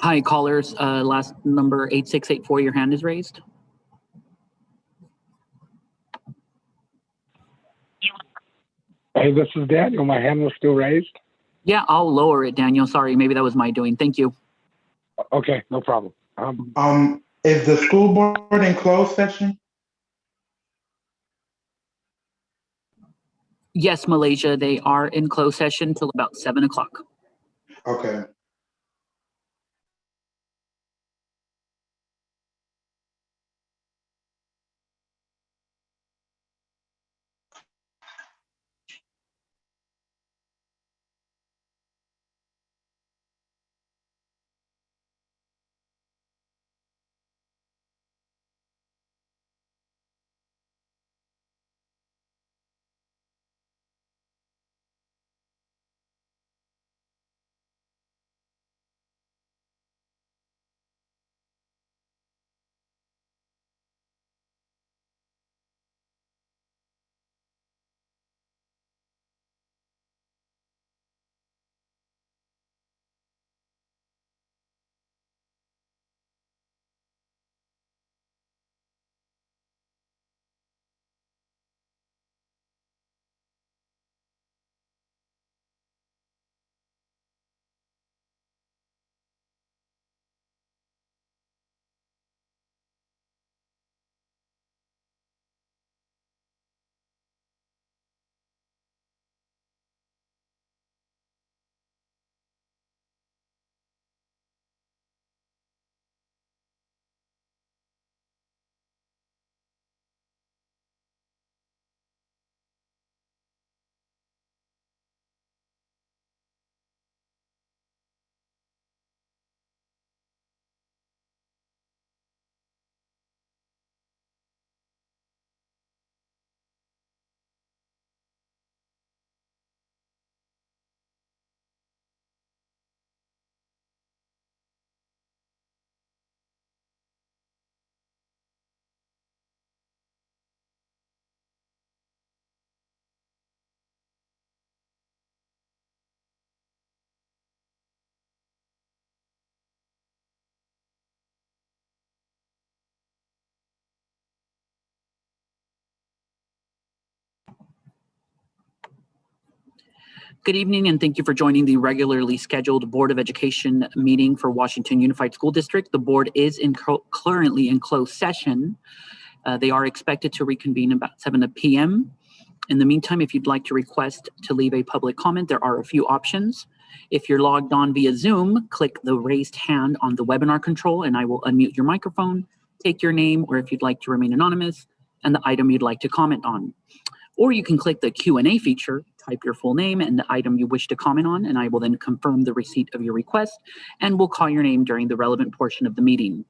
Hi, callers. Last number 8684, your hand is raised. Hey, this is Daniel. My hand was still raised. Yeah, I'll lower it, Daniel. Sorry, maybe that was my doing. Thank you. Okay, no problem. Is the school board in closed session? Yes, Malaysia, they are in closed session till about 7 o'clock. Okay. Good evening, and thank you for joining the regularly scheduled Board of Education meeting for Washington Unified School District. The board is currently in closed session. They are expected to reconvene about 7 p.m. In the meantime, if you'd like to request to leave a public comment, there are a few options. If you're logged on via Zoom, click the raised hand on the webinar control and I will unmute your microphone, take your name, or if you'd like to remain anonymous, and the item you'd like to comment on. Or you can click the Q&A feature, type your full name and the item you wish to comment on, and I will then confirm the receipt of your request and will call your name during the relevant portion of the meeting.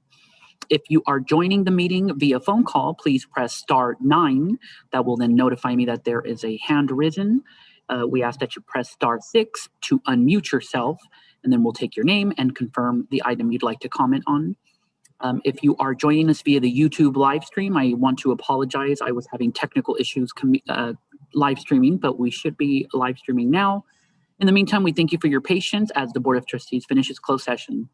If you are joining the meeting via phone call, please press *9. That will then notify me that there is a hand risen. We ask that you press *6 to unmute yourself, and then we'll take your name and confirm the item you'd like to comment on. If you are joining us via the YouTube live stream, I want to apologize. I was having technical issues live streaming, but we should be live streaming now. In the meantime, we thank you for your patience as the Board of Trustees finishes closed session.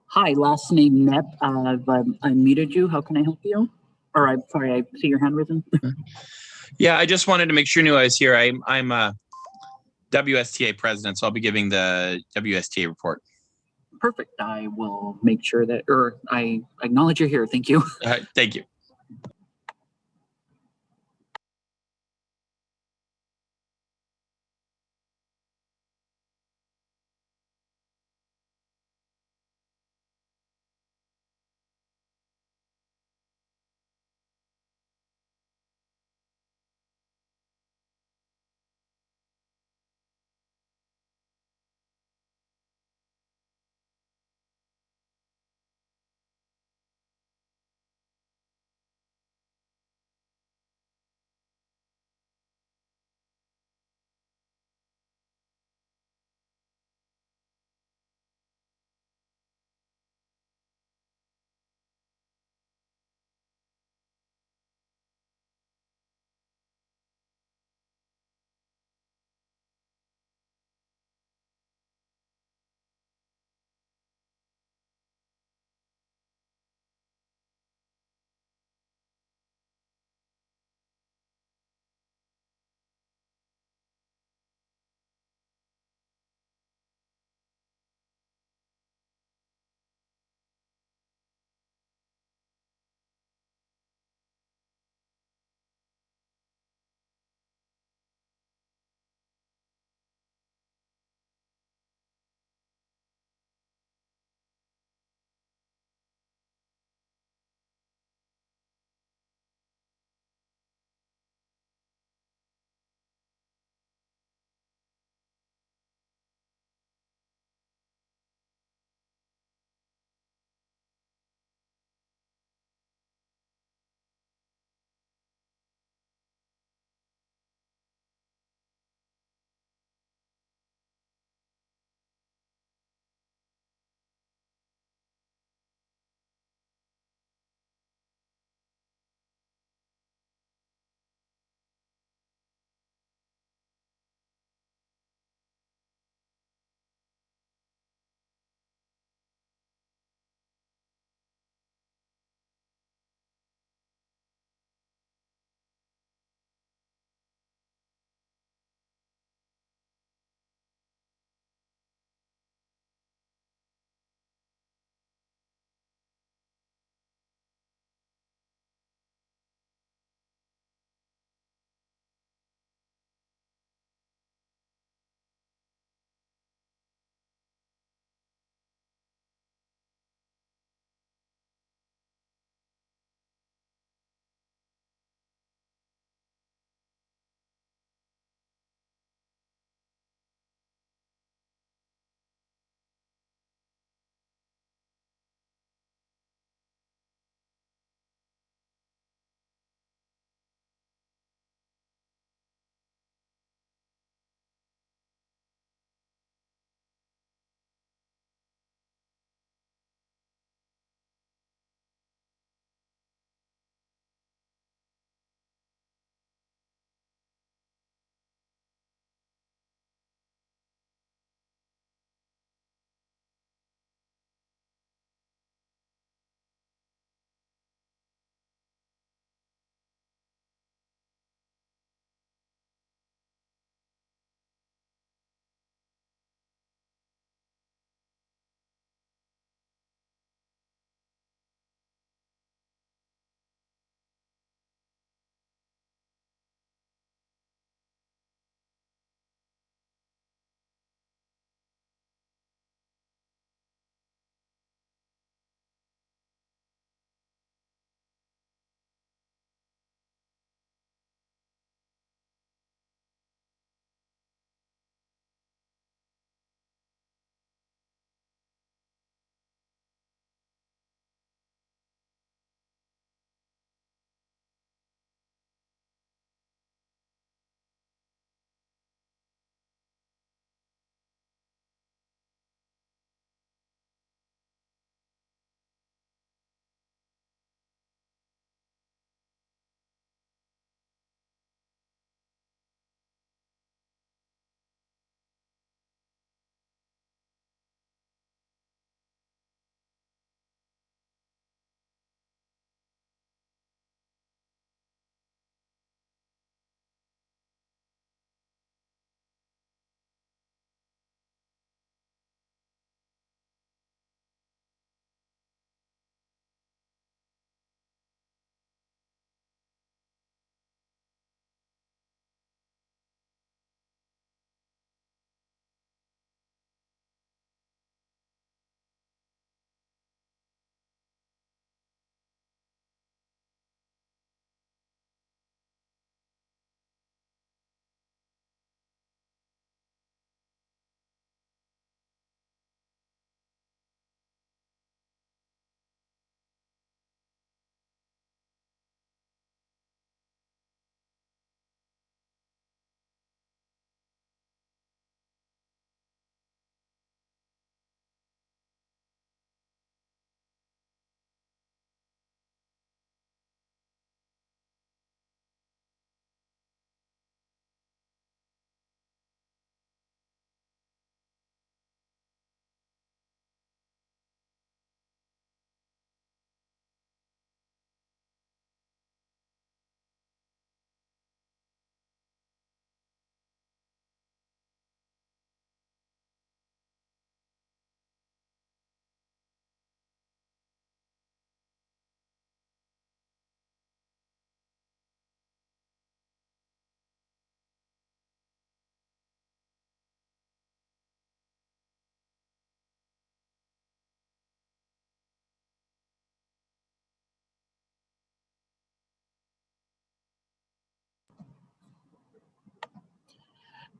Hi, last name Nep. I've unmuted you. How can I help you? Or I'm sorry, I see your hand risen. Yeah, I just wanted to make sure you knew I was here. I'm a WSTA president, so I'll be giving the WSTA report. Perfect. I will make sure that, or I acknowledge you're here. Thank you. Thank you.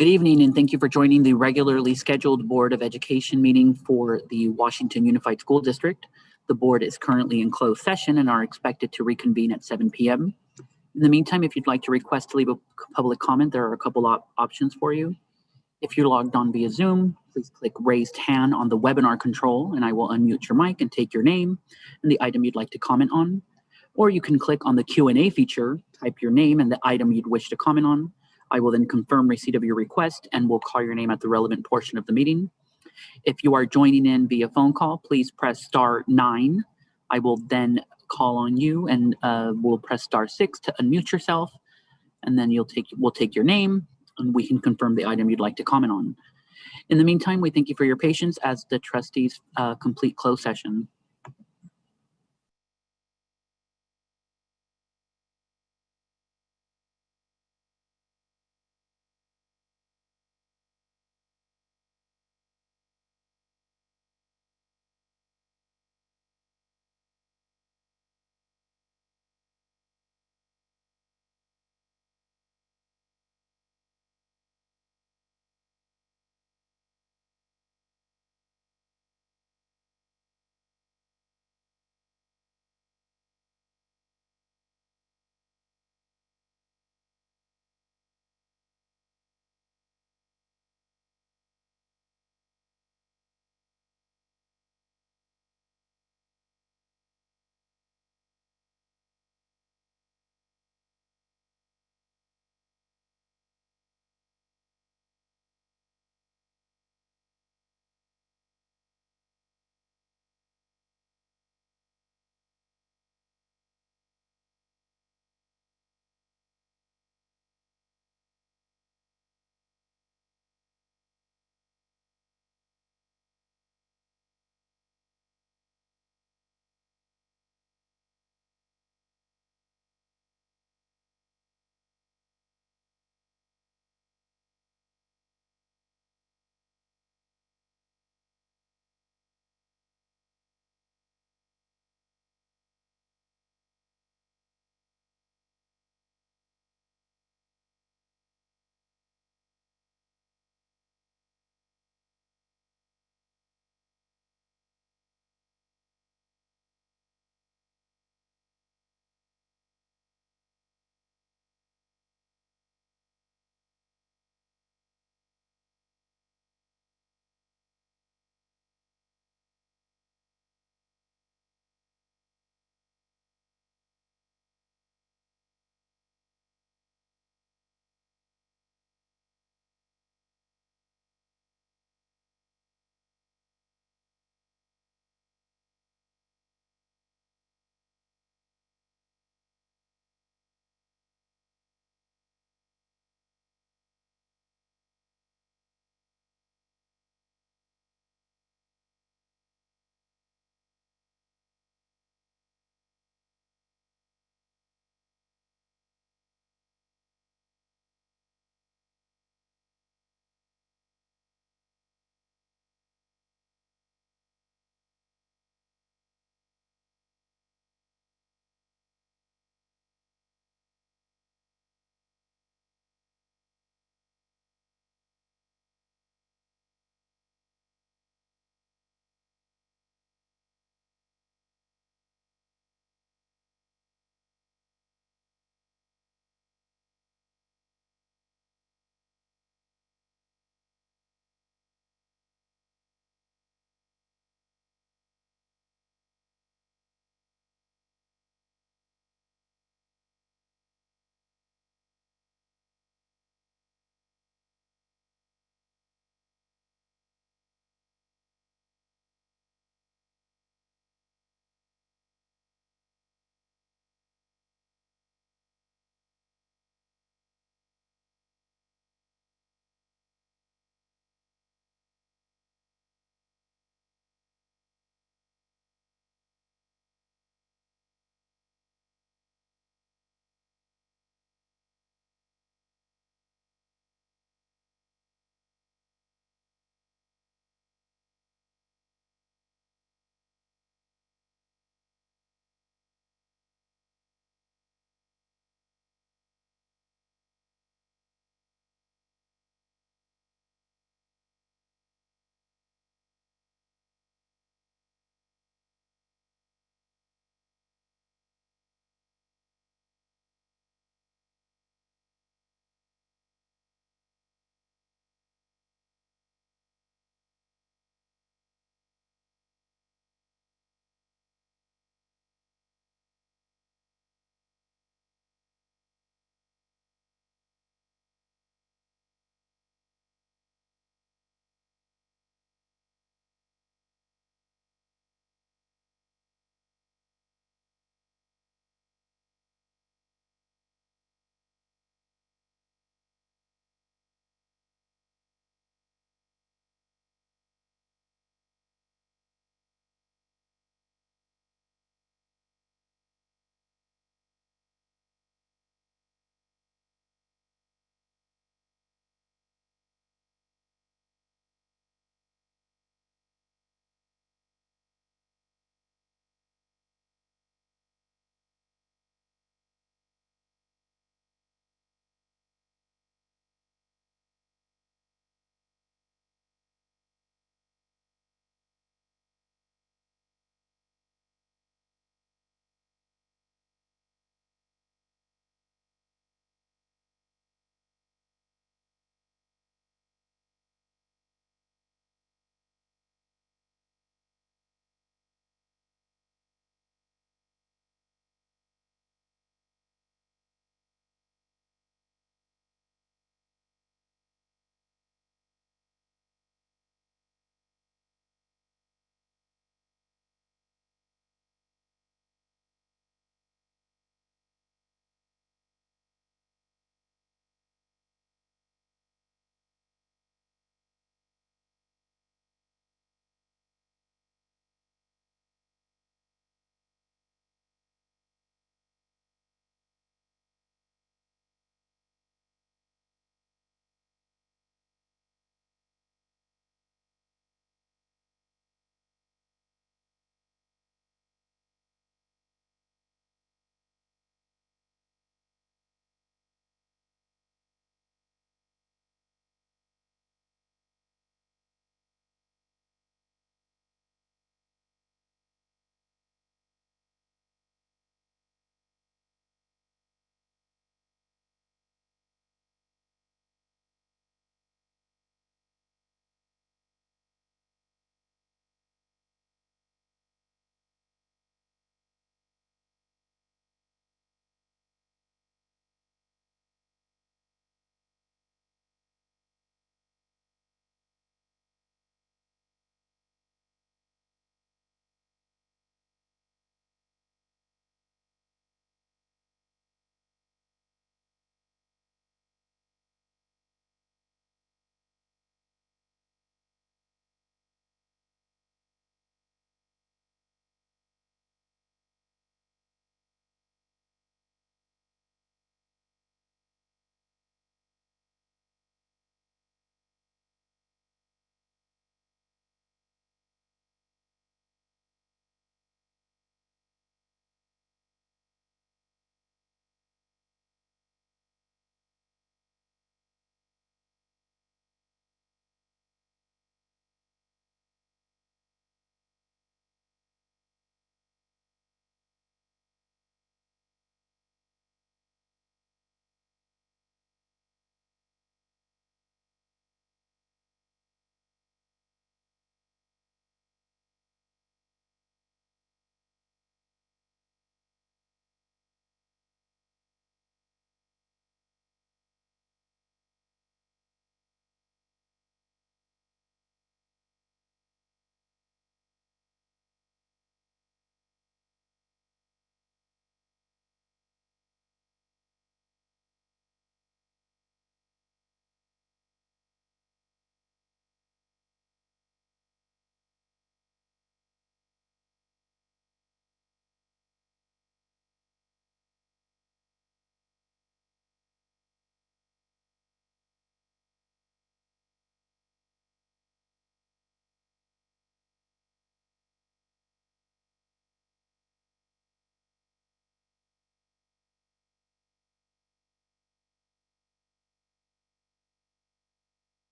Good evening, and thank you for joining the regularly scheduled Board of Education meeting for the Washington Unified School District. The board is currently in closed session and are expected to reconvene at 7 p.m. In the meantime, if you'd like to request to leave a public comment, there are a couple options for you. If you're logged on via Zoom, please click raised hand on the webinar control and I will unmute your mic and take your name and the item you'd like to comment on. Or you can click on the Q&A feature, type your name and the item you'd wish to comment on. I will then confirm receipt of your request and will call your name at the relevant portion of the meeting. If you are joining in via phone call, please press *9. I will then call on you and we'll press *6 to unmute yourself. And then we'll take your name and we can confirm the item you'd like to comment on. In the meantime, we thank you for your patience as the trustees complete closed session.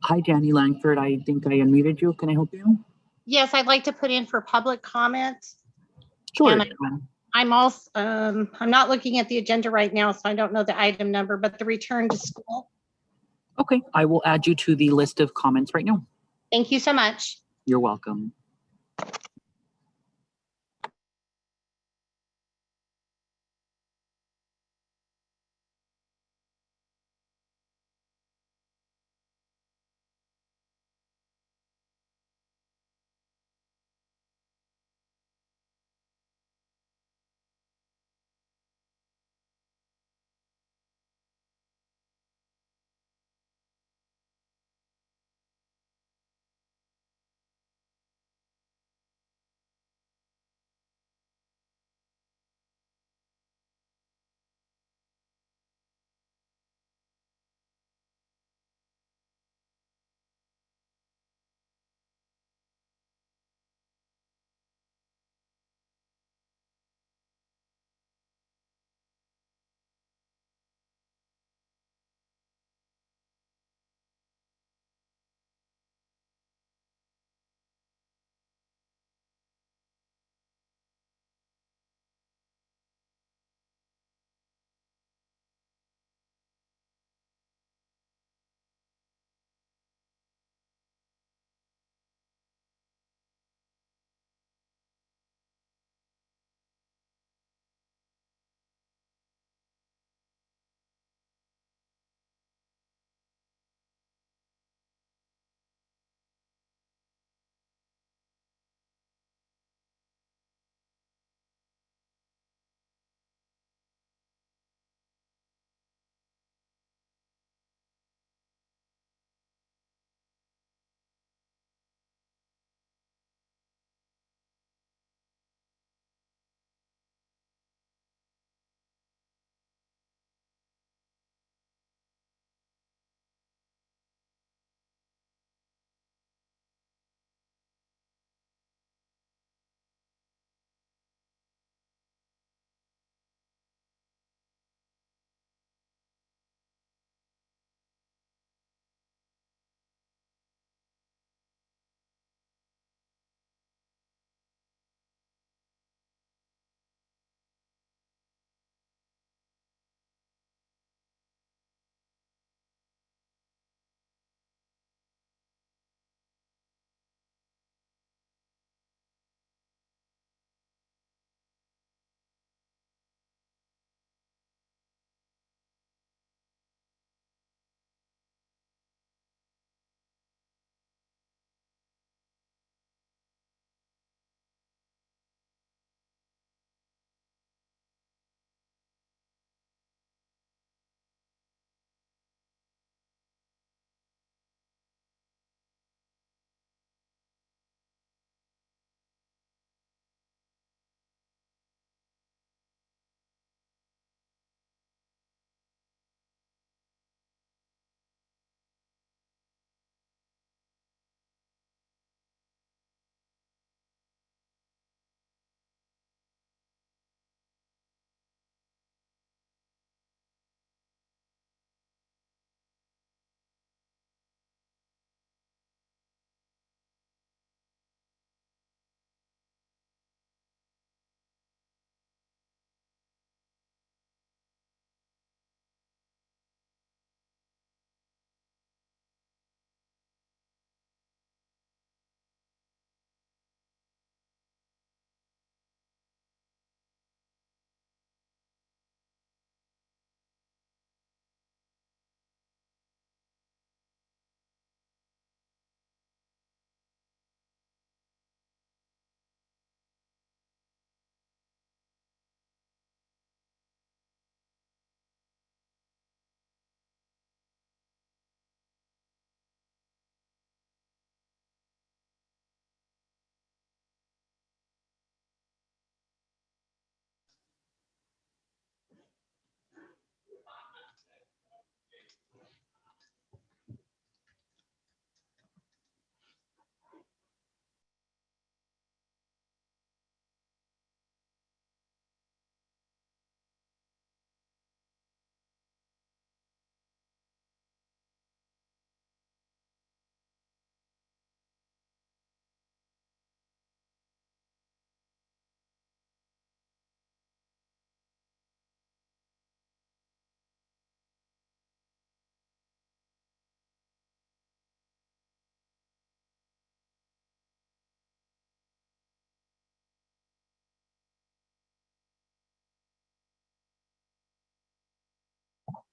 Hi, Danny Langford. I think I unmuted you. Can I help you? Yes, I'd like to put in for public comment. Sure. And I'm also, I'm not looking at the agenda right now, so I don't know the item number, but the return to school. Okay, I will add you to the list of comments right now. Thank you so much. You're welcome.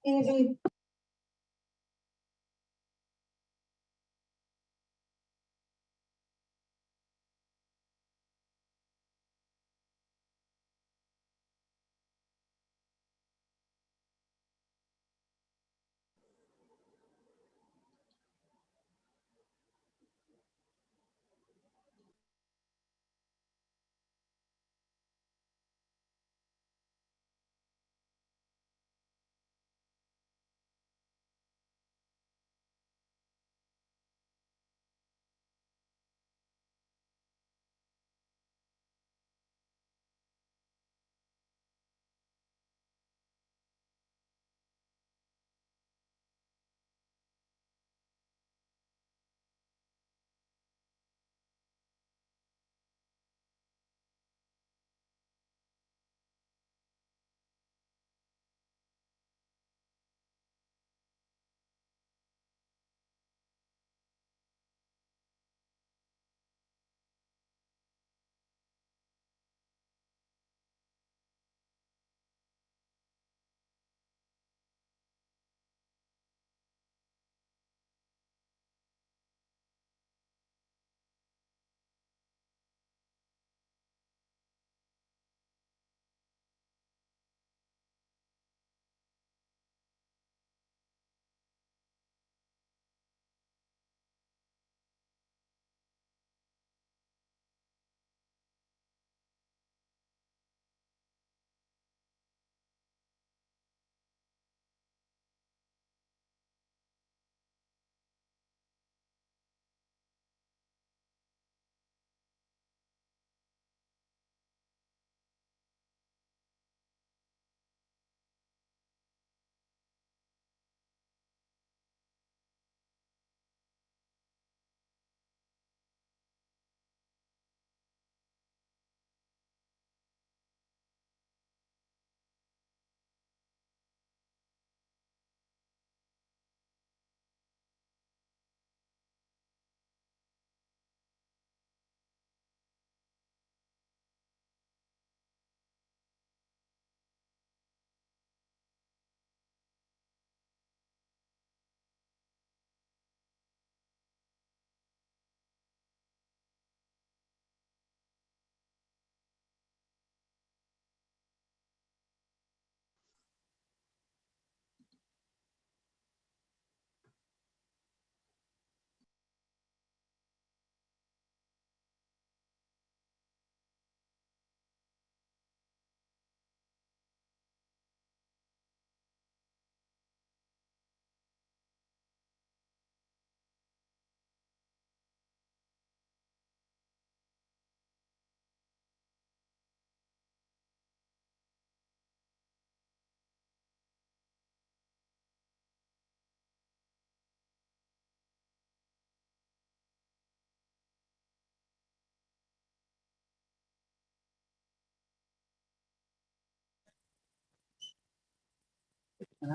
Can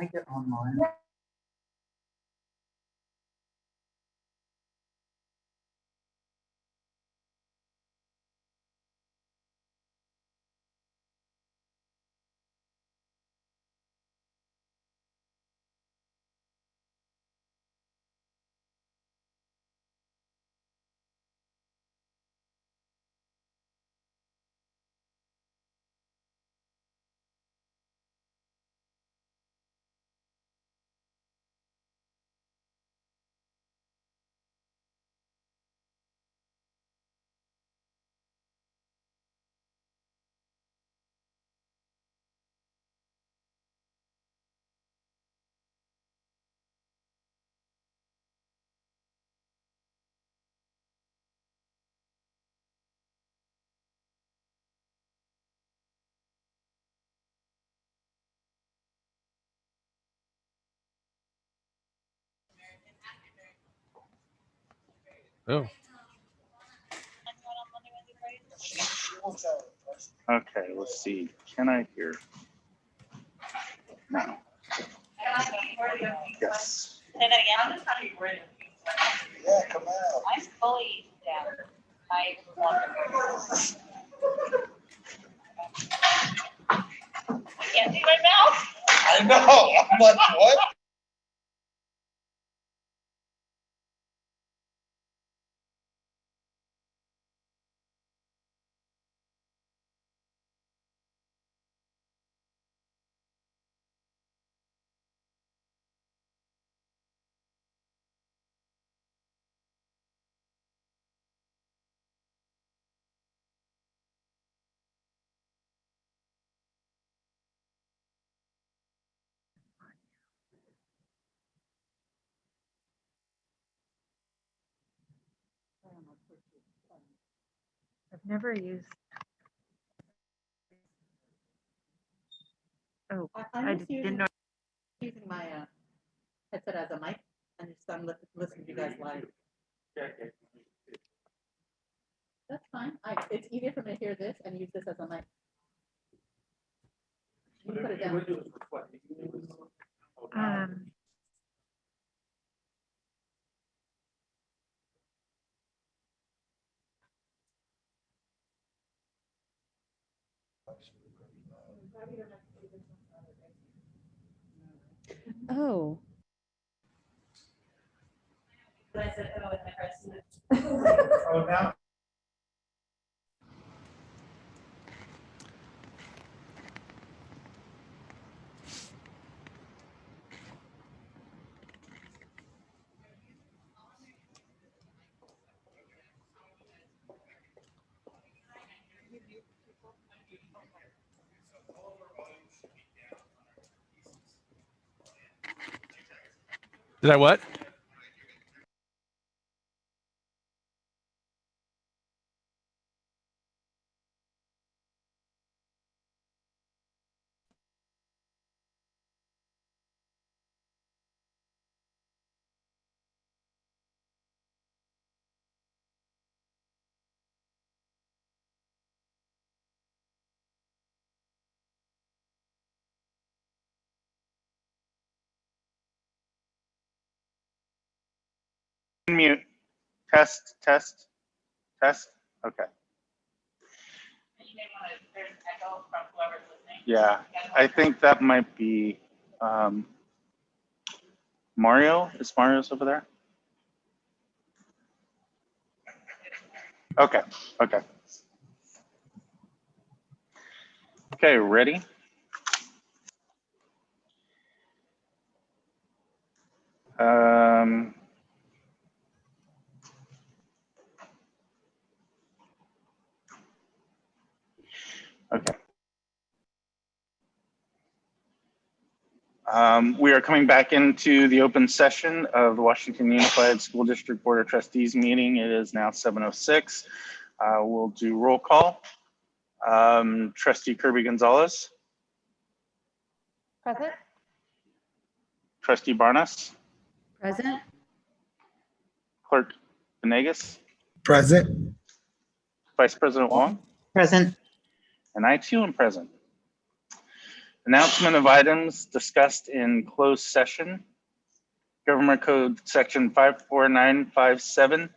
I get online? Oh, Okay, let's see. Can I hear? No. Yes. Say that again. Yeah, come out. I'm fully down. I can't see my mouth. I know. I'm like, what? I've never used. Oh, I didn't know. Using my headset as a mic, and so I'm listening to you guys live. That's fine. It's easier for me to hear this and use this as a mic. You can put it down. Oh. But I said, oh, and I pressed it. Oh, now. Did I what? Mute. Test, test, test. Okay. You may want to, there's an echo from whoever's listening. Yeah, I think that might be Mario. Is Mario's over there? Okay, okay. Okay, ready? Um, okay. We are coming back into the open session of the Washington Unified School District Board of Trustees meeting. It is now 7:06. We'll do roll call. Trustee Kirby Gonzalez. Present. Trustee Barnes. Present. Clerk Venegas. Present. Vice President Wong. Present. And I too am present. Announcement of items discussed in closed session. Government Code Section 54957,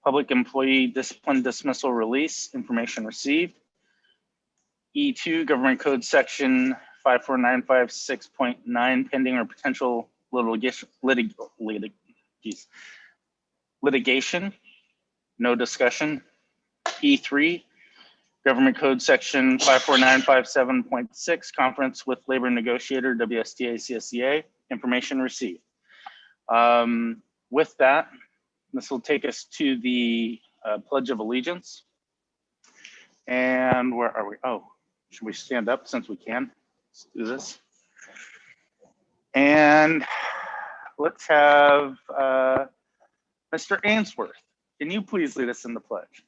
Public Employee Discipline Dismissal Release, Information Received. E2, Government Code Section 54956.9, Pending or Potential litigation, no discussion. E3, Government Code Section 54957.6, Conference with Labor Negotiator, WSTA, CSEA, information received. With that, this will take us to the Pledge of Allegiance. And where are we? Oh, should we stand up since we can? Let's do this. And let's have Mr. Ainsworth. Can you please lead us in the pledge?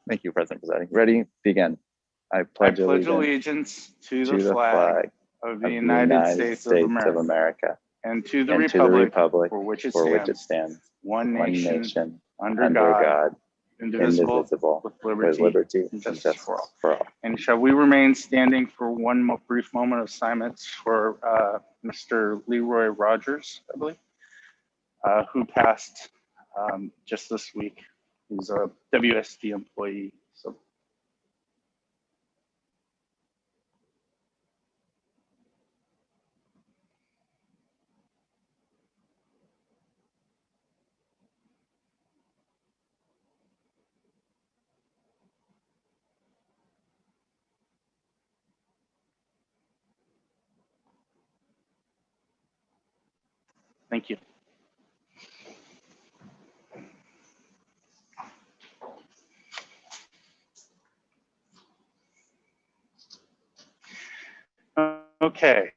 Thank you, President Presiding. Ready? Begin. I pledge allegiance to the flag of the United States of America and to the republic for which it stands, one nation, under God, indivisible, with liberty and justice for all. And shall we remain standing for one brief moment of silence for Mr. Leroy Rogers, I believe, who passed just this week. He's a WSD employee. So Thank you. Okay.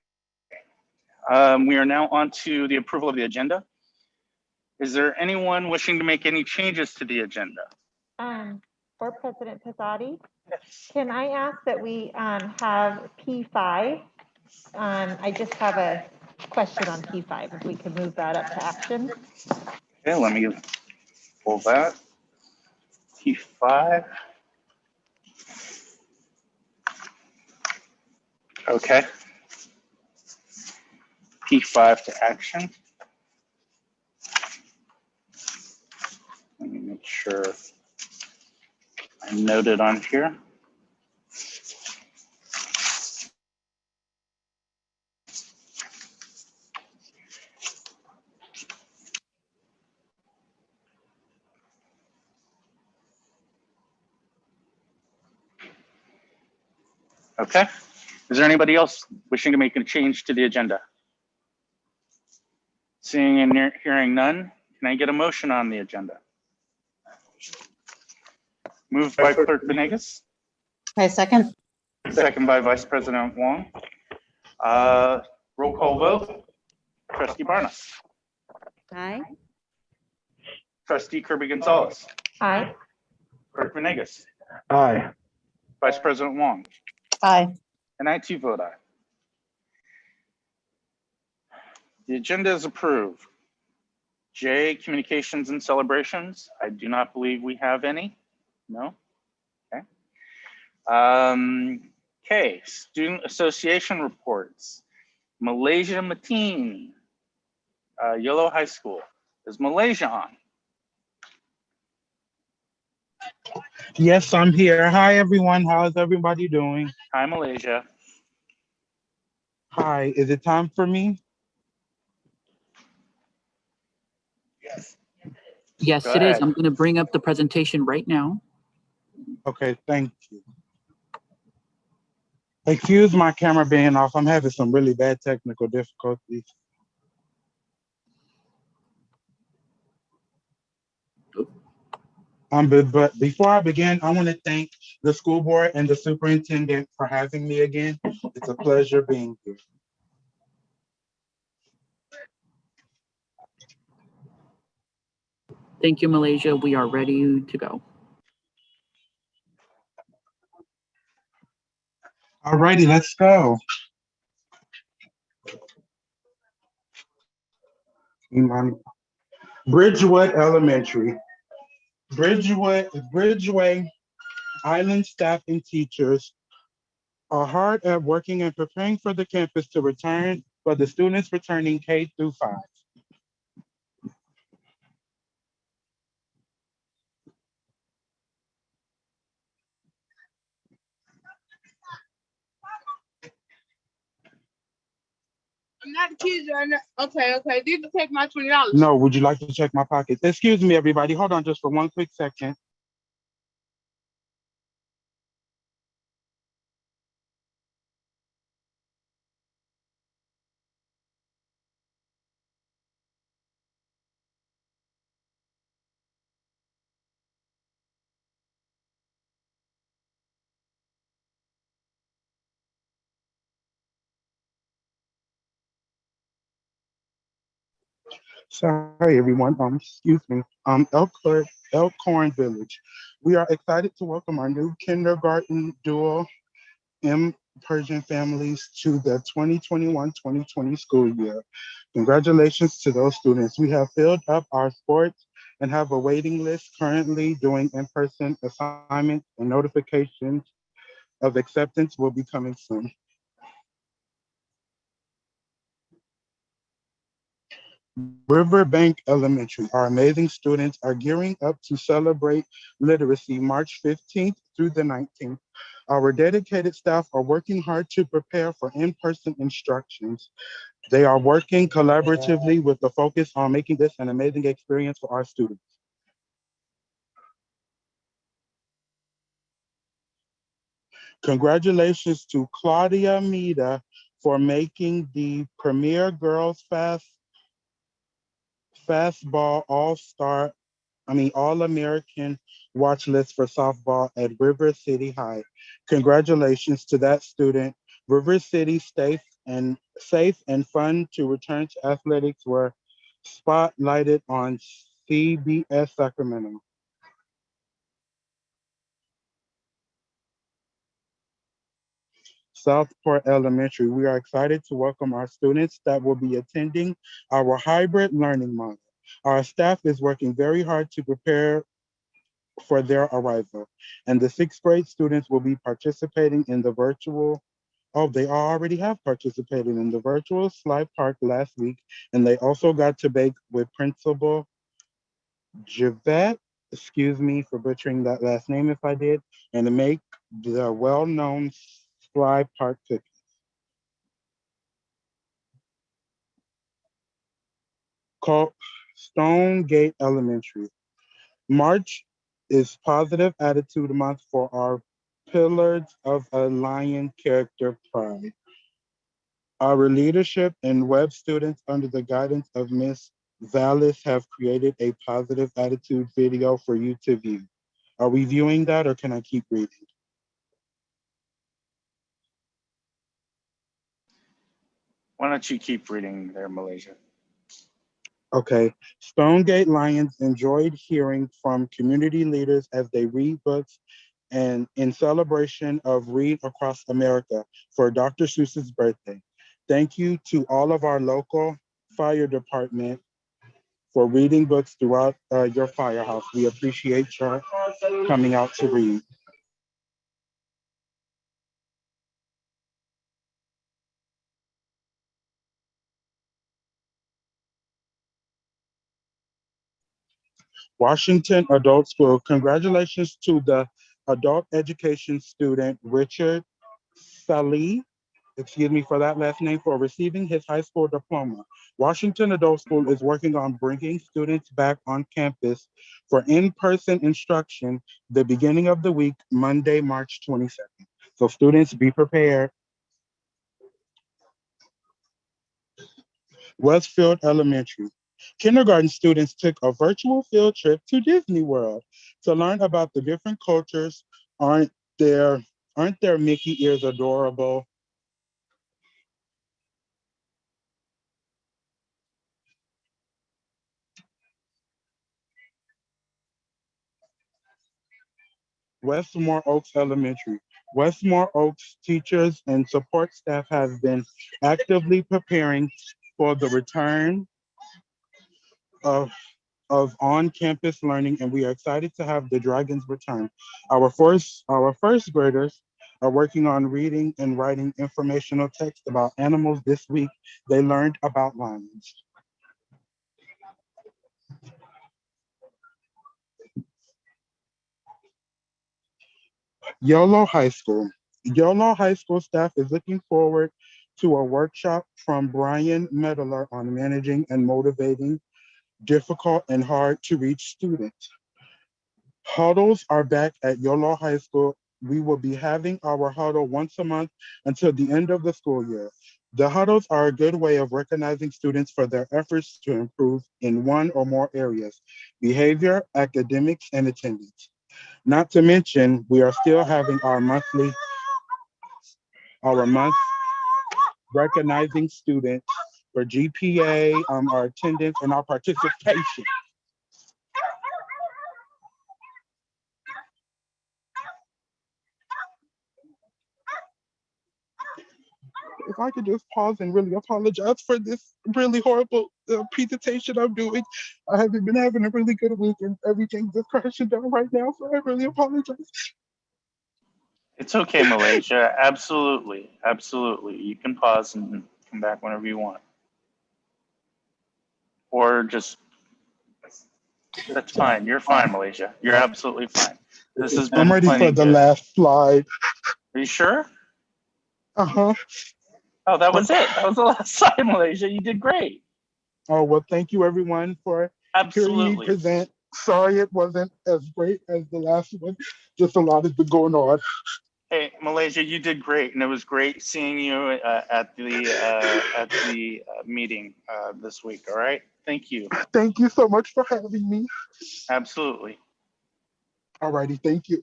We are now on to the approval of the agenda. Is there anyone wishing to make any changes to the agenda? For President Pizzotti, can I ask that we have P5? I just have a question on P5, if we can move that up to action. Okay, let me pull that. P5. Okay. P5 to action. Let me make sure I noted on here. Okay. Is there anybody else wishing to make a change to the agenda? Seeing and hearing none, can I get a motion on the agenda? Moved by Clerk Venegas. I second. Second by Vice President Wong. Roll call vote. Trustee Barnes. Aye. Trustee Kirby Gonzalez. Aye. Clerk Venegas. Aye. Vice President Wong. Aye. And I too vote aye. The agenda is approved. J, communications and celebrations. I do not believe we have any. No? Okay. K, student association reports. Malaysia Mateen, Yellow High School. Is Malaysia on? Yes, I'm here. Hi, everyone. How's everybody doing? Hi, Malaysia. Hi, is it time for me? Yes, Go it is. ahead. I'm going to bring up the presentation right now. Okay, thank you. Excuse my camera being off. I'm having some really bad technical difficulties. But before I begin, I want to thank the school board and the superintendent for having me again. It's a pleasure being here. Thank you, Malaysia. We are ready to go. All righty, let's go. Bridgewood Elementary. Bridgeway Island staff and teachers are hard at working and preparing for the campus to return for the students returning K through 5. I'm not accusing. Okay. Did you take my $20? No, would you like to check my pockets? Excuse me, everybody. Hold on just for one quick second. Sorry, everyone. Excuse me. Elkhorn Village. We are excited to welcome our new kindergarten dual Persian families to the 2021-2020 school year. Congratulations to those students. We have filled up our sports and have a waiting list currently doing in-person assignments, and notifications of acceptance will be coming soon. Riverbank Elementary. Our amazing students are gearing up to celebrate literacy March 15th through the 19th. Our dedicated staff are working hard to prepare for in-person instructions. They are working collaboratively with the focus on making this an amazing experience for our students. Congratulations to Claudia Mida for making the Premier Girls Fest fastball All-American watch list for softball at River City High. Congratulations to that student. River City safe and fun to return to athletics were spotlighted on CBS Sacramento. Southport Elementary, we are excited to welcome our students that will be attending our hybrid learning model. Our staff is working very hard to prepare for their arrival, and the sixth grade students will be participating in the virtual. Oh, they already have participated in the virtual slide park last week, and they also got to bake with Principal Javette, excuse me for butchering that last name if I did, and to make the well-known slide park cookies. Called Stonegate Elementary. March is Positive Attitude Month for our Pillars of a Lion Character Pride. Our leadership and web students under the guidance of Ms. Vallis have created a positive attitude video for you to view. Are we viewing that or can I keep reading? Why don't you keep reading there, Malaysia? Okay. Stonegate Lions enjoyed hearing from community leaders as they read books and in celebration of Read Across America for Dr. Seuss's birthday. Thank you to all of our local fire department for reading books throughout your firehouse. We appreciate your coming out to read. Washington Adult School, congratulations to the adult education student, Richard Salih, excuse me for that last name, for receiving his high school diploma. Washington Adult School is working on bringing students back on campus for in-person instruction the beginning of the week, Monday, March 22nd. So students, be prepared. Westfield Elementary. Kindergarten students took a virtual field trip to Disney World to learn about the different cultures. Aren't their Mickey ears adorable? Westmore Oaks Elementary. Westmore Oaks teachers and support staff have been actively preparing for the return of on-campus learning, and we are excited to have the Dragons return. Our first graders are working on reading and writing informational text about animals this week. They learned about lions. YOLO High School. YOLO High School staff is looking forward to a workshop from Brian Medler on managing and motivating difficult and hard to reach students. Huddles are back at YOLO High School. We will be having our huddle once a month until the end of the school year. The huddles are a good way of recognizing students for their efforts to improve in one or more areas: behavior, academics, and attendance. Not to mention, we are still having our month recognizing students for GPA, our attendance, and our participation. If I could just pause and really apologize for this really horrible presentation I'm doing. I haven't been having a really good week and everything's just crashing down right now, so I really apologize. It's okay, Malaysia. Absolutely. Absolutely. You can pause and come back whenever you want. Or just, that's fine. You're fine, Malaysia. You're absolutely fine. This has been I'm ready for the last slide. Are you sure? Uh-huh. Oh, that was it. That was the last slide, Malaysia. You did great. Oh, well, thank you everyone for hearing me present. Sorry it wasn't as great as the last one. Just a lot has been going on. Hey, Malaysia, you did great, and it was great seeing you at the meeting this week. All right, thank you. Thank you so much for having me. Absolutely. All righty, thank you.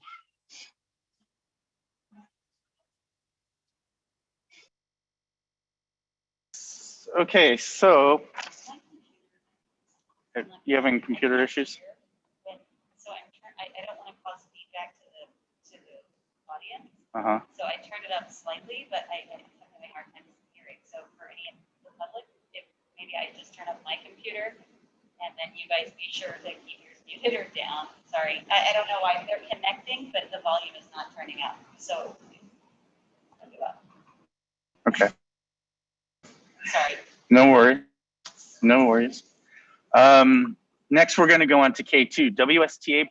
Okay, so you having computer issues? So I don't want to cause feedback to the audience. Uh-huh. So I turned it up slightly, but I'm having a hard time hearing. So for any of the public, if maybe I just turn up my computer and then you guys be sure to keep yours muted or down. Sorry, I don't know why they're connecting, but the volume is not turning up. So I'll give up. Okay. Sorry. No worries. No worries. Next, we're going to go on to K2, WSTA.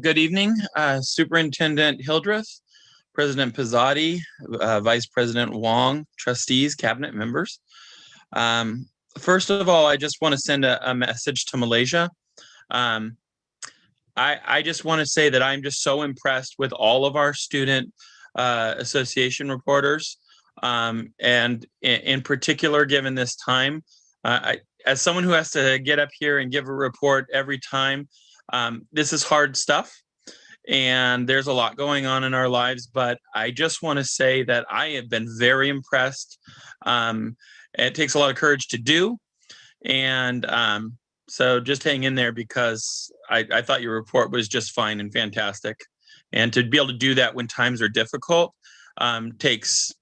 Good evening, Superintendent Hildreth, President Pizzotti, Vice President Wong, trustees, cabinet members. First of all, I just want to send a message to Malaysia. I just want to say that I'm just so impressed with all of our student association reporters. And in particular, given this time, as someone who has to get up here and give a report every time, this is hard stuff. And there's a lot going on in our lives, but I just want to say that I have been very impressed. It takes a lot of courage to do. And so just hang in there, because I thought your report was just fine and fantastic. And to be able to do that when times are difficult takes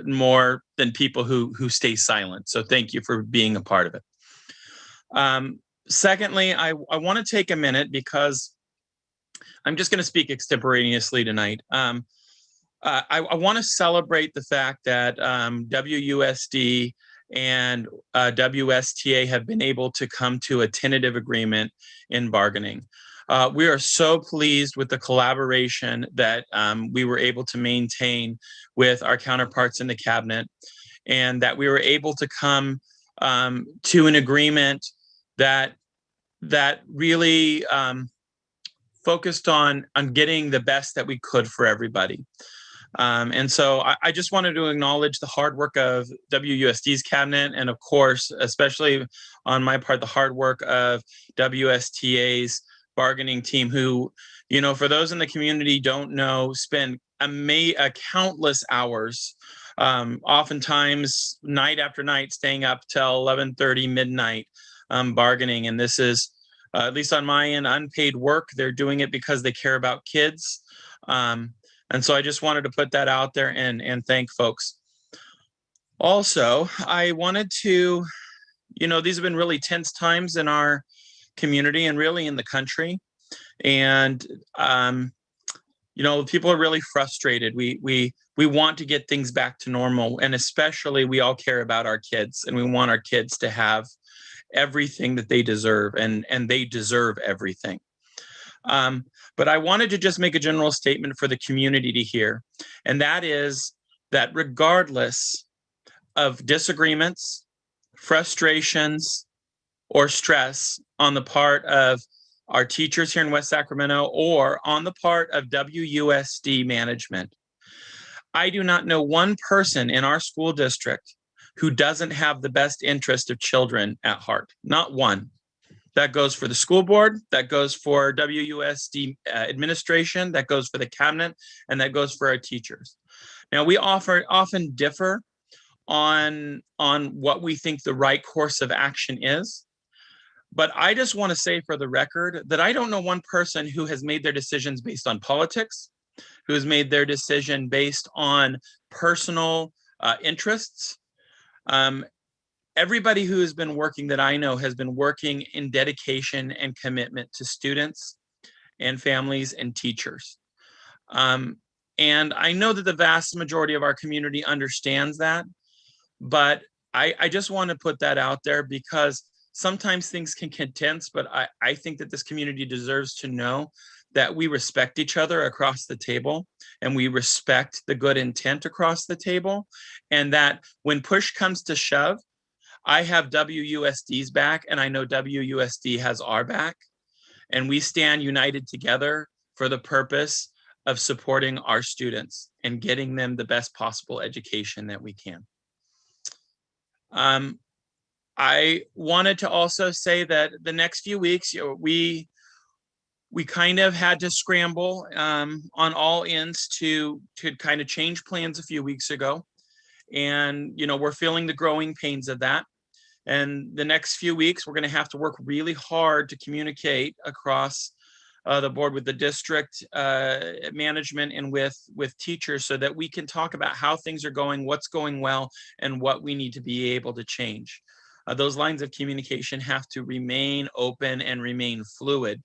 more than people who stay silent. So thank you for being a part of it. Secondly, I want to take a minute, because I'm just going to speak extemporaneously tonight. I want to celebrate the fact that WUSD and WSTA have been able to come to a tentative agreement in bargaining. We are so pleased with the collaboration that we were able to maintain with our counterparts in the cabinet, and that we were able to come to an agreement that really focused on getting the best that we could for everybody. And so I just wanted to acknowledge the hard work of WUSD's cabinet, and of course, especially on my part, the hard work of WSTA's bargaining team, who, for those in the community don't know, spend countless hours, oftentimes night after night, staying up till 11:30 midnight, bargaining. And this is, at least on my end, unpaid work. They're doing it because they care about kids. And so I just wanted to put that out there and thank folks. Also, I wanted to, these have been really tense times in our community and really in the country. And, people are really frustrated. We want to get things back to normal. And especially, we all care about our kids, and we want our kids to have everything that they deserve, and they deserve everything. But I wanted to just make a general statement for the community to hear, and that is that regardless of disagreements, frustrations, or stress on the part of our teachers here in West Sacramento or on the part of WUSD management, I do not know one person in our school district who doesn't have the best interest of children at heart. Not one. That goes for the school board, that goes for WUSD administration, that goes for the cabinet, and that goes for our teachers. Now, we often differ on what we think the right course of action is. But I just want to say for the record that I don't know one person who has made their decisions based on politics, who has made their decision based on personal interests. Everybody who has been working that I know has been working in dedication and commitment to students and families and teachers. And I know that the vast majority of our community understands that, but I just want to put that out there, because sometimes things can get tense, but I think that this community deserves to know that we respect each other across the table, and we respect the good intent across the table, and that when push comes to shove, I have WUSD's back, and I know WUSD has our back, and we stand united together for the purpose of supporting our students and getting them the best possible education that we can. I wanted to also say that the next few weeks, we kind of had to scramble on all ends to kind of change plans a few weeks ago. And, we're feeling the growing pains of that. And the next few weeks, we're going to have to work really hard to communicate across the board with the district management and with teachers so that we can talk about how things are going, what's going well, and what we need to be able to change. Those lines of communication have to remain open and remain fluid.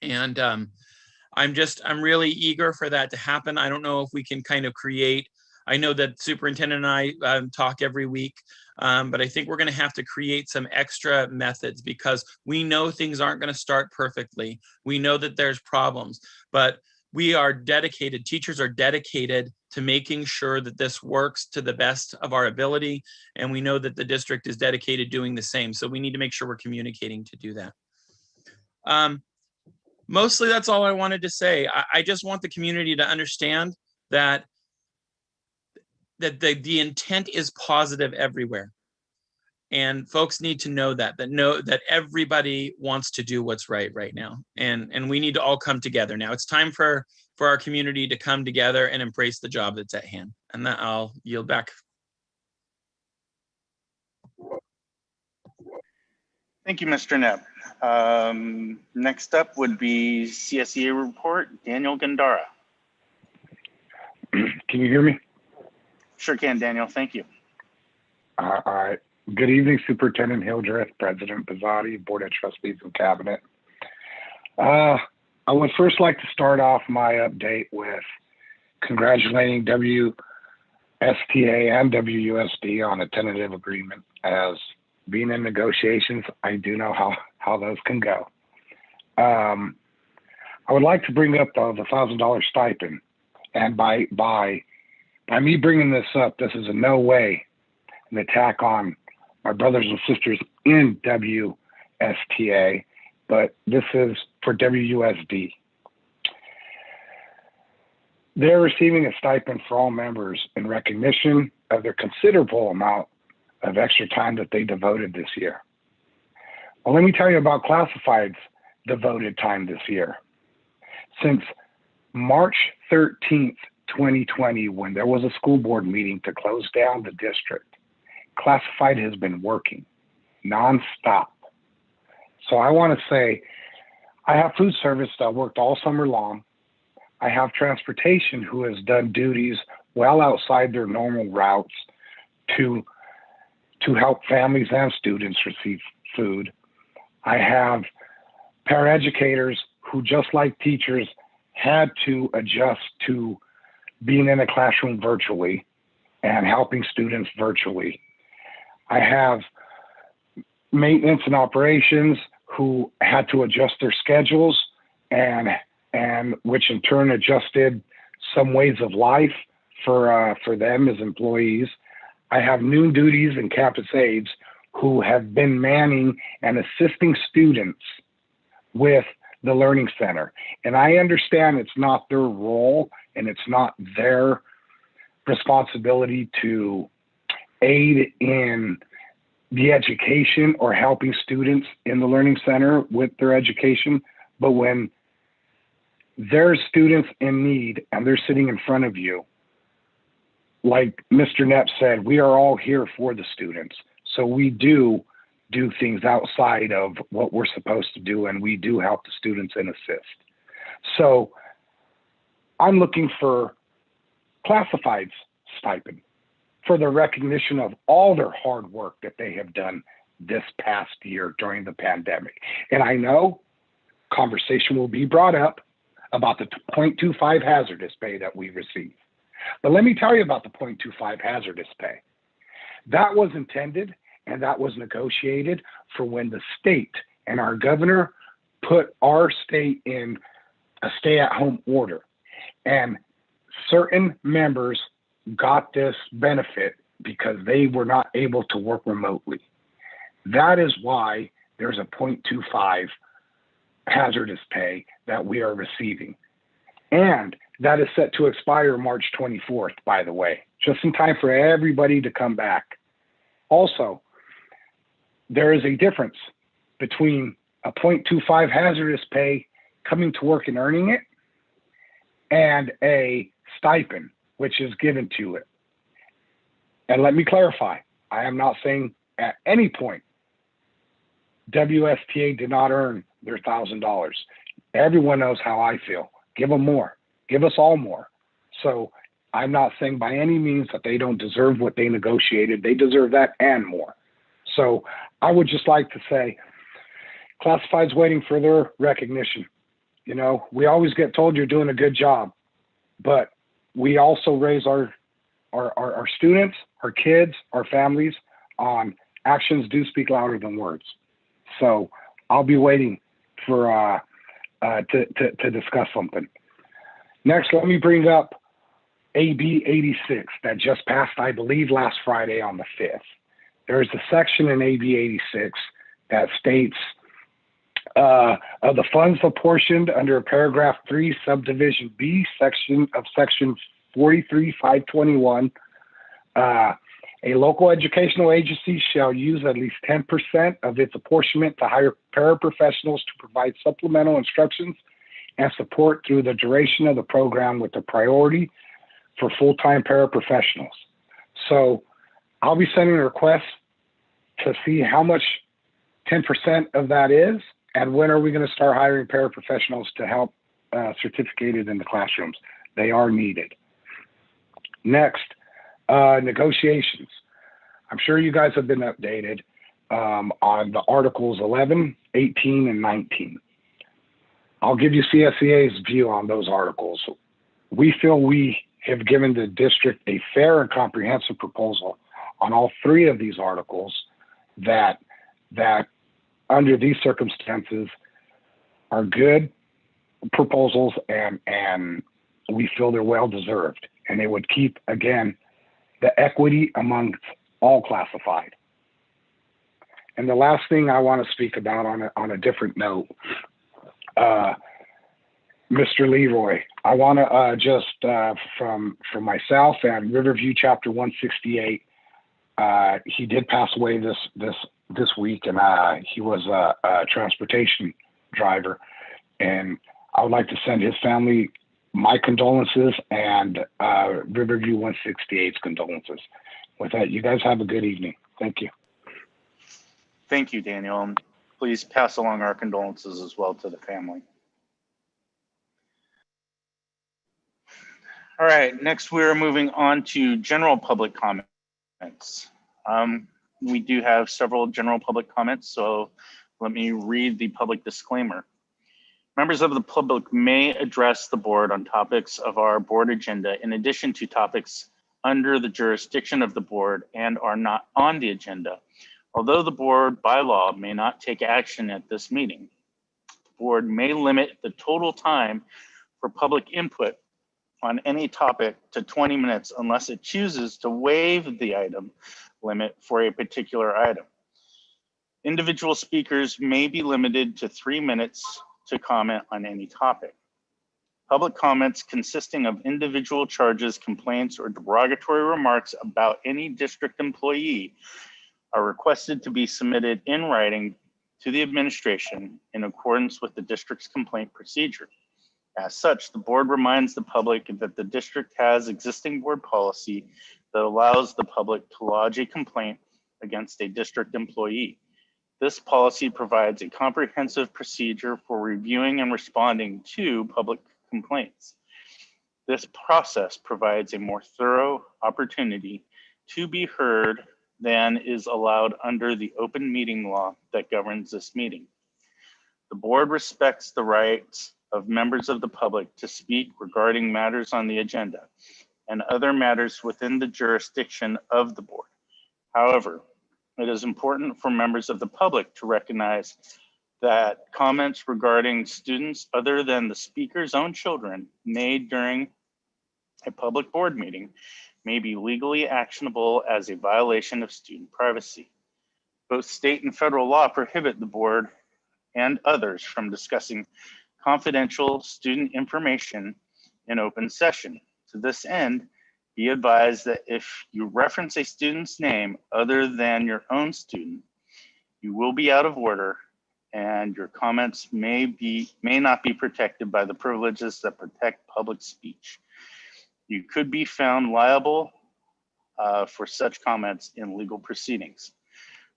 And I'm really eager for that to happen. I don't know if we can kind of create, I know that superintendent and I talk every week, but I think we're going to have to create some extra methods because we know things aren't going to start perfectly. We know that there's problems, but we are dedicated, teachers are dedicated to making sure that this works to the best of our ability. And we know that the district is dedicated doing the same. So we need to make sure we're communicating to do that. Mostly that's all I wanted to say. I just want the community to understand that the intent is positive everywhere. And folks need to know that everybody wants to do what's right now. And we need to all come together now. It's time for our community to come together and embrace the job that's at hand. And that I'll yield back. Thank you, Mr. Knepp. Next up would be CSEA report, Daniel Gandara. Can you hear me? Sure can, Daniel. Thank you. All right. Good evening, Superintendent Hildreth, President Pizzotti, Board of Trustees and Cabinet. I would first like to start off my update with congratulating WSTA and WUSD on a tentative agreement. As being in negotiations, I do know how those can go. I would like to bring up the $1,000 stipend. And by me bringing this up, this is in no way an attack on my brothers and sisters in WSTA, but this is for WUSD. They're receiving a stipend for all members in recognition of their considerable amount of extra time that they devoted this year. Well, let me tell you about classified's devoted time this year. Since March 13th, 2020, when there was a school board meeting to close down the district, classified has been working nonstop. So I want to say I have food service that worked all summer long. I have transportation who has done duties well outside their normal routes to help families and students receive food. I have paraeducators who, just like teachers, had to adjust to being in a classroom virtually and helping students virtually. I have maintenance and operations who had to adjust their schedules and which in turn adjusted some ways of life for them as employees. I have noon duties and campus aides who have been manning and assisting students with the Learning Center. And I understand it's not their role and it's not their responsibility to aid in the education or helping students in the Learning Center with their education. But when there's students in need and they're sitting in front of you, like Mr. Knepp said, we are all here for the students. So we do things outside of what we're supposed to do, and we do help the students and assist. So I'm looking for classified's stipend for the recognition of all their hard work that they have done this past year during the pandemic. And I know conversation will be brought up about the 0.25 hazardous pay that we receive. But let me tell you about the 0.25 hazardous pay. That was intended and that was negotiated for when the state and our governor put our state in a stay-at-home order. And certain members got this benefit because they were not able to work remotely. That is why there's a 0.25 hazardous pay that we are receiving. And that is set to expire March 24th, by the way, just in time for everybody to come back. Also, there is a difference between a 0.25 hazardous pay coming to work and earning it and a stipend, which is given to it. And let me clarify, I am not saying at any point WSTA did not earn their $1,000. Everyone knows how I feel. Give them more. Give us all more. So I'm not saying by any means that they don't deserve what they negotiated. They deserve that and more. So I would just like to say, classified's waiting for their recognition. You know, we always get told you're doing a good job, but we also raise our students, our kids, our families on actions do speak louder than words. So I'll be waiting for to discuss something. Next, let me bring up AB 86 that just passed, I believe, last Friday on the 5th. There's a section in AB 86 that states of the funds apportioned under paragraph 3, subdivision B, section 43-521, a local educational agency shall use at least 10% of its apportionment to hire paraprofessionals to provide supplemental instructions and support through the duration of the program with a priority for full-time paraprofessionals. So I'll be sending a request to see how much 10% of that is, and when are we going to start hiring paraprofessionals to help certificated in the classrooms. They are needed. Next, negotiations. I'm sure you guys have been updated on the Articles 11, 18, and 19. I'll give you CSEA's view on those articles. We feel we have given the district a fair and comprehensive proposal on all 3 of these articles that under these circumstances are good proposals, and we feel they're well deserved. And it would keep, again, the equity amongst all classified. And the last thing I want to speak about on a different note, Mr. Leroy, I want to just from myself and Riverview Chapter 168, he did pass away this week, and he was a transportation driver, and I would like to send his family my condolences and Riverview 168's condolences. With that, you guys have a good evening. Thank you. Thank you, Daniel. And please pass along our condolences as well to the family. All right, next we're moving on to general public comments. We do have several general public comments, so let me read the public disclaimer. Members of the public may address the board on topics of our board agenda in addition to topics under the jurisdiction of the board and are not on the agenda. Although the board by law may not take action at this meeting, the board may limit the total time for public input on any topic to 20 minutes unless it chooses to waive the item limit for a particular item. Individual speakers may be limited to 3 minutes to comment on any topic. Public comments consisting of individual charges, complaints, or derogatory remarks about any district employee are requested to be submitted in writing to the administration in accordance with the district's complaint procedure. As such, the board reminds the public that the district has existing board policy that allows the public to lodge a complaint against a district employee. This policy provides a comprehensive procedure for reviewing and responding to public complaints. This process provides a more thorough opportunity to be heard than is allowed under the open meeting law that governs this meeting. The board respects the rights of members of the public to speak regarding matters on the agenda and other matters within the jurisdiction of the board. However, it is important for members of the public to recognize that comments regarding students other than the speaker's own children made during a public board meeting may be legally actionable as a violation of student privacy. Both state and federal law prohibit the board and others from discussing confidential student information in open session. To this end, be advised that if you reference a student's name other than your own student, you will be out of order and your comments may not be protected by the privileges that protect public speech. You could be found liable for such comments in legal proceedings.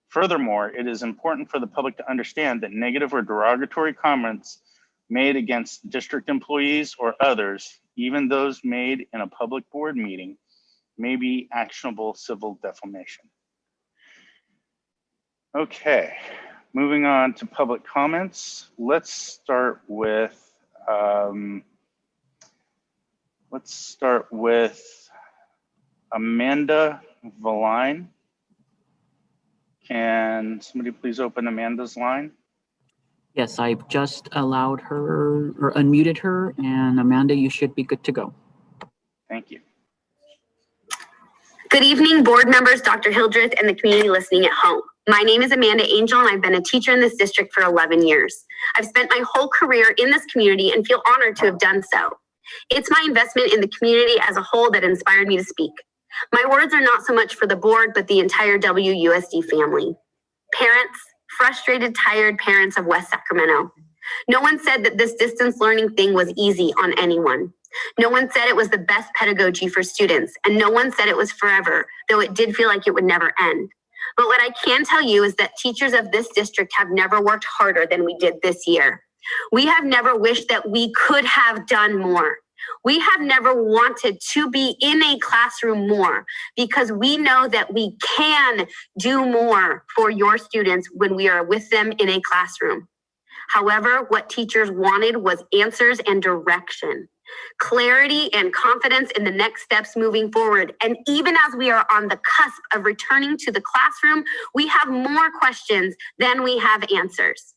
Furthermore, it is important for the public to understand that negative or derogatory comments made against district employees or others, even those made in a public board meeting, may be actionable civil defamation. Okay, moving on to public comments. Let's start with Amanda Valine. Can somebody please open Amanda's line? Yes, I've just allowed her or unmuted her, and Amanda, you should be good to go. Thank you. Good evening, board members, Dr. Hildreth, and the community listening at home. My name is Amanda Angel, and I've been a teacher in this district for 11 years. I've spent my whole career in this community and feel honored to have done so. It's my investment in the community as a whole that inspired me to speak. My words are not so much for the board, but the entire WUSD family. Parents, frustrated, tired parents of West Sacramento. No one said that this distance learning thing was easy on anyone. No one said it was the best pedagogy for students, and no one said it was forever, though it did feel like it would never end. But what I can tell you is that teachers of this district have never worked harder than we did this year. We have never wished that we could have done more. We have never wanted to be in a classroom more because we know that we can do more for your students when we are with them in a classroom. However, what teachers wanted was answers and direction, clarity and confidence in the next steps moving forward. And even as we are on the cusp of returning to the classroom, we have more questions than we have answers.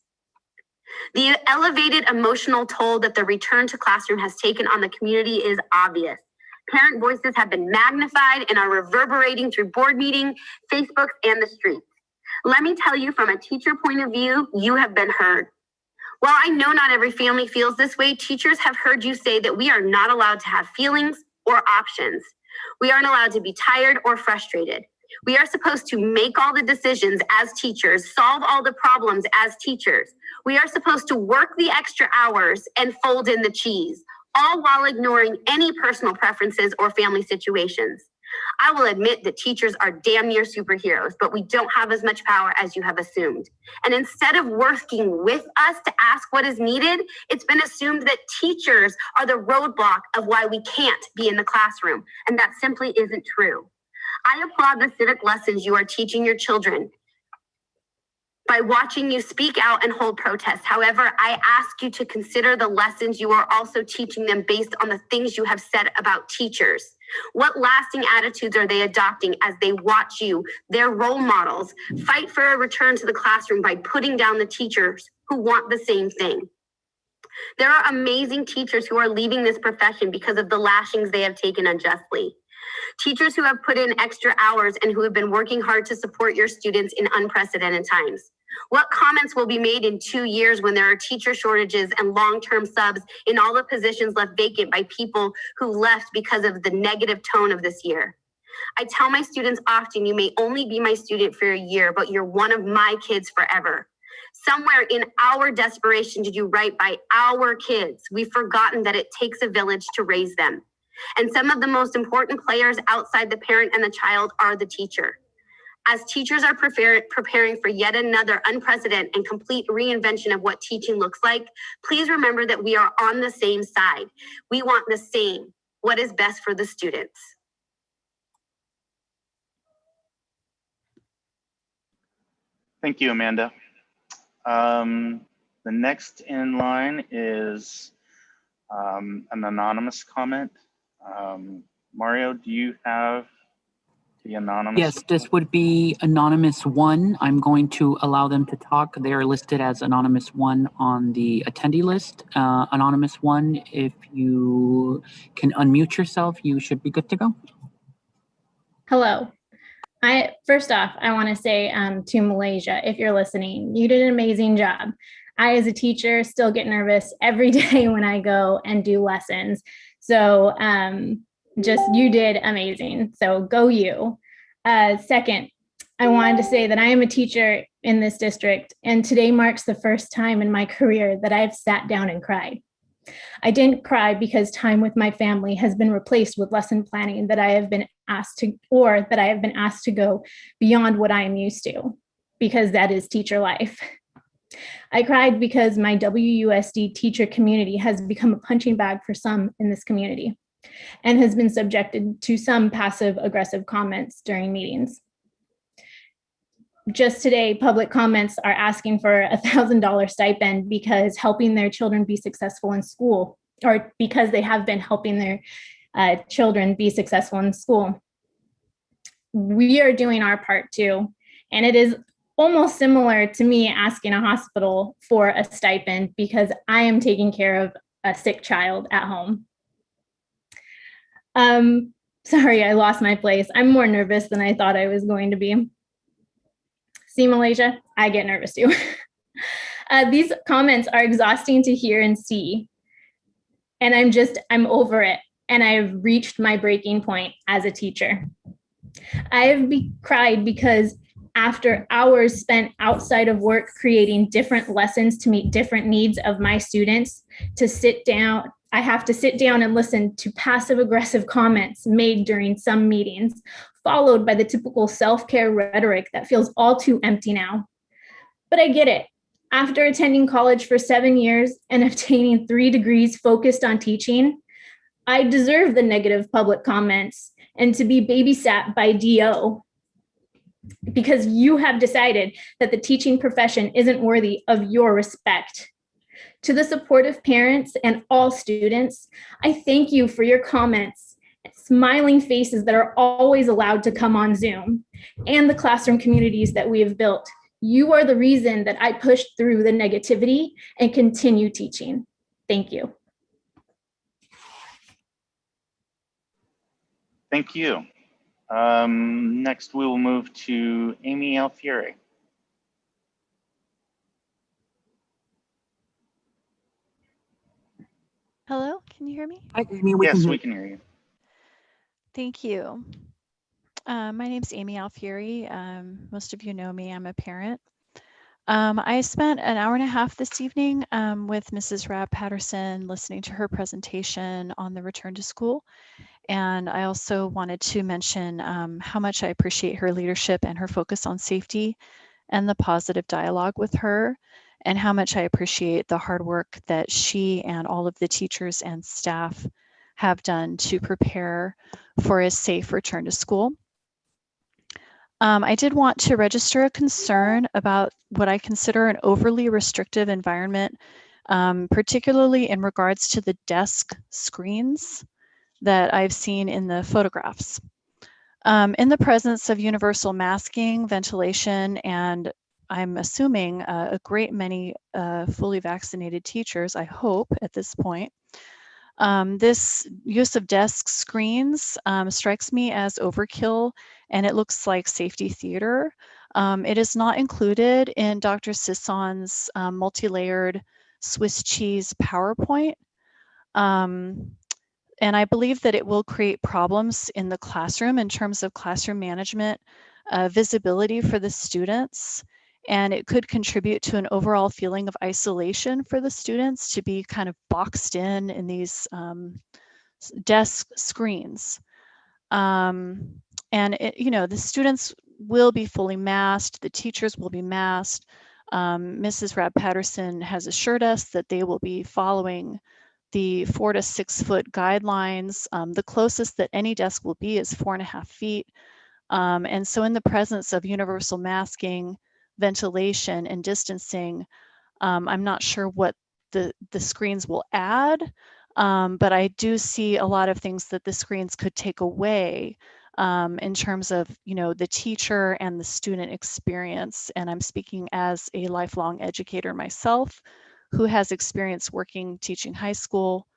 The elevated emotional toll that the return to classroom has taken on the community is obvious. Parent voices have been magnified and are reverberating through board meetings, Facebook, and the streets. Let me tell you, from a teacher point of view, you have been heard. While I know not every family feels this way, teachers have heard you say that we are not allowed to have feelings or options. We aren't allowed to be tired or frustrated. We are supposed to make all the decisions as teachers, solve all the problems as teachers. We are supposed to work the extra hours and fold in the cheese, all while ignoring any personal preferences or family situations. I will admit that teachers are damn near superheroes, but we don't have as much power as you have assumed. And instead of working with us to ask what is needed, it's been assumed that teachers are the roadblock of why we can't be in the classroom. And that simply isn't true. I applaud the civic lessons you are teaching your children by watching you speak out and hold protests. However, I ask you to consider the lessons you are also teaching them based on the things you have said about teachers. What lasting attitudes are they adopting as they watch you, their role models, fight for a return to the classroom by putting down the teachers who want the same thing? There are amazing teachers who are leaving this profession because of the lashings they have taken unjustly. Teachers who have put in extra hours and who have been working hard to support your students in unprecedented times. What comments will be made in 2 years when there are teacher shortages and long-term subs in all the positions left vacant by people who left because of the negative tone of this year? I tell my students often, you may only be my student for a year, but you're one of my kids forever. Somewhere in our desperation to do right by our kids, we've forgotten that it takes a village to raise them. And some of the most important players outside the parent and the child are the teacher. As teachers are preparing for yet another unprecedented and complete reinvention of what teaching looks like, please remember that we are on the same side. We want the same, what is best for the students. Thank you, Amanda. The next in line is an anonymous comment. Mario, do you have the anonymous? Yes, this would be Anonymous 1. I'm going to allow them to talk. They are listed as Anonymous 1 on the attendee list. Anonymous 1, if you can unmute yourself, you should be good to go. Hello. First off, I want to say to Malaysia, if you're listening, you did an amazing job. I, as a teacher, still get nervous every day when I go and do lessons. So you did amazing. So go you. Second, I wanted to say that I am a teacher in this district, and today marks the first time in my career that I've sat down and cried. I didn't cry because time with my family has been replaced with lesson planning that I have been asked to go beyond what I am used to, because that is teacher life. I cried because my WUSD teacher community has become a punching bag for some in this community and has been subjected to some passive aggressive comments during meetings. Just today, public comments are asking for a $1,000 stipend because helping their children be successful in school, or because they have been helping their children be successful in school. We are doing our part too, and it is almost similar to me asking a hospital for a stipend because I am taking care of a sick child at home. Sorry, I lost my place. I'm more nervous than I thought I was going to be. See, Malaysia, I get nervous too. These comments are exhausting to hear and see. And I'm over it. And I've reached my breaking point as a teacher. I've cried because after hours spent outside of work creating different lessons to meet different needs of my students, I have to sit down and listen to passive aggressive comments made during some meetings, followed by the typical self-care rhetoric that feels all too empty now. But I get it. After attending college for 7 years and obtaining 3 degrees focused on teaching, I deserve the negative public comments and to be babysat by DO, because you have decided that the teaching profession isn't worthy of your respect. To the supportive parents and all students, I thank you for your comments, smiling faces that are always allowed to come on Zoom, and the classroom communities that we have built. You are the reason that I pushed through the negativity and continue teaching. Thank you. Thank you. Next, we will move to Amy Alfieri. Hello, can you hear me? Hi, Amy. Yes, we can hear you. Thank you. My name's Amy Alfieri. Most of you know me, I'm a parent. I spent an hour and a half this evening with Mrs. Rabb Patterson listening to her presentation on the return to school. And I also wanted to mention how much I appreciate her leadership and her focus on safety and the positive dialogue with her, and how much I appreciate the hard work that she and all of the teachers and staff have done to prepare for a safe return to school. I did want to register a concern about what I consider an overly restrictive environment, particularly in regards to the desk screens that I've seen in the photographs. In the presence of universal masking, ventilation, and I'm assuming a great many fully vaccinated teachers, I hope at this point, this use of desk screens strikes me as overkill, and it looks like safety theater. It is not included in Dr. Sisson's multi-layered Swiss cheese PowerPoint. And I believe that it will create problems in the classroom in terms of classroom management, visibility for the students, and it could contribute to an overall feeling of isolation for the students to be kind of boxed in these desk screens. And the students will be fully masked, the teachers will be masked. Mrs. Rabb Patterson has assured us that they will be following the 4 to 6 foot guidelines. The closest that any desk will be is 4.5 feet. And so in the presence of universal masking, ventilation, and distancing, I'm not sure what the screens will add, but I do see a lot of things that the screens could take away in terms of, the teacher and the student experience. And I'm speaking as a lifelong educator myself, who has experience working, teaching high school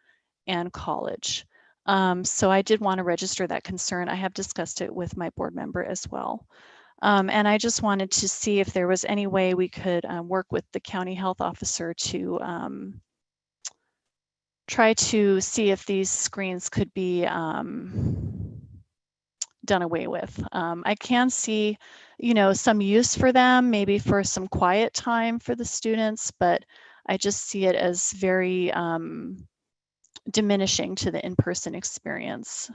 and college. So I did want to register that concern. I have discussed it with my board member as well. And I just wanted to see if there was any way we could work with the county health officer to try to see if these screens could be done away with. I can see, some use for them, maybe for some quiet time for the students, but I just see it as very diminishing to the in-person experience.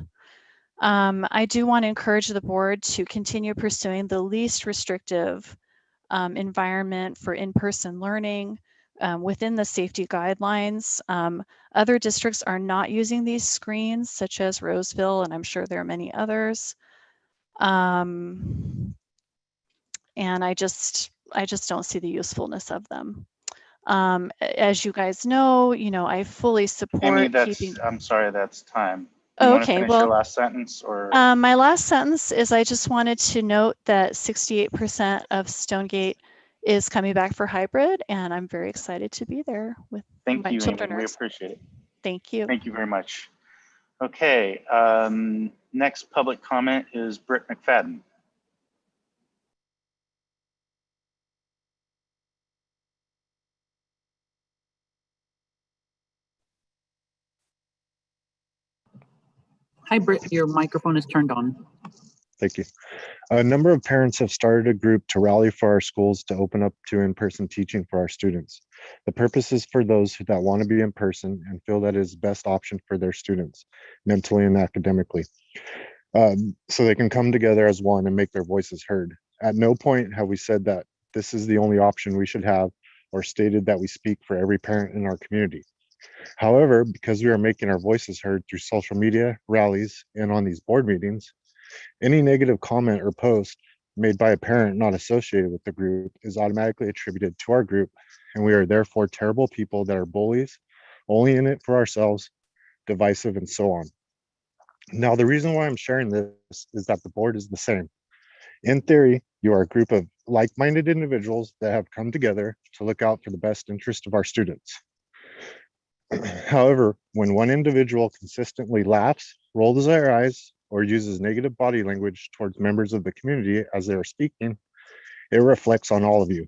I do want to encourage the board to continue pursuing the least restrictive environment for in-person learning within the safety guidelines. Other districts are not using these screens, such as Roseville, and I'm sure there are many others. And I just don't see the usefulness of them. As you guys know, I fully support Amy, I'm sorry, that's time. Oh, okay, finish your last sentence, or my last sentence is I just wanted to note that 68% of Stonegate is coming back for hybrid, and I'm very excited to be there with my children. We appreciate it. Thank you. Thank you very much. Okay, next public comment is Britt McFadden. Hi, Britt, your microphone is turned on. Thank you. A number of parents have started a group to rally for our schools to open up to in-person teaching for our students. The purpose is for those that want to be in person and feel that is the best option for their students, mentally and academically. So they can come together as one and make their voices heard. At no point have we said that this is the only option we should have or stated that we speak for every parent in our community. However, because we are making our voices heard through social media, rallies, and on these board meetings, any negative comment or post made by a parent not associated with the group is automatically attributed to our group, and we are therefore terrible people that are bullies, only in it for ourselves, divisive, and so on. Now, the reason why I'm sharing this is that the board is the same. In theory, you are a group of like-minded individuals that have come together to look out for the best interest of our students. However, when one individual consistently laughs, rolls their eyes, or uses negative body language towards members of the community as they are speaking, it reflects on all of you.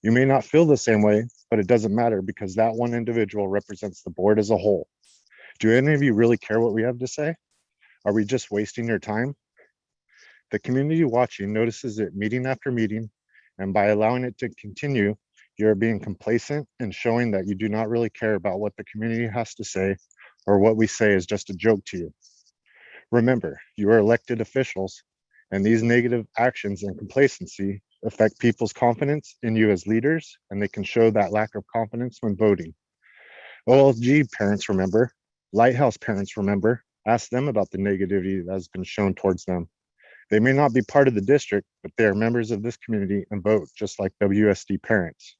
You may not feel the same way, but it doesn't matter because that one individual represents the board as a whole. Do any of you really care what we have to say? Are we just wasting your time? The community watching notices it meeting after meeting, and by allowing it to continue, you're being complacent and showing that you do not really care about what the community has to say, or what we say is just a joke to you. Remember, you are elected officials, and these negative actions and complacency affect people's confidence in you as leaders, and they can show that lack of confidence when voting. OLG parents remember, Lighthouse parents remember, ask them about the negativity that has been shown towards them. They may not be part of the district, but they are members of this community and vote just like WSD parents.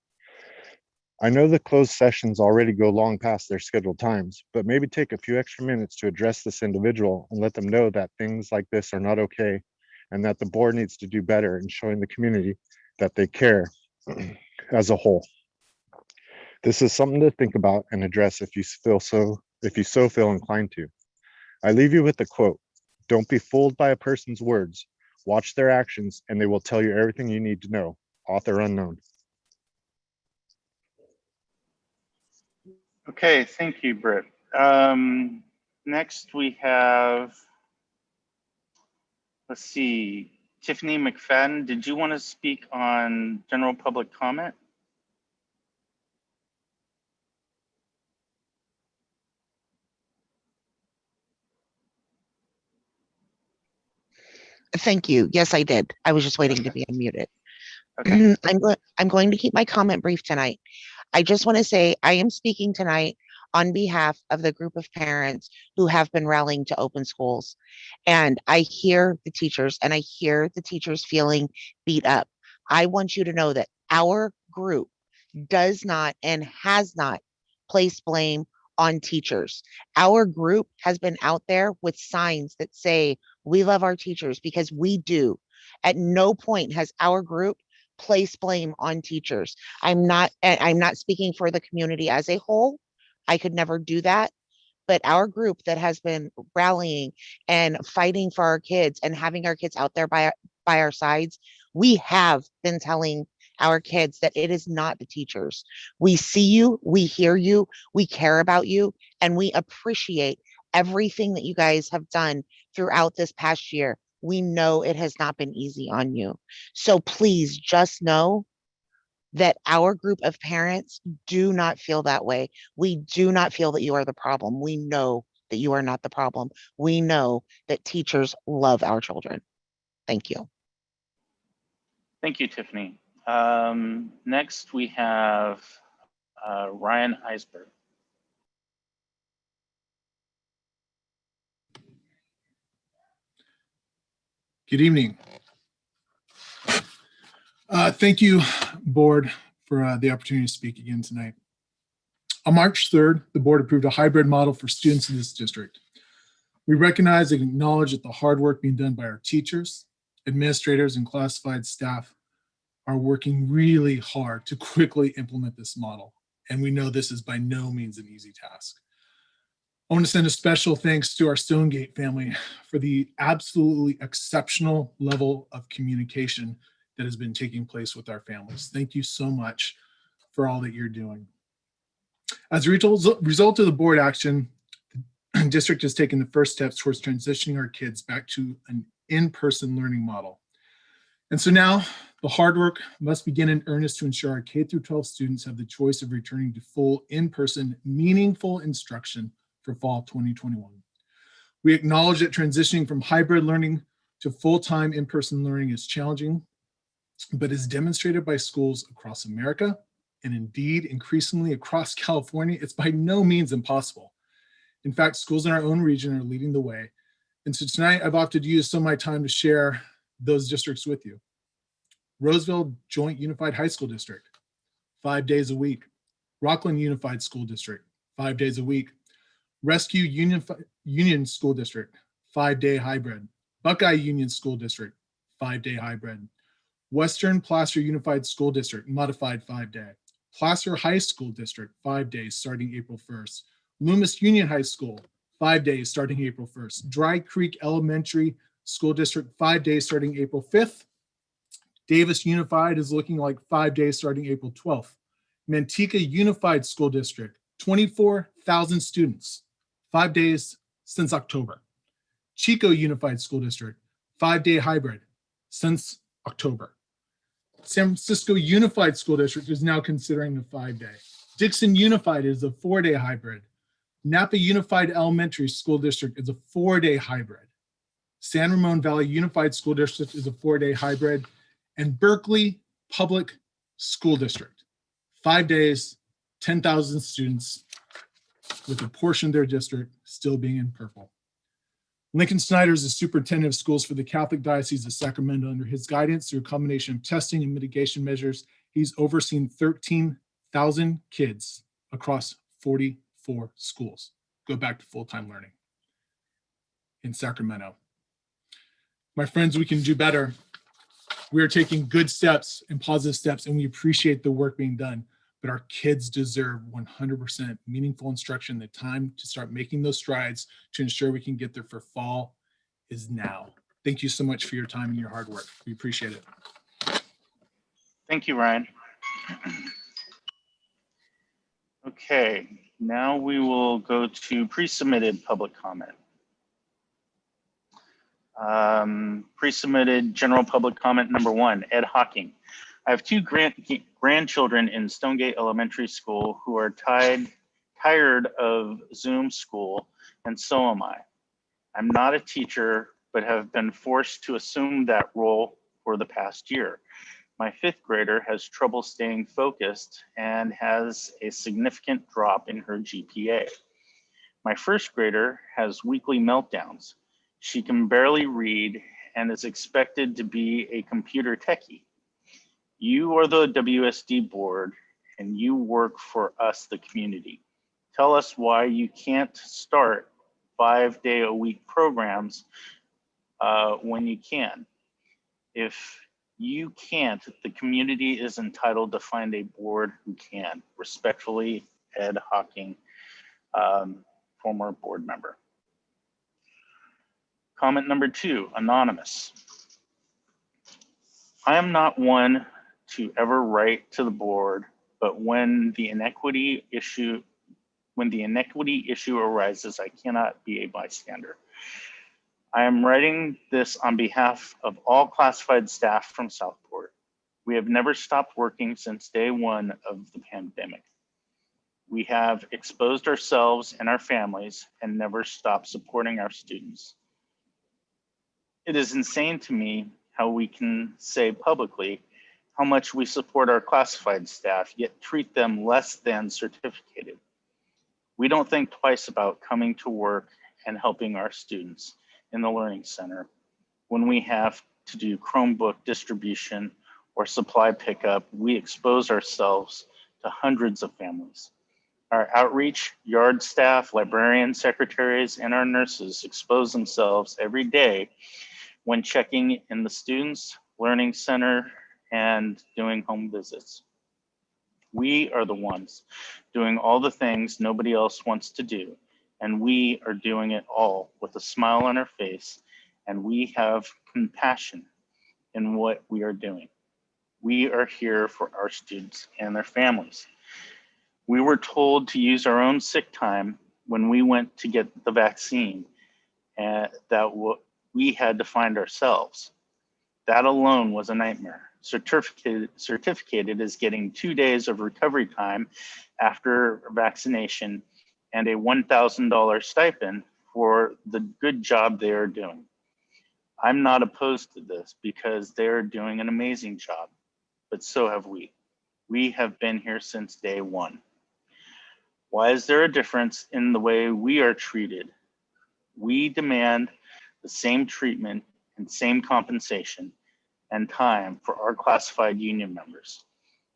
I know the closed sessions already go long past their scheduled times, but maybe take a few extra minutes to address this individual and let them know that things like this are not okay and that the board needs to do better in showing the community that they care as a whole. This is something to think about and address if you so feel inclined to. I leave you with a quote: "Don't be fooled by a person's words. Watch their actions and they will tell you everything you need to know." Author unknown. Okay, thank you, Britt. Next we have, let's see, Tiffany McFadden. Did you want to speak on general public comment? Thank you. Yes, I did. I was just waiting to be unmuted. Okay. I'm going to keep my comment brief tonight. I just want to say I am speaking tonight on behalf of the group of parents who have been rallying to open schools. And I hear the teachers, and I hear the teachers feeling beat up. I want you to know that our group does not and has not placed blame on teachers. Our group has been out there with signs that say, "We love our teachers," because we do. At no point has our group place blame on teachers. I'm not speaking for the community as a whole. I could never do that. but our group that has been rallying and fighting for our kids and having our kids out there by our sides, we have been telling our kids that it is not the teachers. We see you, we hear you, we care about you, and we appreciate everything that you guys have done throughout this past year. We know it has not been easy on you. So please just know that our group of parents do not feel that way. We do not feel that you are the problem. We know that you are not the problem. We know that teachers love our children. Thank you. Thank you, Tiffany. Next, we have Ryan Eisberg. Good evening. Thank you, board, for the opportunity to speak again tonight. On March 3rd, the board approved a hybrid model for students in this district. We recognize and acknowledge that the hard work being done by our teachers, administrators, and classified staff are working really hard to quickly implement this model. And we know this is by no means an easy task. I want to send a special thanks to our Stonegate family for the absolutely exceptional level of communication that has been taking place with our families. Thank you so much for all that you're doing. As a result of the board action, the district has taken the first steps towards transitioning our kids back to an in-person learning model. And so now the hard work must begin in earnest to ensure our K-12 students have the choice of returning to full in-person meaningful instruction for fall 2021. We acknowledge that transitioning from hybrid learning to full-time in-person learning is challenging, but as demonstrated by schools across America, and indeed increasingly across California, it's by no means impossible. In fact, schools in our own region are leading the way. And so tonight I've opted to use some of my time to share those districts with you. Roseville Joint Unified High School District, 5 days a week. Rockland Unified School District, 5 days a week. Rescue Union School District, 5-day hybrid. Buckeye Union School District, 5-day hybrid. Western Placer Unified School District, modified 5-day. Placer High School District, 5 days starting April 1st. Loomis Union High School, 5 days starting April 1st. Dry Creek Elementary School District, 5 days starting April 5th. Davis Unified is looking like 5 days starting April 12th. Manteca Unified School District, 24,000 students, 5 days since October. Chico Unified School District, 5-day hybrid since October. San Francisco Unified School District is now considering a 5-day. Dixon Unified is a 4-day hybrid. Napa Unified Elementary School District is a 4-day hybrid. San Ramon Valley Unified School District is a 4-day hybrid. And Berkeley Public School District, 5 days, 10,000 students, with a portion of their district still being in purple. Lincoln Snyder is the superintendent of schools for the Catholic Diocese of Sacramento. Under his guidance, through a combination of testing and mitigation measures, he's overseen 13,000 kids across 44 schools go back to full-time learning in Sacramento. My friends, we can do better. We are taking good steps and positive steps, and we appreciate the work being done, but our kids deserve 100% meaningful instruction. The time to start making those strides to ensure we can get there for fall is now. Thank you so much for your time and your hard work. We appreciate it. Thank you, Ryan. Okay, now we will go to pre-submitted public comment. Pre-submitted general public comment number 1, Ed Hawking. I have 2 grandchildren in Stonegate Elementary School who are tired of Zoom school, and so am I. I'm not a teacher, but have been forced to assume that role for the past year. My 5th grader has trouble staying focused and has a significant drop in her GPA. My 1st grader has weekly meltdowns. She can barely read and is expected to be a computer techie. You are the WSD board and you work for us, the community. Tell us why you can't start 5-day-a-week programs when you can. If you can't, the community is entitled to find a board who can. Respectfully, Ed Hawking, former board member. Comment number 2, anonymous. I am not one to ever write to the board, but when the inequity issue arises, I cannot be a bystander. I am writing this on behalf of all classified staff from Southport. We have never stopped working since day 1 of the pandemic. We have exposed ourselves and our families and never stopped supporting our students. It is insane to me how we can say publicly how much we support our classified staff, yet treat them less than certificated. We don't think twice about coming to work and helping our students in the Learning Center when we have to do Chromebook distribution or supply pickup. We expose ourselves to hundreds of families. Our outreach, yard staff, librarians, secretaries, and our nurses expose themselves every day when checking in the students' Learning Center and doing home visits. We are the ones doing all the things nobody else wants to do, and we are doing it all with a smile on our face, and we have compassion in what we are doing. We are here for our students and their families. We were told to use our own sick time when we went to get the vaccine, and we had to find ourselves. That alone was a nightmare. Certificated is getting 2 days of recovery time after vaccination and a $1,000 stipend for the good job they are doing. I'm not opposed to this because they are doing an amazing job, but so have we. We have been here since day 1. Why is there a difference in the way we are treated? We demand the same treatment and same compensation and time for our classified union members.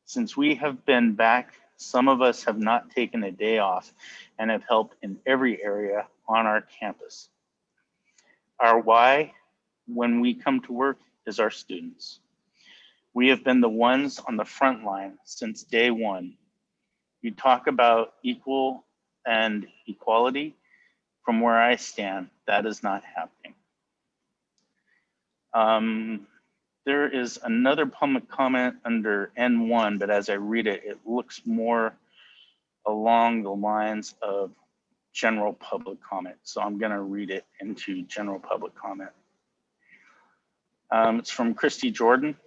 Since we have been back, some of us have not taken a day off and have helped in every area on our campus. Our why when we come to work is our students. We have been the ones on the front line since day 1. You talk about equal and equality. From where I stand, that is not happening. There is another public comment under N1, but as I read it, it looks more along the lines of general public comment. So I'm gonna read it into general public comment. It's from Christy Jordan.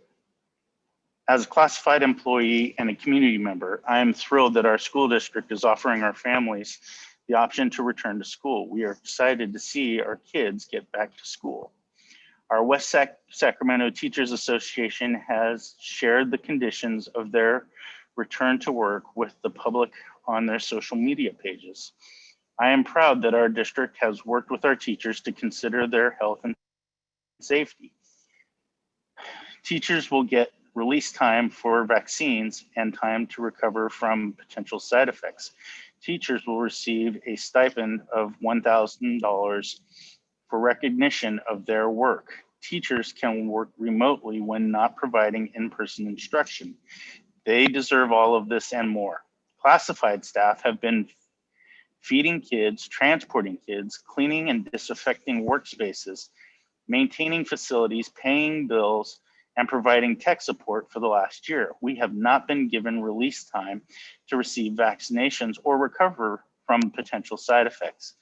As a classified employee and a community member, I am thrilled that our school district is offering our families the option to return to school. We are excited to see our kids get back to school. Our West Sacramento Teachers Association has shared the conditions of their return to work with the public on their social media pages. I am proud that our district has worked with our teachers to consider their health and safety. Teachers will get release time for vaccines and time to recover from potential side effects. Teachers will receive a stipend of $1,000 for recognition of their work. Teachers can work remotely when not providing in-person instruction. They deserve all of this and more. Classified staff have been feeding kids, transporting kids, cleaning and disinfecting workspaces, maintaining facilities, paying bills, and providing tech support for the last year. We have not been given release time to receive vaccinations or recover from potential side effects.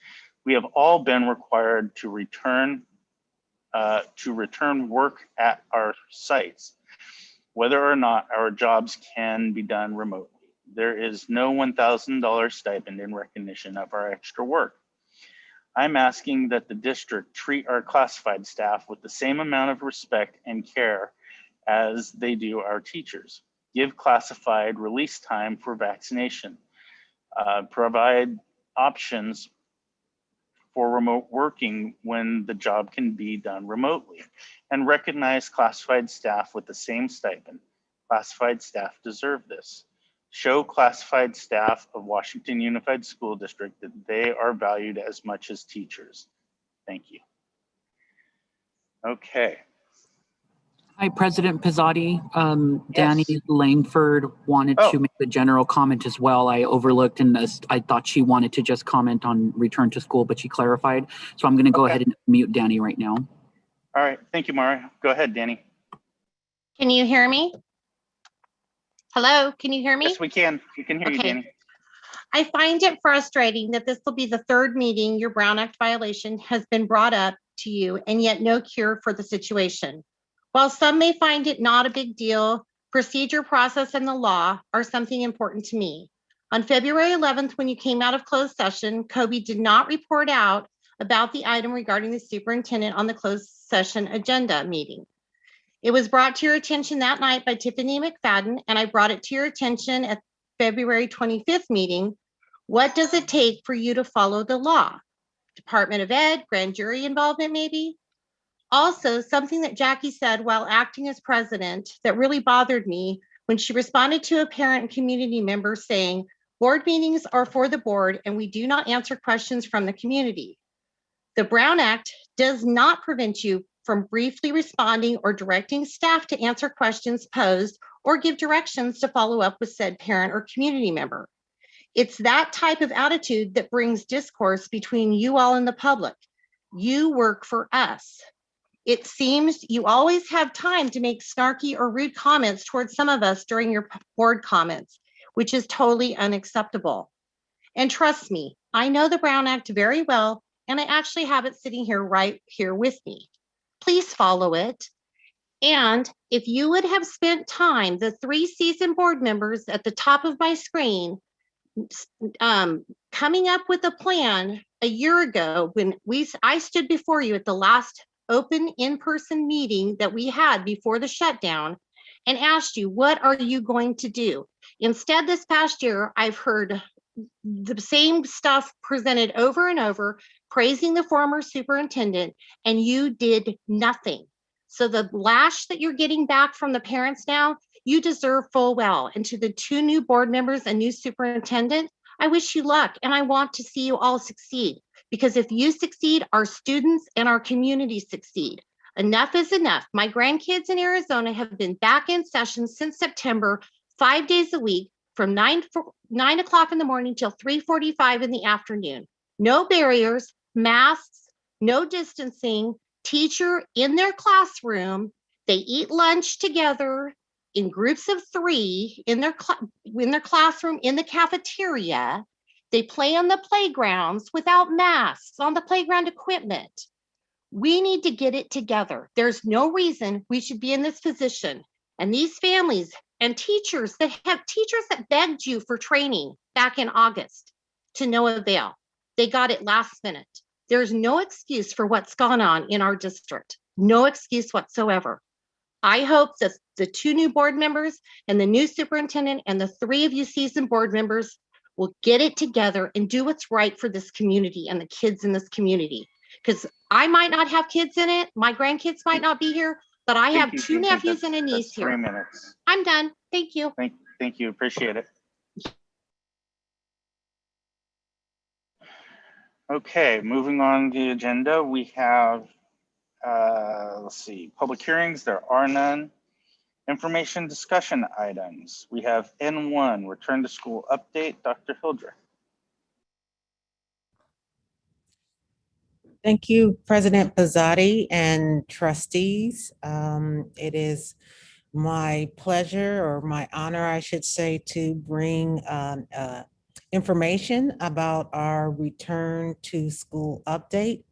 We have all been required to return work at our sites, whether or not our jobs can be done remotely. There is no $1,000 stipend in recognition of our extra work. I'm asking that the district treat our classified staff with the same amount of respect and care as they do our teachers. Give classified release time for vaccination. Provide options for remote working when the job can be done remotely, and recognize classified staff with the same stipend. Classified staff deserve this. Show classified staff of Washington Unified School District that they are valued as much as teachers. Thank you. Okay. Hi, President Pizzotti. Danny Langford wanted to make a general comment as well. I overlooked and I thought she wanted to just comment on return to school, but she clarified. So I'm going to go ahead and mute Danny right now. All right, thank you, Mara. Go ahead, Danny. Can you hear me? Hello, can you hear me? Yes, we can. We can hear you, Danny. I find it frustrating that this will be the third meeting your Brown Act violation has been brought up to you, and yet no cure for the situation. While some may find it not a big deal, procedure, process, and the law are something important to me. On February 11th, when you came out of closed session, Kobe did not report out about the item regarding the superintendent on the closed session agenda meeting. It was brought to your attention that night by Tiffany McFadden, and I brought it to your attention at February 25th meeting. What does it take for you to follow the law? Department of Ed, grand jury involvement maybe? Also, something that Jackie said while acting as president that really bothered me when she responded to a parent and community member saying, board meetings are for the board and we do not answer questions from the community. The Brown Act does not prevent you from briefly responding or directing staff to answer questions posed or give directions to follow up with said parent or community member. It's that type of attitude that brings discourse between you all and the public. You work for us. It seems you always have time to make snarky or rude comments towards some of us during your board comments, which is totally unacceptable. And trust me, I know the Brown Act very well, and I actually have it sitting here right here with me. Please follow it. And if you would have spent time, the 3 seasoned board members at the top of my screen, coming up with a plan a year ago when I stood before you at the last open in-person meeting that we had before the shutdown and asked you, what are you going to do? Instead, this past year, I've heard the same stuff presented over and over, praising the former superintendent, and you did nothing. So the lash that you're getting back from the parents now, you deserve full well. And to the 2 new board members and new superintendent, I wish you luck and I want to see you all succeed. Because if you succeed, our students and our community succeed. Enough is enough. My grandkids in Arizona have been back in session since September, 5 days a week, from 9 o'clock in the morning till 3:45 in the afternoon. No barriers, masks, no distancing, teacher in their classroom. They eat lunch together in groups of 3 in their classroom in the cafeteria. They play on the playgrounds without masks on the playground equipment. We need to get it together. There's no reason we should be in this position. And these families and teachers that begged you for training back in August to no avail. They got it last minute. There's no excuse for what's gone on in our district. No excuse whatsoever. I hope that the 2 new board members and the new superintendent and the 3 of you seasoned board members will get it together and do what's right for this community and the kids in this community. Because I might not have kids in it, my grandkids might not be here, but I have 2 nephews and a niece here. 3 minutes. I'm done. Thank you. Thank you. Appreciate it. Okay, moving on the agenda, we have, let's see, public hearings. There are none. Information discussion items. We have N1, return to school update. Dr. Hildreth. Thank you, President Pizzotti and trustees. It is my pleasure, or my honor, I should say, to bring information about our return to school update.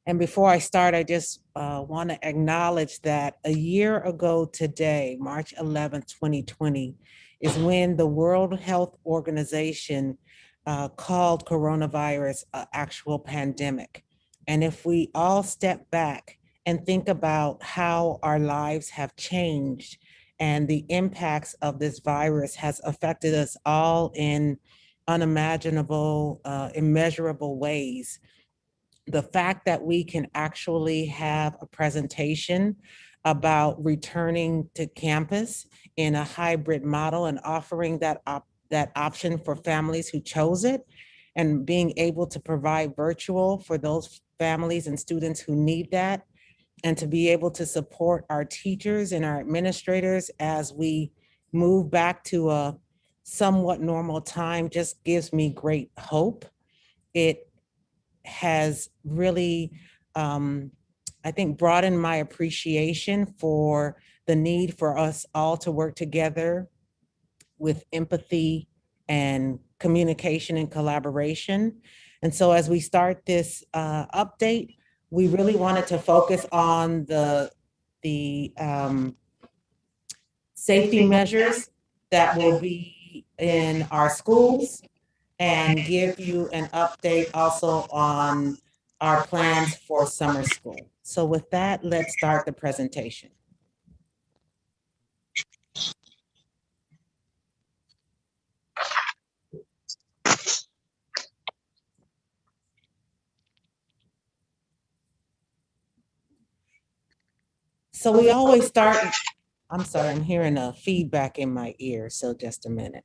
And before I start, I just want to acknowledge that a year ago today, March 11th, 2020, is when the World Health Organization called coronavirus an actual pandemic. And if we all step back and think about how our lives have changed and the impacts of this virus has affected us all in unimaginable, immeasurable ways, the fact that we can actually have a presentation about returning to campus in a hybrid model and offering that option for families who chose it, and being able to provide virtual for those families and students who need that, and to be able to support our teachers and our administrators as we move back to a somewhat normal time just gives me great hope. It has really, I think, broadened my appreciation for the need for us all to work together with empathy and communication and collaboration. And so as we start this update, we really wanted to focus on the safety measures that will be in our schools and give you an update also on our plans for summer school. So with that, let's start the presentation. So we always start, I'm sorry, I'm hearing a feedback in my ear, so just a minute.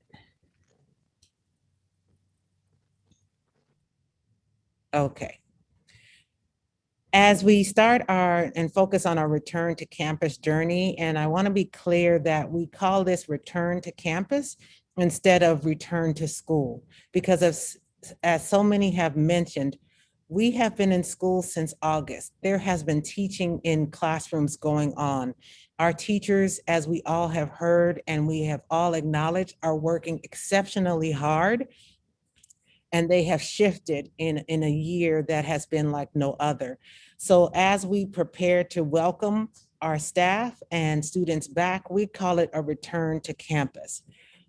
Okay. As we start and focus on our return to campus journey, and I want to be clear that we call this return to campus instead of return to school, because as so many have mentioned, we have been in school since August. There has been teaching in classrooms going on. Our teachers, as we all have heard and we have all acknowledged, are working exceptionally hard, and they have shifted in a year that has been like no other. So as we prepare to welcome our staff and students back, we call it a return to campus.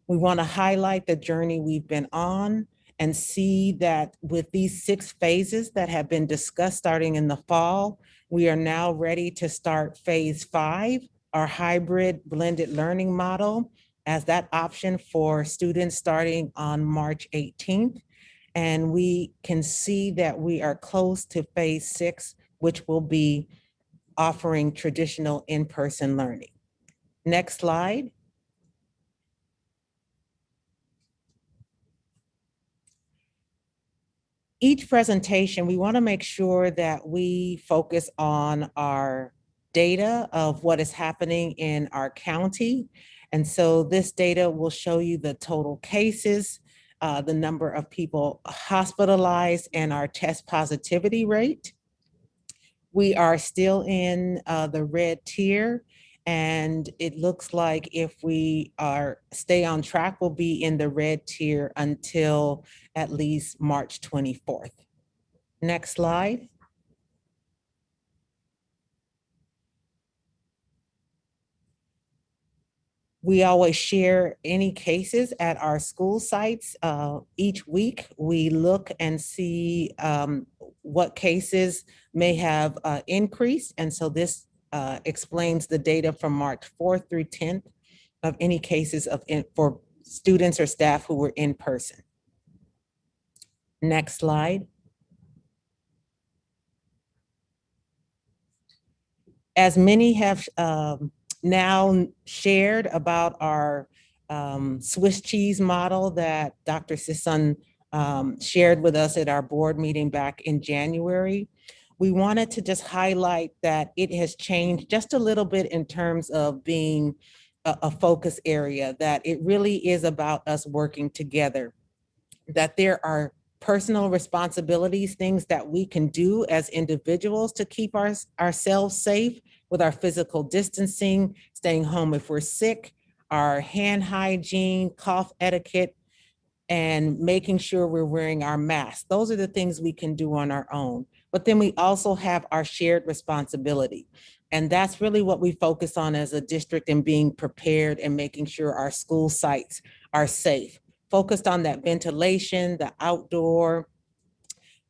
We want to highlight the journey we've been on and see that with these 6 phases that have been discussed starting in the fall, we are now ready to start phase 5, our hybrid blended learning model, as that option for students starting on March 18th. And we can see that we are close to phase 6, which will be offering traditional in-person learning. Next slide. Each presentation, we want to make sure that we focus on our data of what is happening in our county. And so this data will show you the total cases, the number of people hospitalized, and our test positivity rate. We are still in the red tier, and it looks like if we stay on track, we'll be in the red tier until at least March 24th. Next slide. We always share any cases at our school sites. Each week, we look and see what cases may have increased. And so this explains the data from March 4th through 10th of any cases for students or staff who were in person. Next slide. As many have now shared about our Swiss cheese model that Dr. Sisson shared with us at our board meeting back in January, we wanted to just highlight that it has changed just a little bit in terms of being a focus area, that it really is about us working together, that there are personal responsibilities, things that we can do as individuals to keep ourselves safe with our physical distancing, staying home if we're sick, our hand hygiene, cough etiquette, and making sure we're wearing our masks. Those are the things we can do on our own. But then we also have our shared responsibility. And that's really what we focus on as a district, and being prepared and making sure our school sites are safe. Focused on that ventilation, the outdoor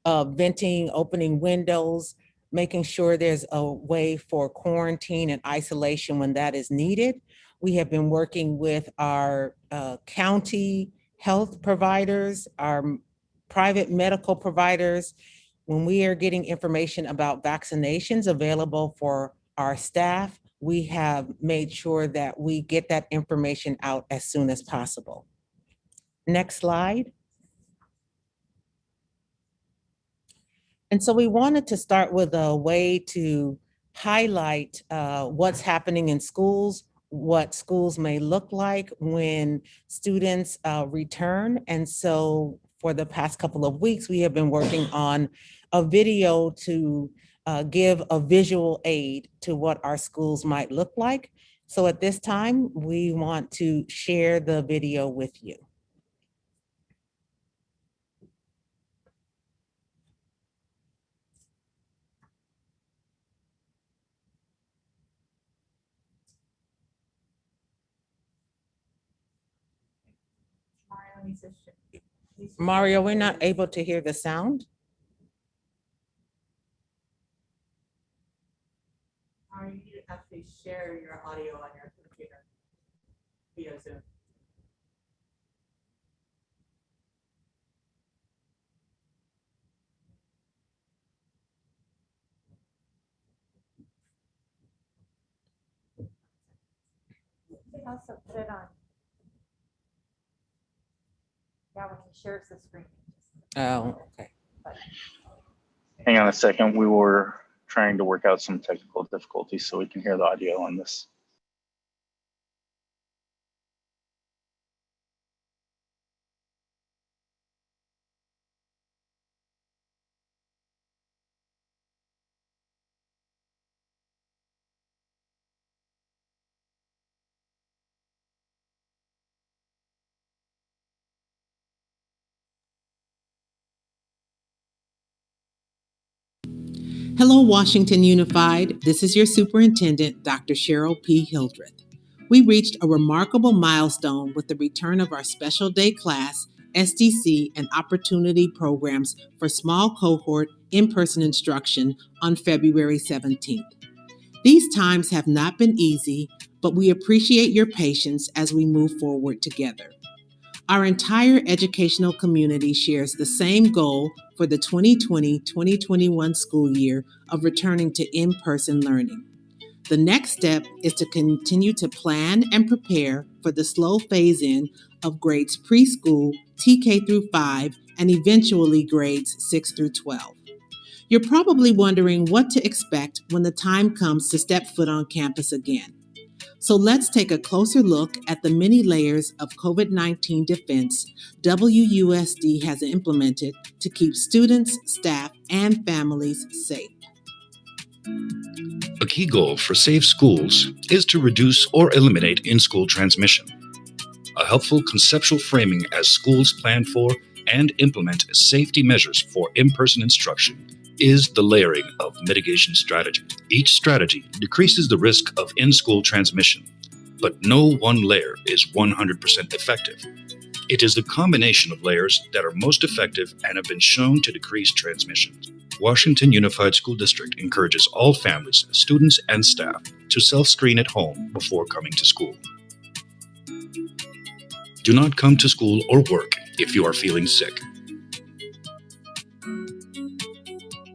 venting, opening windows, making sure there's a way for quarantine and isolation when that is needed. We have been working with our county health providers, our private medical providers. When we are getting information about vaccinations available for our staff, we have made sure that we get that information out as soon as possible. Next slide. And so we wanted to start with a way to highlight what's happening in schools, what schools may look like when students return. And so for the past couple of weeks, we have been working on a video to give a visual aid to what our schools might look like. So at this time, we want to share the video with you. Mario, we're not able to hear the sound. You need to actually share your audio on your computer via Zoom. You can also put it on. Yeah, when he shares the screen. Oh, okay. Hang on a second. We were trying to work out some technical difficulties so we can hear the audio on this. Hello, Washington Unified. This is your superintendent, Dr. Cheryl P. Hildreth. We reached a remarkable milestone with the return of our special day class, SDC, and opportunity programs for small cohort in-person instruction on February 17th. These times have not been easy, but we appreciate your patience as we move forward together. Our entire educational community shares the same goal for the 2020-2021 school year of returning to in-person learning. The next step is to continue to plan and prepare for the slow phase-in of grades preschool, TK through 5, and eventually grades 6 through 12. You're probably wondering what to expect when the time comes to step foot on campus again. So let's take a closer look at the many layers of COVID-19 defense WUSD has implemented to keep students, staff, and families safe. A key goal for Safe Schools is to reduce or eliminate in-school transmission. A helpful conceptual framing as schools plan for and implement safety measures for in-person instruction is the layering of mitigation strategy. Each strategy decreases the risk of in-school transmission, but no one layer is 100% effective. It is the combination of layers that are most effective and have been shown to decrease transmission. Washington Unified School District encourages all families, students, and staff to self-screen at home before coming to school. Do not come to school or work if you are feeling sick.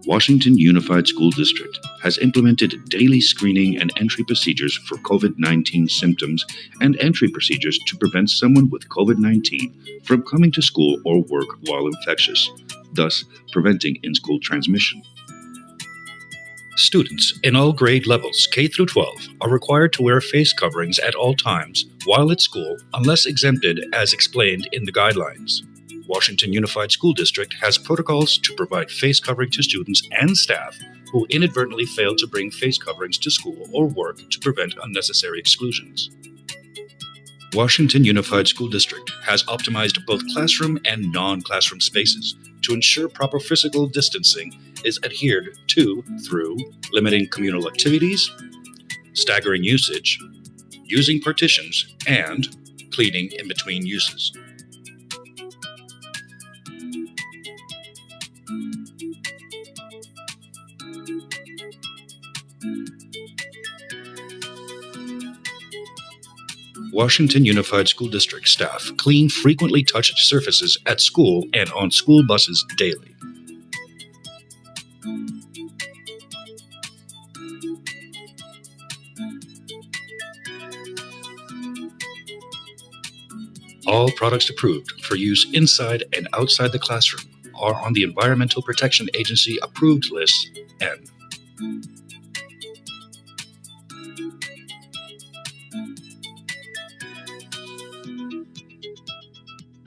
Washington Unified School District has implemented daily screening and entry procedures for COVID-19 symptoms and entry procedures to prevent someone with COVID-19 from coming to school or work while infectious, thus preventing in-school transmission. Students in all grade levels, K through 12, are required to wear face coverings at all times while at school unless exempted as explained in the guidelines. Washington Unified School District has protocols to provide face covering to students and staff who inadvertently fail to bring face coverings to school or work to prevent unnecessary exclusions. Washington Unified School District has optimized both classroom and non-classroom spaces to ensure proper physical distancing is adhered to through limiting communal activities, staggering usage, using partitions, and cleaning in between uses. Washington Unified School District staff clean frequently touched surfaces at school and on school buses daily. All products approved for use inside and outside the classroom are on the Environmental Protection Agency approved list N.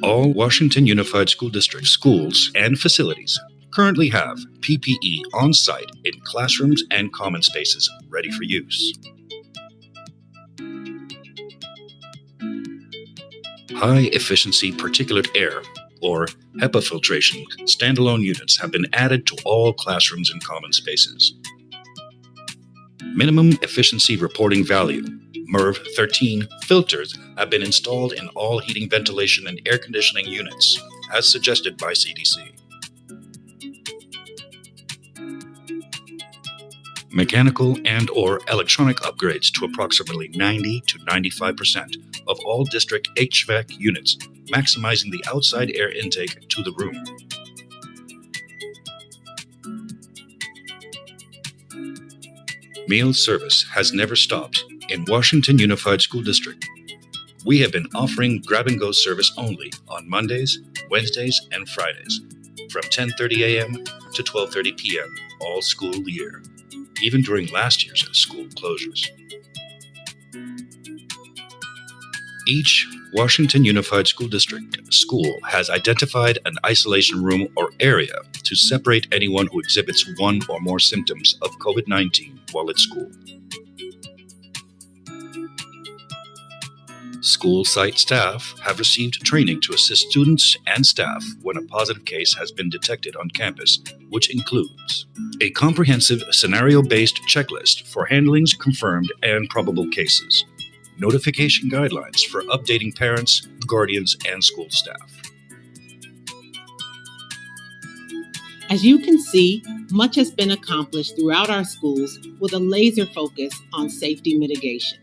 All Washington Unified School District schools and facilities currently have PPE on site in classrooms and common spaces ready for use. High-efficiency particulate air, or HEPA filtration, standalone units have been added to all classrooms and common spaces. Minimum efficiency reporting value, MERV 13 filters have been installed in all heating, ventilation, and air conditioning units, as suggested by CDC. Mechanical and/or electronic upgrades to approximately 90 to 95% of all district HVAC units, maximizing the outside air intake to the room. Meal service has never stopped in Washington Unified School District. We have been offering grab-and-go service only on Mondays, Wednesdays, and Fridays from 10:30 a.m. to 12:30 p.m. all school year, even during last year's school closures. Each Washington Unified School District school has identified an isolation room or area to separate anyone who exhibits one or more symptoms of COVID-19 while at school. School site staff have received training to assist students and staff when a positive case has been detected on campus, which includes a comprehensive scenario-based checklist for handling confirmed and probable cases, notification guidelines for updating parents, guardians, and school staff. As you can see, much has been accomplished throughout our schools with a laser focus on safety mitigation.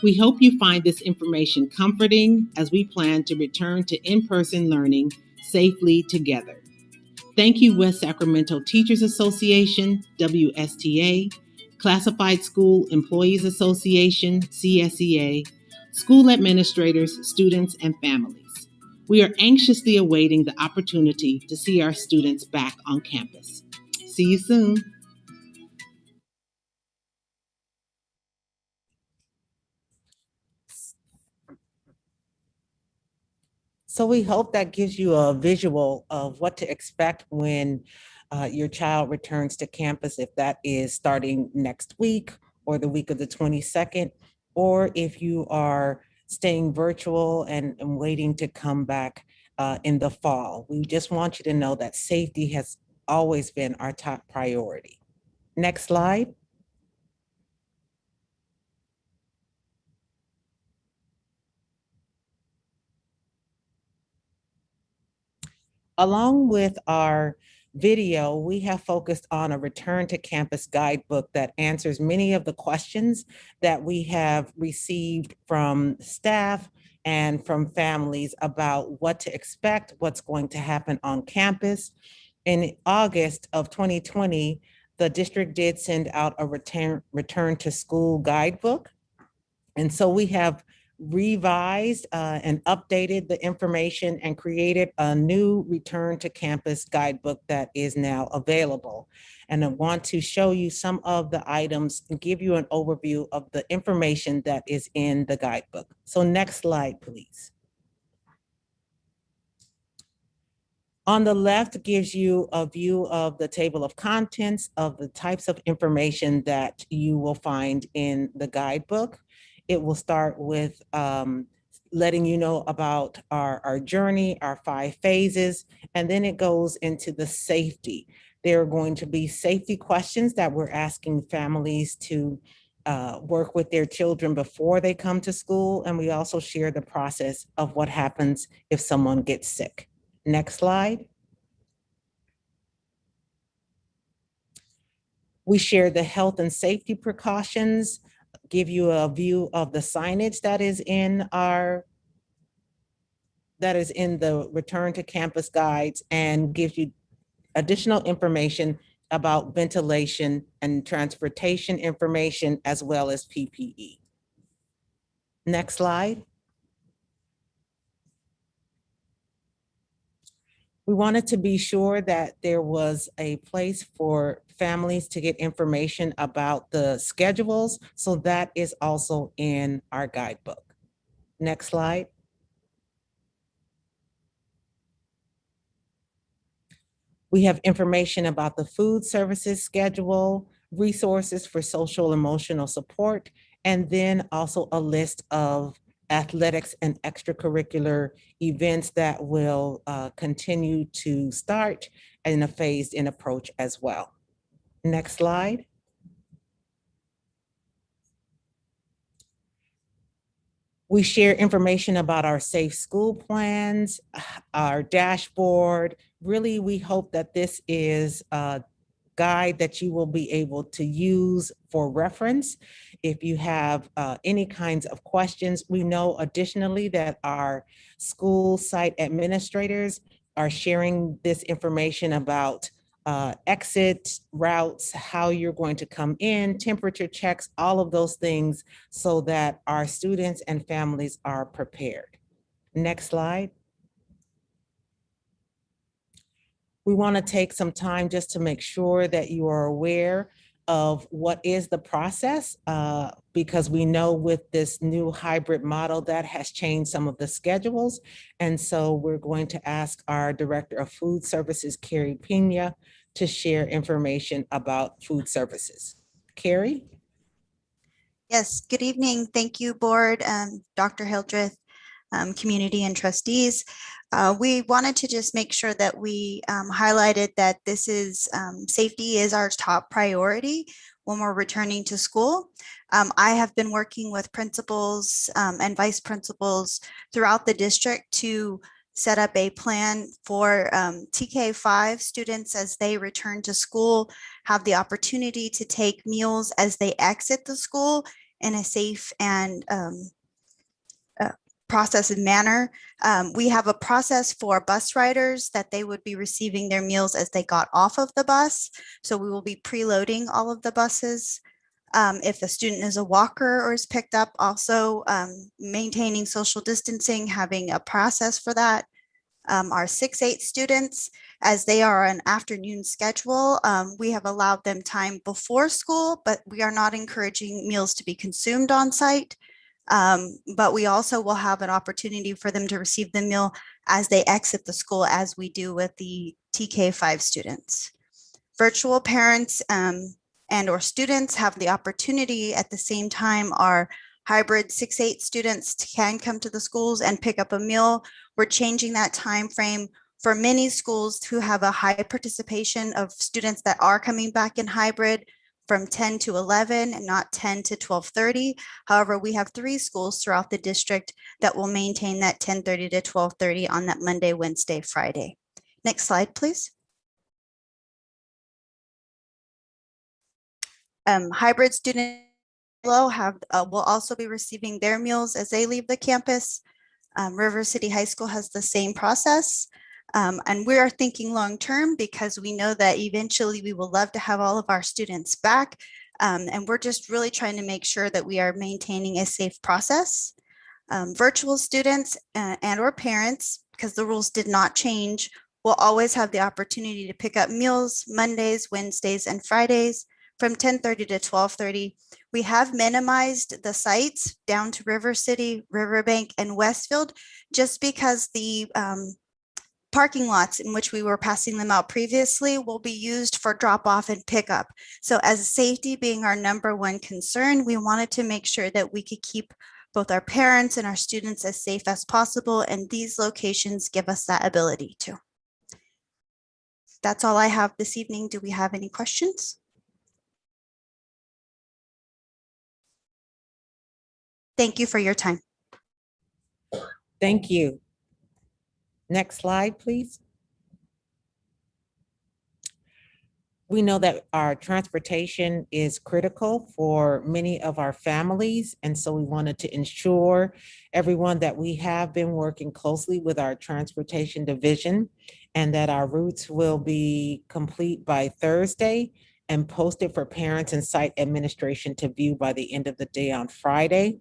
We hope you find this information comforting as we plan to return to in-person learning safely together. Thank you, West Sacramento Teachers Association, WSTA, Classified School Employees Association, CSEA, school administrators, students, and families. We are anxiously awaiting the opportunity to see our students back on campus. See you soon. So we hope that gives you a visual of what to expect when your child returns to campus, if that is starting next week or the week of the 22nd, or if you are staying virtual and waiting to come back in the fall. We just want you to know that safety has always been our top priority. Next slide. Along with our video, we have focused on a return to campus guidebook that answers many of the questions that we have received from staff and from families about what to expect, what's going to happen on campus. In August of 2020, the district did send out a return to school guidebook. And so we have revised and updated the information and created a new return to campus guidebook that is now available. And I want to show you some of the items and give you an overview of the information that is in the guidebook. So next slide, please. On the left gives you a view of the table of contents of the types of information that you will find in the guidebook. It will start with letting you know about our journey, our 5 phases, and then it goes into the safety. There are going to be safety questions that we're asking families to work with their children before they come to school, and we also share the process of what happens if someone gets sick. Next slide. We share the health and safety precautions, give you a view of the signage that is in the return to campus guides, and gives you additional information about ventilation and transportation information, as well as PPE. Next slide. We wanted to be sure that there was a place for families to get information about the schedules, so that is also in our guidebook. Next slide. We have information about the food services schedule, resources for social emotional support, and then also a list of athletics and extracurricular events that will continue to start in a phased-in approach as well. Next slide. We share information about our safe school plans, our dashboard. Really, we hope that this is a guide that you will be able to use for reference. If you have any kinds of questions, we know additionally that our school site administrators are sharing this information about exit routes, how you're going to come in, temperature checks, all of those things so that our students and families are prepared. Next slide. We want to take some time just to make sure that you are aware of what is the process, because we know with this new hybrid model that has changed some of the schedules. And so we're going to ask our Director of Food Services, Carrie Pena, to share information about food services. Carrie? Yes, good evening. Thank you, board, Dr. Hildreth, community and trustees. We wanted to just make sure that we highlighted that this is safety is our top priority when we're returning to school. I have been working with principals and vice principals throughout the district to set up a plan for TK5 students as they return to school, have the opportunity to take meals as they exit the school in a safe and process and manner. We have a process for bus riders that they would be receiving their meals as they got off of the bus. So we will be preloading all of the buses. If a student is a walker or is picked up, also maintaining social distancing, having a process for that. Our 6-8 students, as they are an afternoon schedule, we have allowed them time before school, but we are not encouraging meals to be consumed on site. But we also will have an opportunity for them to receive the meal as they exit the school, as we do with the TK5 students. Virtual parents and or students have the opportunity at the same time. Our hybrid 6-8 students can come to the schools and pick up a meal. We're changing that time frame for many schools who have a high participation of students that are coming back in hybrid from 10 to 11 and not 10 to 12:30. However, we have 3 schools throughout the district that will maintain that 10:30 to 12:30 on that Monday, Wednesday, Friday. Next slide, please. Hybrid students will also be receiving their meals as they leave the campus. River City High School has the same process. And we are thinking long-term because we know that eventually we will love to have all of our students back. And we're just really trying to make sure that we are maintaining a safe process. Virtual students and or parents, because the rules did not change, will always have the opportunity to pick up meals Mondays, Wednesdays, and Fridays from 10:30 to 12:30. We have minimized the sites down to River City, Riverbank, and Westfield, just because the parking lots in which we were passing them out previously will be used for drop off and pickup. So as safety being our #1 concern, we wanted to make sure that we could keep both our parents and our students as safe as possible. And these locations give us that ability to. That's all I have this evening. Do we have any questions? Thank you for your time. Thank you. Next slide, please. We know that our transportation is critical for many of our families, and so we wanted to ensure everyone that we have been working closely with our transportation division and that our routes will be complete by Thursday and posted for parents and site administration to view by the end of the day on Friday.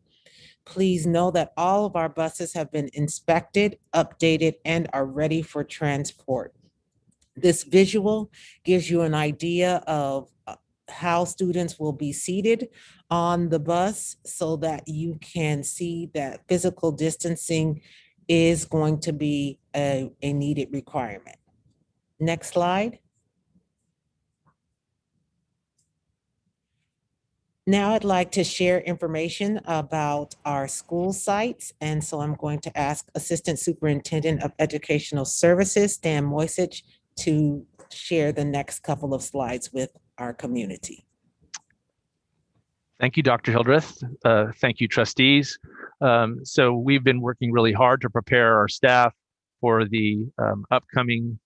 Please know that all of our buses have been inspected, updated, and are ready for transport. This visual gives you an idea of how students will be seated on the bus so that you can see that physical distancing is going to be a needed requirement. Next slide. Now I'd like to share information about our school sites. And so I'm going to ask Assistant Superintendent of Educational Services, Dan Moisich, to share the next couple of slides with our community. Thank you, Dr. Hildreth. Thank you, trustees. So we've been working really hard to prepare our staff for the upcoming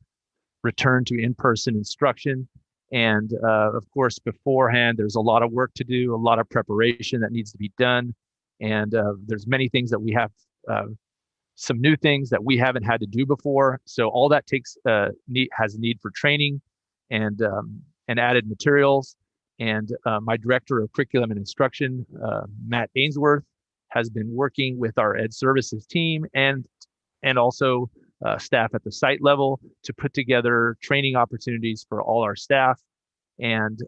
return to in-person instruction. And of course, beforehand, there's a lot of work to do, a lot of preparation that needs to be done. And there's many things that we have, some new things that we haven't had to do before. So all that takes has need for training and added materials. And my director of curriculum and instruction, Matt Ainsworth, has been working with our ed services team and also staff at the site level to put together training opportunities for all our staff. And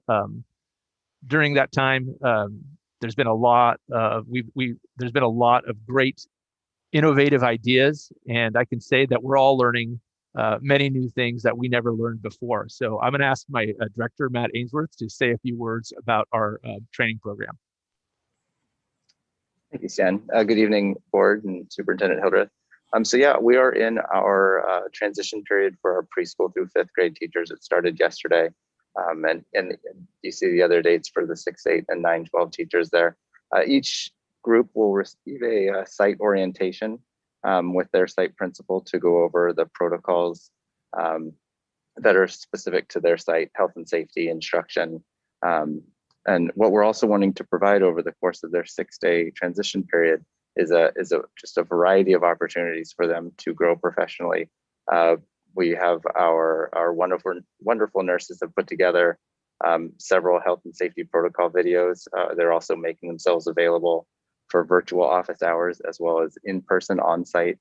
during that time, there's been a lot of there's been a lot of great innovative ideas, and I can say that we're all learning many new things that we never learned before. So I'm going to ask my director, Matt Ainsworth, to say a few words about our training program. Thank you, Stan. Good evening, board and Superintendent Hildreth. So yeah, we are in our transition period for our preschool through 5th grade teachers. It started yesterday. And you see the other dates for the 6, 8, and 9, 12 teachers there. Each group will receive a site orientation with their site principal to go over the protocols that are specific to their site, health and safety instruction. And what we're also wanting to provide over the course of their 6-day transition period is just a variety of opportunities for them to grow professionally. We have our wonderful nurses have put together several health and safety protocol videos. They're also making themselves available for virtual office hours as well as in-person on-site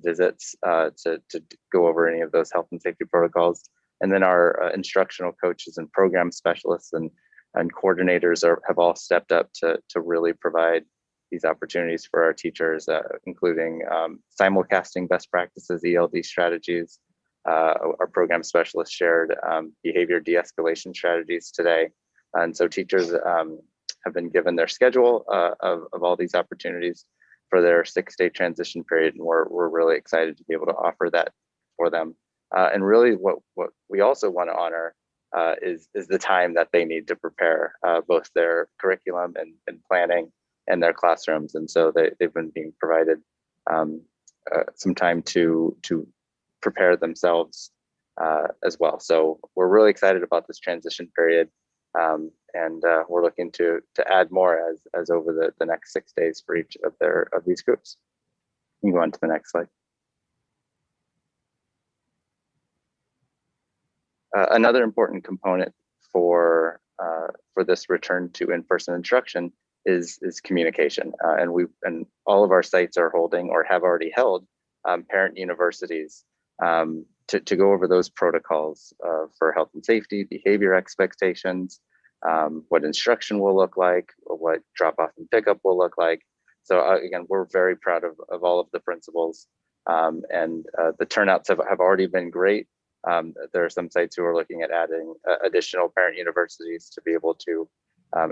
visits to go over any of those health and safety protocols. And then our instructional coaches and program specialists and coordinators have all stepped up to really provide these opportunities for our teachers, including simulcasting best practices, ELD strategies. Our program specialist shared behavior de-escalation strategies today. And so teachers have been given their schedule of all these opportunities for their 6-day transition period. And we're really excited to be able to offer that for them. And really what we also want to honor is the time that they need to prepare both their curriculum and planning and their classrooms. And so they've been being provided some time to prepare themselves as well. So we're really excited about this transition period. And we're looking to add more as over the next 6 days for each of these groups. You can go on to the next slide. Another important component for this return to in-person instruction is communication, and all of our sites are holding or have already held parent universities to go over those protocols for health and safety, behavior expectations, what instruction will look like, or what drop-off and pickup will look like. So again, we're very proud of all of the principals, and the turnouts have already been great. There are some sites who are looking at adding additional parent universities to be able to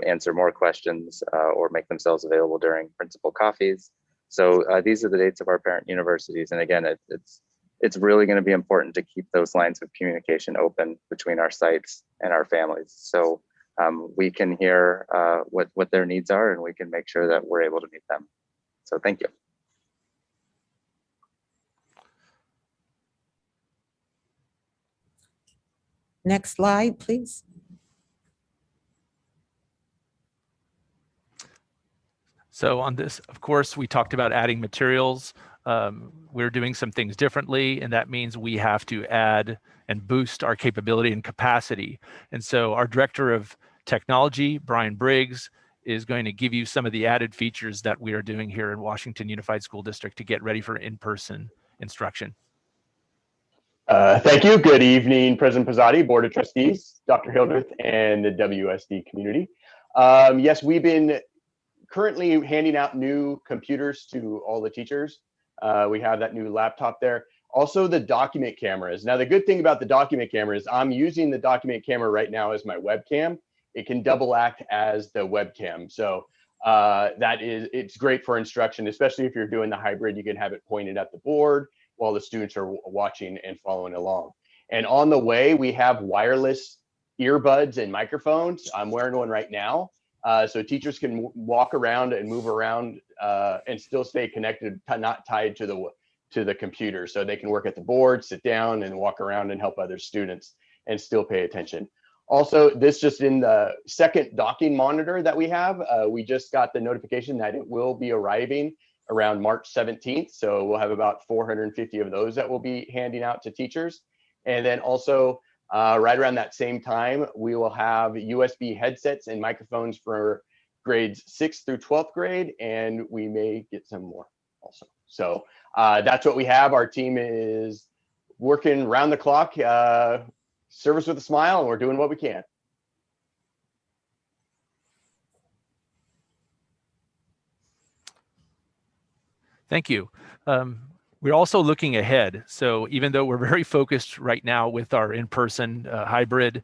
answer more questions or make themselves available during principal coffees. So these are the dates of our parent universities. And again, it's really going to be important to keep those lines of communication open between our sites and our families. So we can hear what their needs are, and we can make sure that we're able to meet them. So thank you. Next slide, please. So on this, of course, we talked about adding materials. We're doing some things differently, and that means we have to add and boost our capability and capacity. And so our director of technology, Brian Briggs, is going to give you some of the added features that we are doing here in Washington Unified School District to get ready for in-person instruction. Thank you. Good evening, President Pizzotti, Board of Trustees, Dr. Hildreth, and the WSD community. Yes, we've been currently handing out new computers to all the teachers. We have that new laptop there. Also the document cameras. Now, the good thing about the document camera is I'm using the document camera right now as my webcam. It can double act as the webcam. So it's great for instruction, especially if you're doing the hybrid. You can have it pointed at the board while the students are watching and following along. And on the way, we have wireless earbuds and microphones. I'm wearing one right now. So teachers can walk around and move around and still stay connected, not tied to the computer. So they can work at the board, sit down and walk around and help other students and still pay attention. Also, this just in the second docking monitor that we have, we just got the notification that it will be arriving around March 17th. So we'll have about 450 of those that we'll be handing out to teachers. And then also right around that same time, we will have USB headsets and microphones for grades 6th through 12th grade, and we may get some more also. So that's what we have. Our team is working round the clock, service with a smile, and we're doing what we can. Thank you. We're also looking ahead. So even though we're very focused right now with our in-person hybrid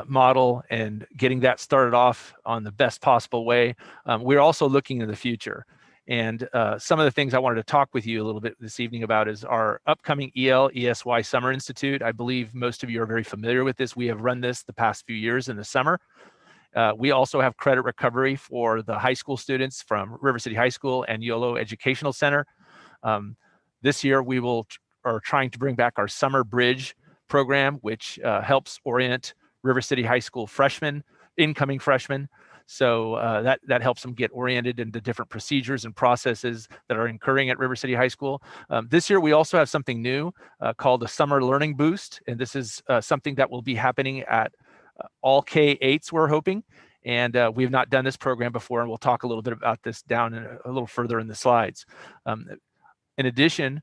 model and getting that started off on the best possible way, we're also looking in the future. And some of the things I wanted to talk with you a little bit this evening about is our upcoming EL/ESY Summer Institute. I believe most of you are very familiar with this. We have run this the past few years in the summer. We also have credit recovery for the high school students from River City High School and YOLO Educational Center. This year, we are trying to bring back our Summer Bridge program, which helps orient River City High School freshmen, incoming freshmen. So that helps them get oriented into different procedures and processes that are occurring at River City High School. This year, we also have something new called the Summer Learning Boost. And this is something that will be happening at all K-8s, we're hoping. And we have not done this program before, and we'll talk a little bit about this down a little further in the slides. In addition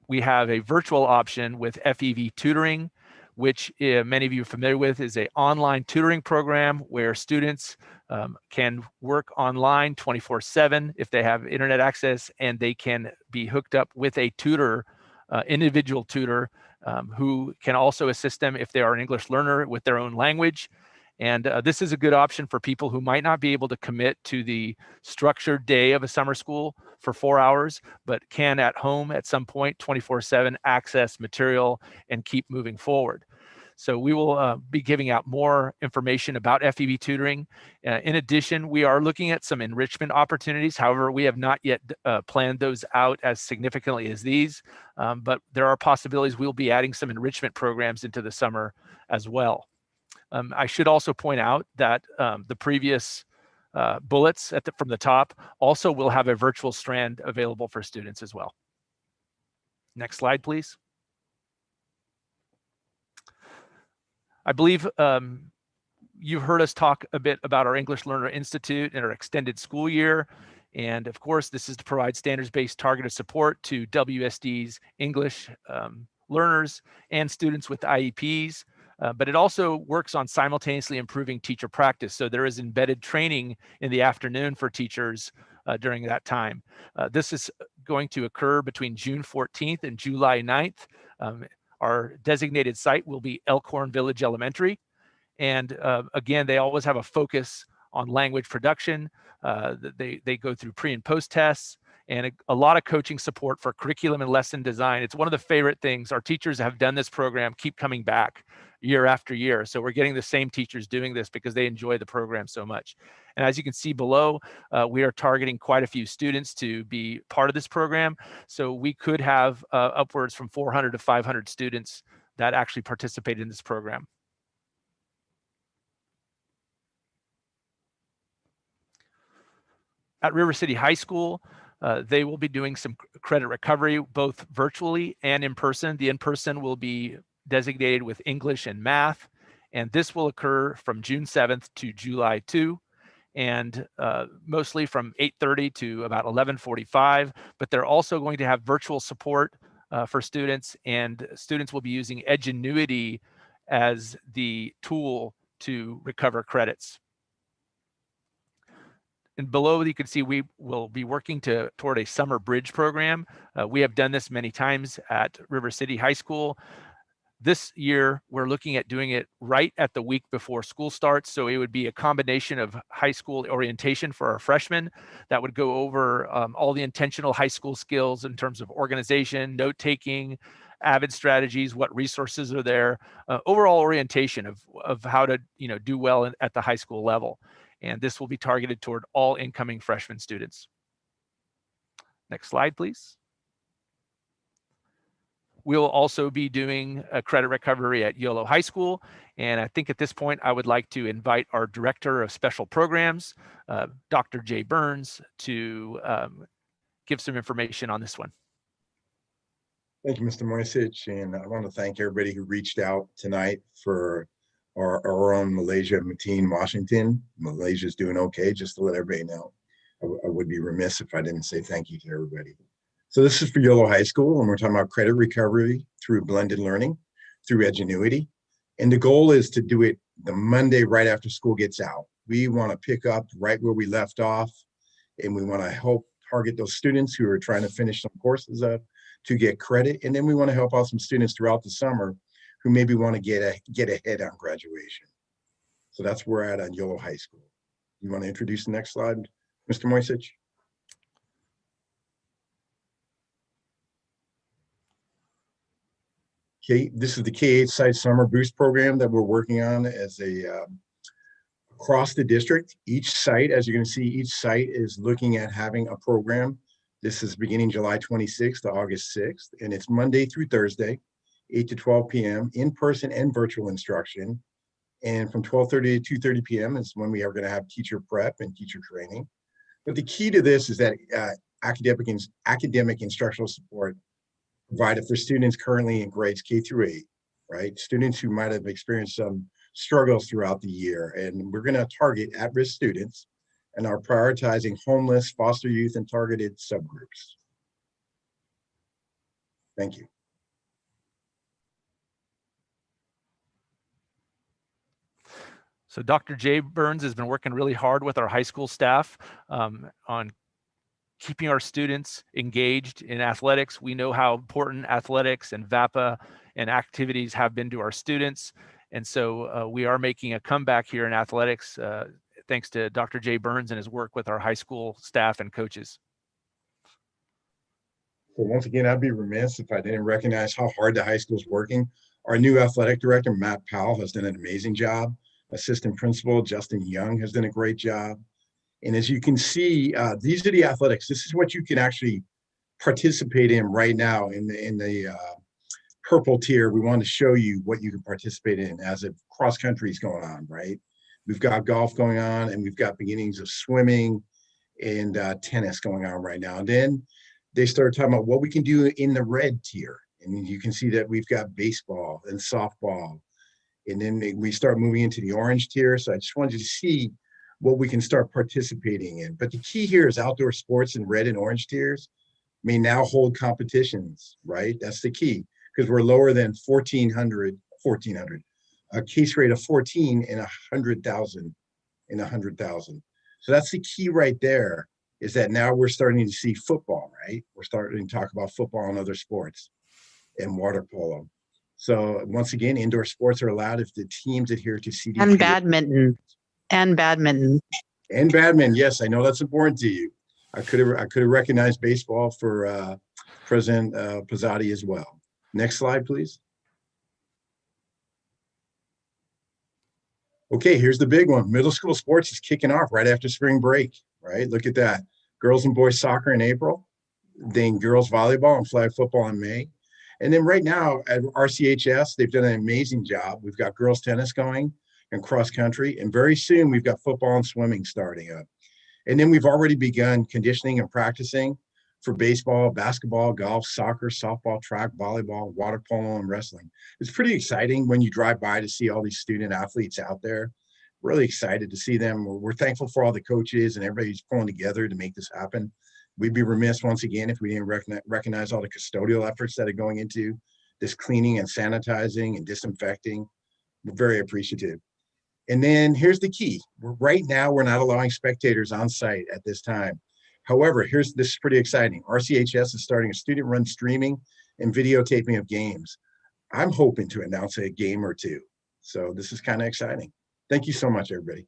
we have a virtual option with FEV Tutoring, which many of you are familiar with, is an online tutoring program where students can work online 24/7 if they have internet access, and they can be hooked up with a tutor, individual tutor, who can also assist them if they are an English learner with their own language. And this is a good option for people who might not be able to commit to the structured day of a summer school for 4 hours, but can at home at some point 24/7 access material and keep moving forward. So we will be giving out more information about FEV tutoring. In addition, we are looking at some enrichment opportunities. However, we have not yet planned those out as significantly as these, but there are possibilities we'll be adding some enrichment programs into the summer as well. I should also point out that the previous bullets from the top also will have a virtual strand available for students as well. Next slide, please. I believe you've heard us talk a bit about our English Learner Institute and our extended school year. And of course, this is to provide standards-based targeted support to WSD's English learners and students with IEPs. But it also works on simultaneously improving teacher practice. So there is embedded training in the afternoon for teachers during that time. This is going to occur between June 14th and July 9th. Our designated site will be Elkhorn Village Elementary. And again, they always have a focus on language production. They go through pre and post tests, and a lot of coaching support for curriculum and lesson design. It's one of the favorite things. Our teachers have done this program, keep coming back year after year. So we're getting the same teachers doing this because they enjoy the program so much. And as you can see below, we are targeting quite a few students to be part of this program. So we could have upwards from 400 to 500 students that actually participate in this program. At River City High School, they will be doing some credit recovery, both virtually and in person. The in-person will be designated with English and math, and this will occur from June 7th to July 2, and mostly from 8:30 to about 11:45. But they're also going to have virtual support for students, and students will be using Edgenuity as the tool to recover credits. and below you can see we will be working toward a summer bridge program. We have done this many times at River City High School. This year, we're looking at doing it right at the week before school starts. So it would be a combination of high school orientation for our freshmen that would go over all the intentional high school skills in terms of organization, note-taking, AVID strategies, what resources are there, overall orientation of how to do well at the high school level. And this will be targeted toward all incoming freshman students. Next slide, please. We'll also be doing a credit recovery at Yolo High School. And I think at this point, I would like to invite our Director of Special Programs, Dr. Jay Burns, to give some information on this one. Thank you, Mr. Moisich. And I want to thank everybody who reached out tonight for our own Malaysia Mateen, Washington. Malaysia's doing okay, just to let everybody know. I would be remiss if I didn't say thank you to everybody. So this is for Yolo High School, and we're talking about credit recovery through blended learning, through Edgenuity. And the goal is to do it the Monday right after school gets out. We want to pick up right where we left off, and we want to help target those students who are trying to finish some courses up to get credit. And then we want to help out some students throughout the summer who maybe want to get ahead on graduation. So that's where we're at on Yolo High School. You want to introduce the next slide, Mr. Moisich? Okay, this is the K-8 site summer boost program that we're working on as a across the district. Each site, as you're going to see, each site is looking at having a program. This is beginning July 26th to August 6th, and it's Monday through Thursday, 8 to 12 p.m. in person and virtual instruction. And from 12:30 to 2:30 p.m. is when we are going to have teacher prep and teacher training. But the key to this is that academic instructional support provided for students currently in grades K through 8, right? Students who might have experienced some struggles throughout the year. And we're going to target at-risk students and are prioritizing homeless, foster youth, and targeted subgroups. Thank you. So Dr. Jay Burns has been working really hard with our high school staff on keeping our students engaged in athletics. We know how important athletics and VAPA and activities have been to our students. And so we are making a comeback here in athletics thanks to Dr. Jay Burns and his work with our high school staff and coaches. So once again, I'd be remiss if I didn't recognize how hard the high school is working. Our new athletic director, Matt Powell, has done an amazing job. Assistant principal, Justin Young, has done a great job. And as you can see, these are the athletics. This is what you can actually participate in right now in the purple tier. We want to show you what you can participate in as if cross country is going on, right? We've got golf going on, and we've got beginnings of swimming and tennis going on right now. And then they start talking about what we can do in the red tier. And you can see that we've got baseball and softball. And then we start moving into the orange tier. So I just wanted you to see what we can start participating in. But the key here is outdoor sports in red and orange tiers may now hold competitions, right? That's the key, because we're lower than 1,400, a case rate of 14 in 100,000 in 100,000. So that's the key right there, is that now we're starting to see football, right? We're starting to talk about football and other sports and water polo. So once again, indoor sports are allowed if the teams adhere to CDP. And badminton. And badminton. And badminton, yes, I know that's important to you. I could have recognized baseball for President Pizzotti as well. Next slide, please. Okay, here's the big one. Middle school sports is kicking off right after spring break, right? Look at that. Girls and boys soccer in April, then girls volleyball and flag football in May. And then right now at RCHS, they've done an amazing job. We've got girls tennis going and cross country, and very soon we've got football and swimming starting up. And then we've already begun conditioning and practicing for baseball, basketball, golf, soccer, softball, track, volleyball, water polo, and wrestling. It's pretty exciting when you drive by to see all these student athletes out there. Really excited to see them. We're thankful for all the coaches and everybody who's pulling together to make this happen. We'd be remiss once again if we didn't recognize all the custodial efforts that are going into this cleaning and sanitizing and disinfecting. We're very appreciative. And then here's the key. Right now, we're not allowing spectators on site at this time. However, this is pretty exciting. RCHS is starting a student-run streaming and videotaping of games. I'm hoping to announce a game or two. So this is kind of exciting. Thank you so much, everybody.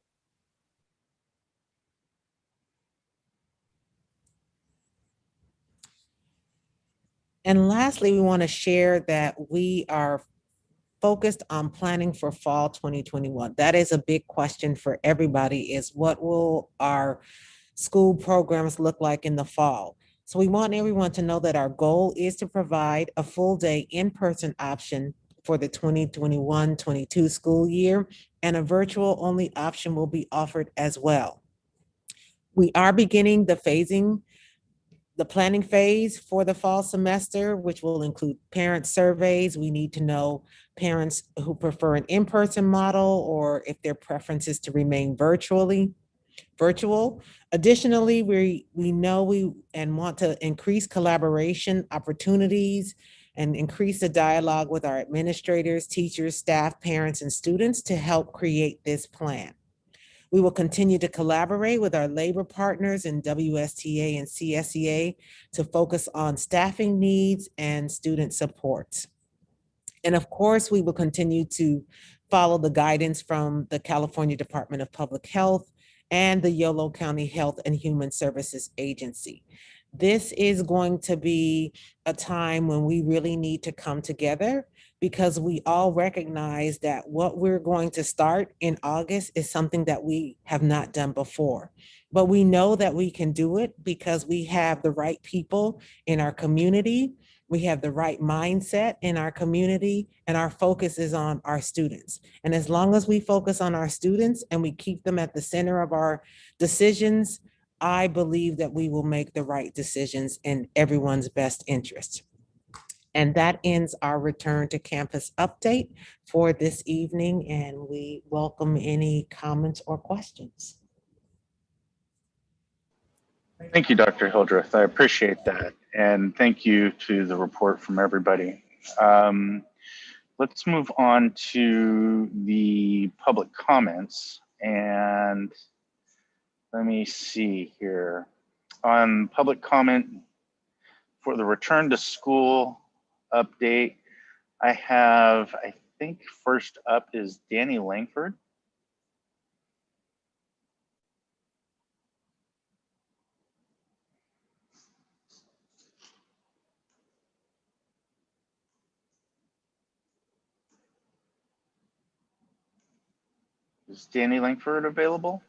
And lastly, we want to share that we are focused on planning for fall 2021. That is a big question for everybody, is what will our school programs look like in the fall? So we want everyone to know that our goal is to provide a full day in-person option for the 2021-22 school year, and a virtual only option will be offered as well. We are beginning the planning phase for the fall semester, which will include parent surveys. We need to know parents who prefer an in-person model or if their preference is to remain virtual. Additionally, we know we want to increase collaboration opportunities and increase the dialogue with our administrators, teachers, staff, parents, and students to help create this plan. We will continue to collaborate with our labor partners in WSTA and CSEA to focus on staffing needs and student supports. And of course, we will continue to follow the guidance from the California Department of Public Health and the Yolo County Health and Human Services Agency. This is going to be a time when we really need to come together, because we all recognize that what we're going to start in August is something that we have not done before. But we know that we can do it because we have the right people in our community, we have the right mindset in our community, and our focus is on our students. And as long as we focus on our students and we keep them at the center of our decisions, I believe that we will make the right decisions in everyone's best interest. And that ends our return to campus update for this evening, and we welcome any comments or questions. Thank you, Dr. Hildreth. I appreciate that. And thank you to the report from everybody. Let's move on to the public comments. And let me see here. On public comment for the return to school update, I think first up is Danny Langford. Is Danny Langford available?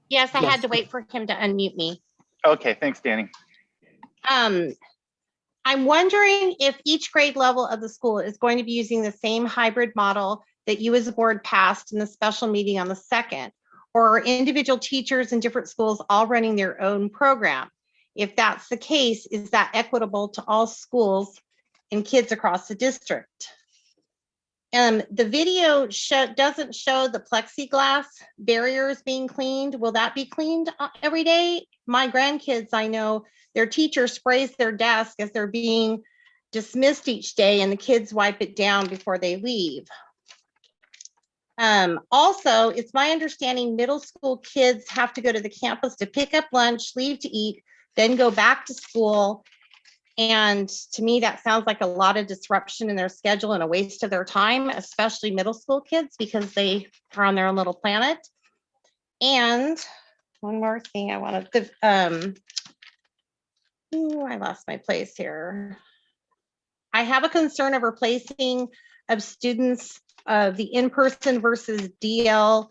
Yes, I had to wait for him to unmute me. Okay, thanks, Danny. I'm wondering if each grade level of the school is going to be using the same hybrid model that you as a board passed in the special meeting on the 2nd, or are individual teachers in different schools all running their own program? If that's the case, is that equitable to all schools and kids across the district? The video doesn't show the plexiglass barriers being cleaned. Will that be cleaned every day? My grandkids, I know their teacher sprays their desk as they're being dismissed each day, and the kids wipe it down before they leave. Also, it's my understanding middle school kids have to go to the campus to pick up lunch, leave to eat, then go back to school. And to me, that sounds like a lot of disruption in their schedule and a waste of their time, especially middle school kids, because they are on their own little planet. And one more thing I wanted to, I lost my place here. I have a concern of replacing of students of the in-person versus DL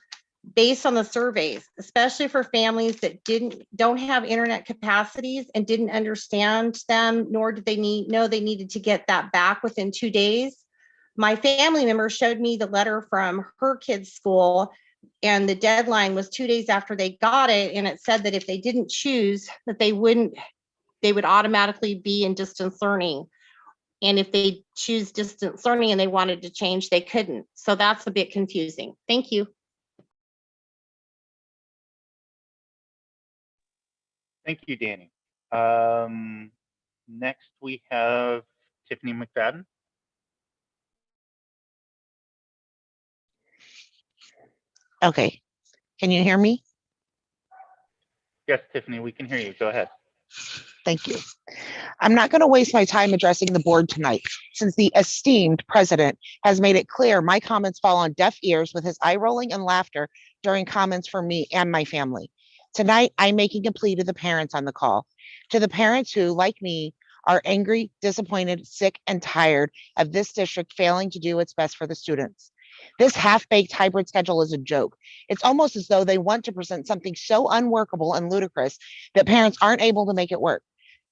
based on the surveys, especially for families that don't have internet capacities and didn't understand them, nor did they know they needed to get that back within 2 days. My family member showed me the letter from her kid's school, and the deadline was 2 days after they got it, and it said that if they didn't choose, that they would automatically be in distance learning. And if they choose distance learning and they wanted to change, they couldn't. So that's a bit confusing. Thank you. Thank you, Danny. Next, we have Tiffany McFadden. Okay. Can you hear me? Yes, Tiffany, we can hear you. Go ahead. Thank you. I'm not going to waste my time addressing the board tonight, since the esteemed president has made it clear my comments fall on deaf ears with his eye rolling and laughter during comments for me and my family. Tonight, I'm making a plea to the parents on the call, to the parents who, like me, are angry, disappointed, sick, and tired of this district failing to do its best for the students. This half-baked hybrid schedule is a joke. It's almost as though they want to present something so unworkable and ludicrous that parents aren't able to make it work.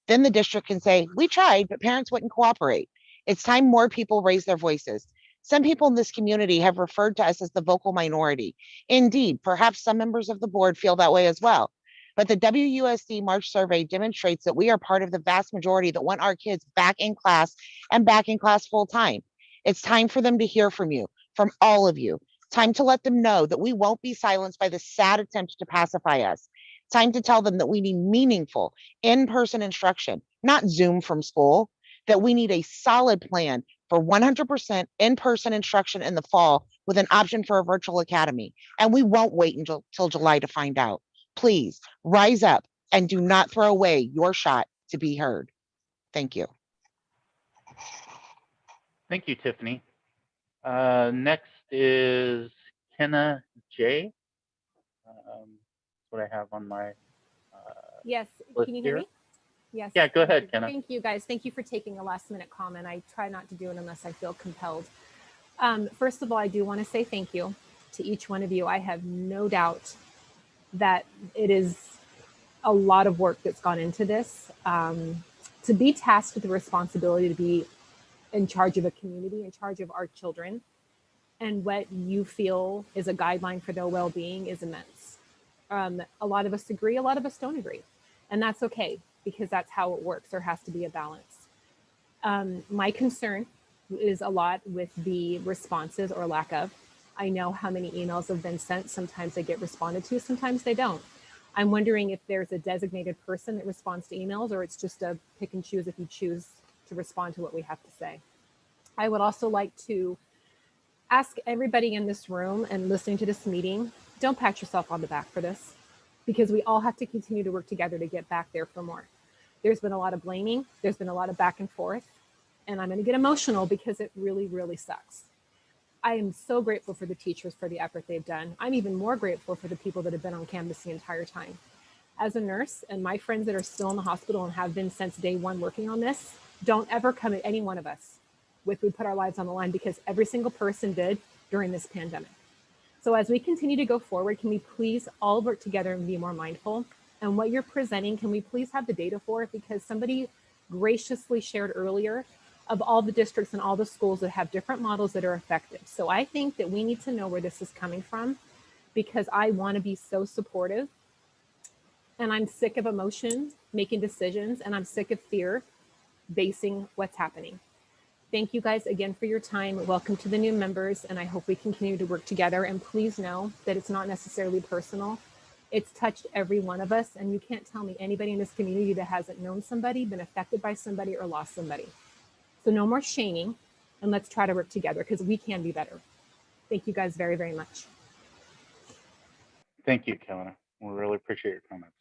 Then the district can say, we tried, but parents wouldn't cooperate. It's time more people raise their voices. Some people in this community have referred to us as the vocal minority. Indeed, perhaps some members of the board feel that way as well. But the WUSD March survey demonstrates that we are part of the vast majority that want our kids back in class and back in class full time. It's time for them to hear from you, from all of you. Time to let them know that we won't be silenced by the sad attempt to pacify us. Time to tell them that we need meaningful in-person instruction, not Zoom from school, that we need a solid plan for 100% in-person instruction in the fall with an option for a virtual academy. And we won't wait until July to find out. Please rise up and do not throw away your shot to be heard. Thank you. Thank you, Tiffany. Next is Kenna J. That's what I have on my Yes, list can you hear here. me? Yes. Yeah, go ahead, Kenna. Thank you, guys. Thank you for taking a last minute comment. I try not to do it unless I feel compelled. First of all, I do want to say thank you to each one of you. I have no doubt that it is a lot of work that's gone into this. To be tasked with the responsibility to be in charge of a community, in charge of our children, and what you feel is a guideline for their well-being is immense. A lot of us agree, a lot of us don't agree. And that's okay, because that's how it works. There has to be a balance. My concern is a lot with the responses or lack of. I know how many emails have been sent. Sometimes they get responded to, sometimes they don't. I'm wondering if there's a designated person that responds to emails, or it's just a pick and choose if you choose to respond to what we have to say. I would also like to ask everybody in this room and listening to this meeting, don't pat yourself on the back for this, because we all have to continue to work together to get back there for more. There's been a lot of blaming. There's been a lot of back and forth, and I'm going to get emotional because it really, really sucks. I am so grateful for the teachers for the effort they've done. I'm even more grateful for the people that have been on campus the entire time. As a nurse, and my friends that are still in the hospital and have been since day one working on this, don't ever come at any one of us with we put our lives on the line, because every single person did during this pandemic. So as we continue to go forward, can we please all work together and be more mindful? And what you're presenting, can we please have the data for it? Because somebody graciously shared earlier of all the districts and all the schools that have different models that are effective. So I think that we need to know where this is coming from, because I want to be so supportive. And I'm sick of emotion making decisions, and I'm sick of fear basing what's happening. Thank you guys again for your time. Welcome to the new members, and I hope we continue to work together. And please know that it's not necessarily personal. It's touched every one of us, and you can't tell me anybody in this community that hasn't known somebody, been affected by somebody, or lost somebody. So no more shaming, and let's try to work together, because we can be better. Thank you guys very, very much. Thank you, Kelena. We really appreciate your comments.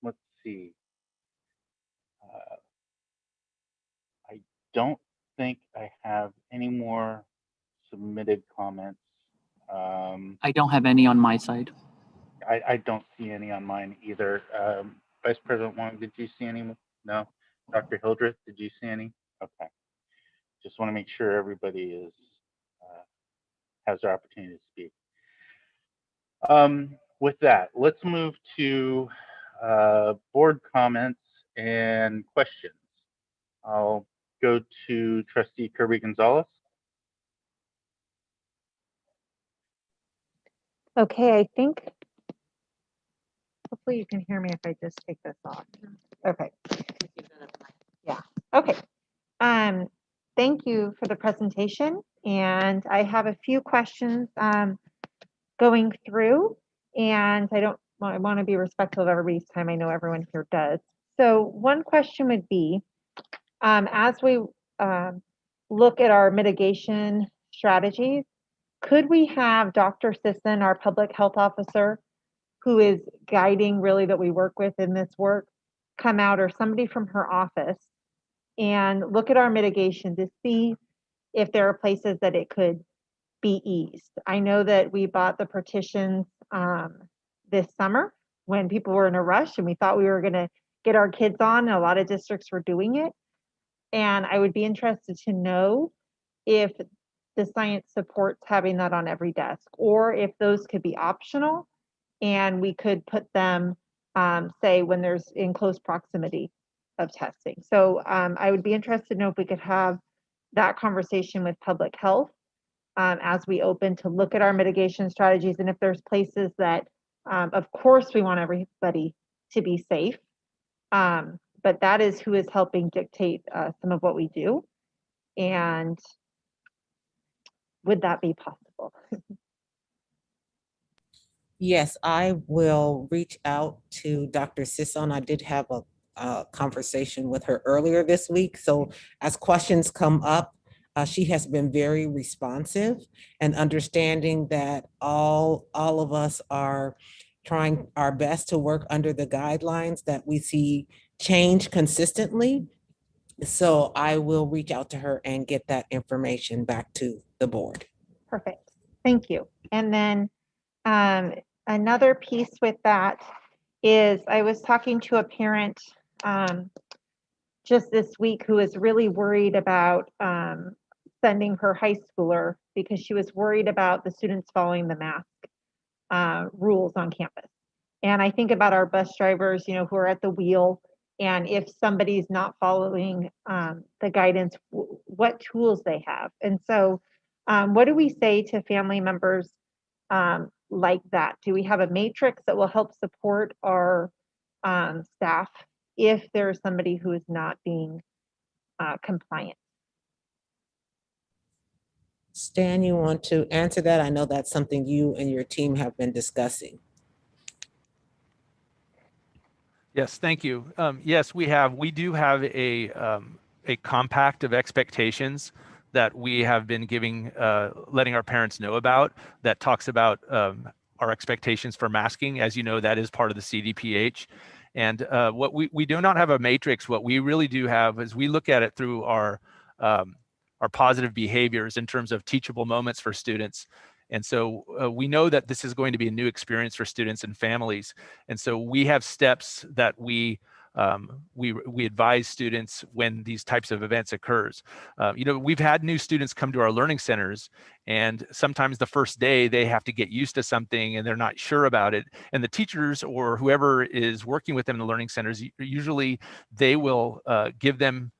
Let's see. I don't think I have any more submitted comments. I don't have any on my side. I don't see any on mine either. Vice President Wong, did you see any? No. Dr. Hildreth, did you see any? Okay. Just want to make sure everybody is has their opportunity to speak. With that, let's move to board comments and questions. I'll go to Trustee Kirby Gonzalez. Okay, I think, hopefully you can hear me if I just take this off. Okay. Yeah, okay. Thank you for the presentation. And I have a few questions going through, and I want to be respectful of everybody's time. I know everyone here does. So one question would be, as we look at our mitigation strategies, could we have Dr. Sisson, our public health officer, who is guiding really that we work with in this work, come out, or somebody from her office, and look at our mitigation to see if there are places that it could be eased. I know that we bought the partitions this summer when people were in a rush and we thought we were going to get our kids on, and a lot of districts were doing it. And I would be interested to know if the science supports having that on every desk, or if those could be optional and we could put them, say, when there's in close proximity of testing. So I would be interested to know if we could have that conversation with public health as we open to look at our mitigation strategies, and if there's places that, of course, we want everybody to be safe, but that is who is helping dictate some of what we do. And would that be possible? Yes, I will reach out to Dr. Sisson. I did have a conversation with her earlier this week. So as questions come up, she has been very responsive and understanding that all of us are trying our best to work under the guidelines that we see change consistently. So I will reach out to her and get that information back to the board. Perfect. Thank you. And then another piece with that is I was talking to a parent just this week who is really worried about sending her high schooler because she was worried about the students following the mask rules on campus. And I think about our bus drivers, you know, who are at the wheel, and if somebody's not following the guidance, what tools they have. And so what do we say to family members like that? Do we have a matrix that will help support our staff if there's somebody who is not being compliant? Stan, you want to answer that? I know that's something you and your team have been discussing. Yes, thank you. Yes, we do have a compact of expectations that we have been giving, letting our parents know about, that talks about our expectations for masking. As you know, that is part of the CDPH. And what we do not have a matrix. What we really do have is we look at it through our positive behaviors in terms of teachable moments for students. And so we know that this is going to be a new experience for students and families. And so we have steps that we advise students when these types of events occurs. You know, we've had new students come to our learning centers, and sometimes the first day they have to get used to something and they're not sure about it. And the teachers or whoever is working with them in the learning centers, usually they will give them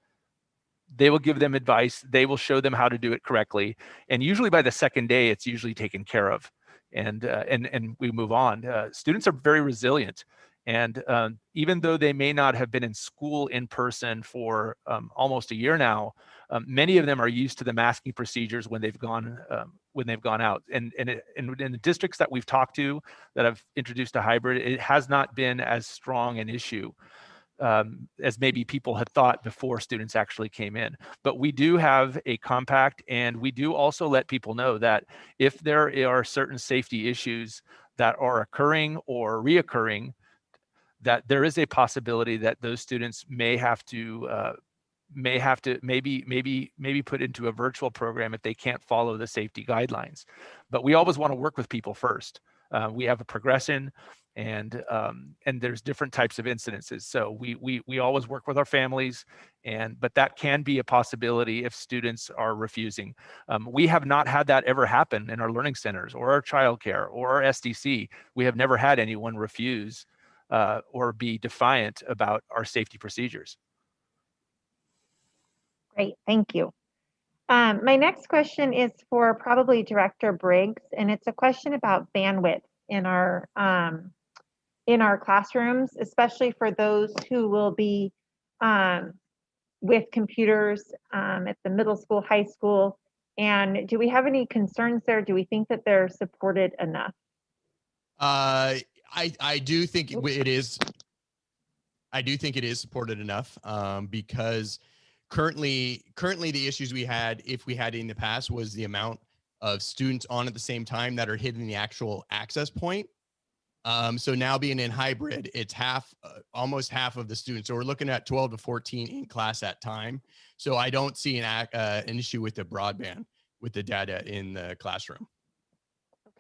advice. They will show them how to do it correctly. And usually by the second day, it's usually taken care of, and we move on. Students are very resilient. And even though they may not have been in school in person for almost a year now, many of them are used to the masking procedures when they've gone out. And in the districts that we've talked to that have introduced a hybrid, it has not been as strong an issue as maybe people had thought before students actually came in. But we do have a compact, and we do also let people know that if there are certain safety issues that are occurring or reoccurring, that there is a possibility that those students may have to maybe put into a virtual program if they can't follow the safety guidelines. But we always want to work with people first. We have a progression, and there's different types of incidences. So we always work with our families, but that can be a possibility if students are refusing. We have not had that ever happen in our learning centers or our childcare or our SDC. We have never had anyone refuse or be defiant about our safety procedures. Great, thank you. My next question is for probably Director Briggs, and it's a question about bandwidth in our classrooms, especially for those who will be with computers at the middle school, high school. And do we have any concerns there? Do we think that they're supported enough? I do think it is. I do think it is supported enough because currently the issues we had, if we had in the past, was the amount of students on at the same time that are hitting the actual access point. So now being in hybrid, it's almost half of the students. So we're looking at 12 to 14 in class at time. So I don't see an issue with the broadband, with the data in the classroom.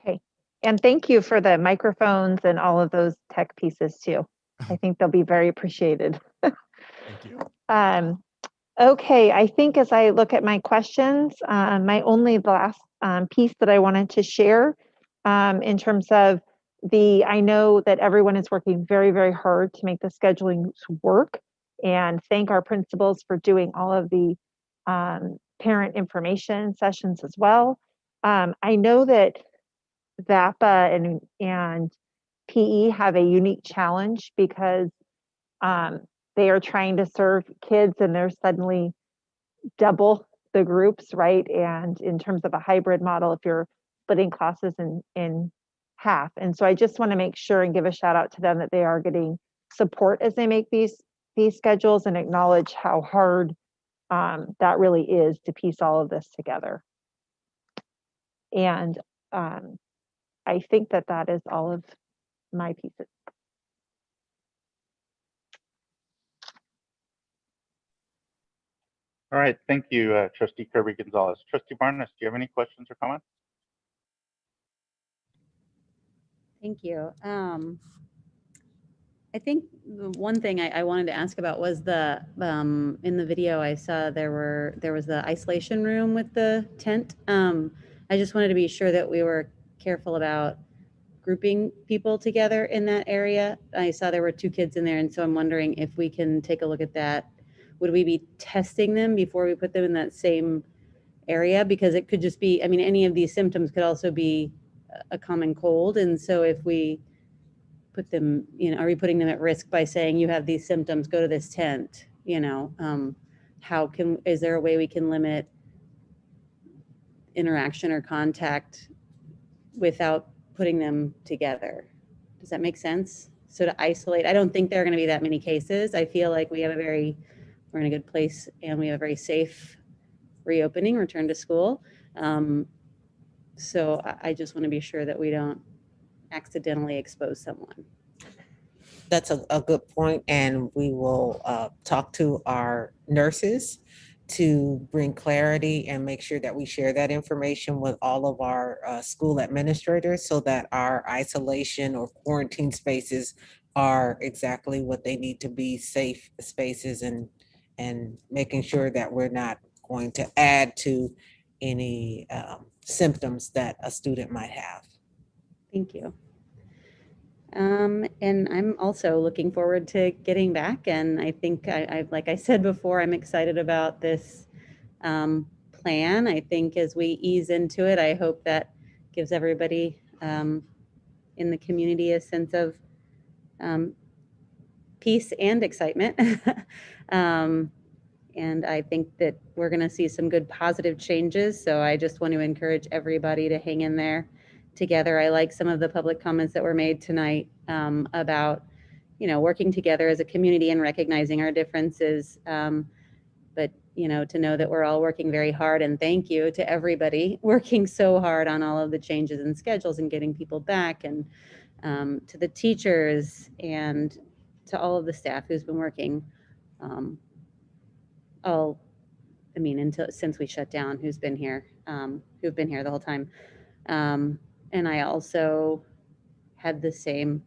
Okay. And thank you for the microphones and all of those tech pieces too. I think they'll be very appreciated. Thank you. Okay, I think as I look at my questions, my only last piece that I wanted to share in terms of I know that everyone is working very, very hard to make the scheduling work, and thank our principals for doing all of the parent information sessions as well. I know that VAPA and PE have a unique challenge because they are trying to serve kids and there's suddenly double the groups, right? And in terms of a hybrid model, if you're splitting classes in half. And so I just want to make sure and give a shout out to them that they are getting support as they make these schedules, and acknowledge how hard that really is to piece all of this together. And I think that is all of my pieces. All right, thank you, Trustee Kirby Gonzalez. Trustee Barnes, do you have any questions or comments? Thank you. I think the one thing I wanted to ask about was the in the video I saw there was the isolation room with the tent. I just wanted to be sure that we were careful about grouping people together in that area. I saw there were 2 kids in there, and so I'm wondering if we can take a look at that. Would we be testing them before we put them in that same area? Because it could just be, I mean, any of these symptoms could also be a common cold. And so if we put them, you know, are we putting them at risk by saying you have these symptoms, go to this tent, you know? Is there a way we can limit interaction or contact without putting them together? Does that make sense? So to isolate, I don't think there are going to be that many cases. I feel like we're in a good place and we have a very safe reopening, return to school. So I just want to be sure that we don't accidentally expose someone. That's a good point, and we will talk to our nurses to bring clarity and make sure that we share that information with all of our school administrators so that our isolation or quarantine spaces are exactly what they need to be, safe spaces, and making sure that we're not going to add to any symptoms that a student might have. Thank you. And I'm also looking forward to getting back. And I think like I said before, I'm excited about this plan. I think as we ease into it, I hope that gives everybody in the community a sense of peace and excitement. And I think that we're going to see some good positive changes. So I just want to encourage everybody to hang in there together. I like some of the public comments that were made tonight about, you know, working together as a community and recognizing our differences. But, you know, to know that we're all working very hard, and thank you to everybody working so hard on all of the changes and schedules and getting people back, and to the teachers and to all of the staff who's been working since we shut down, who've been here the whole time. And I also had the same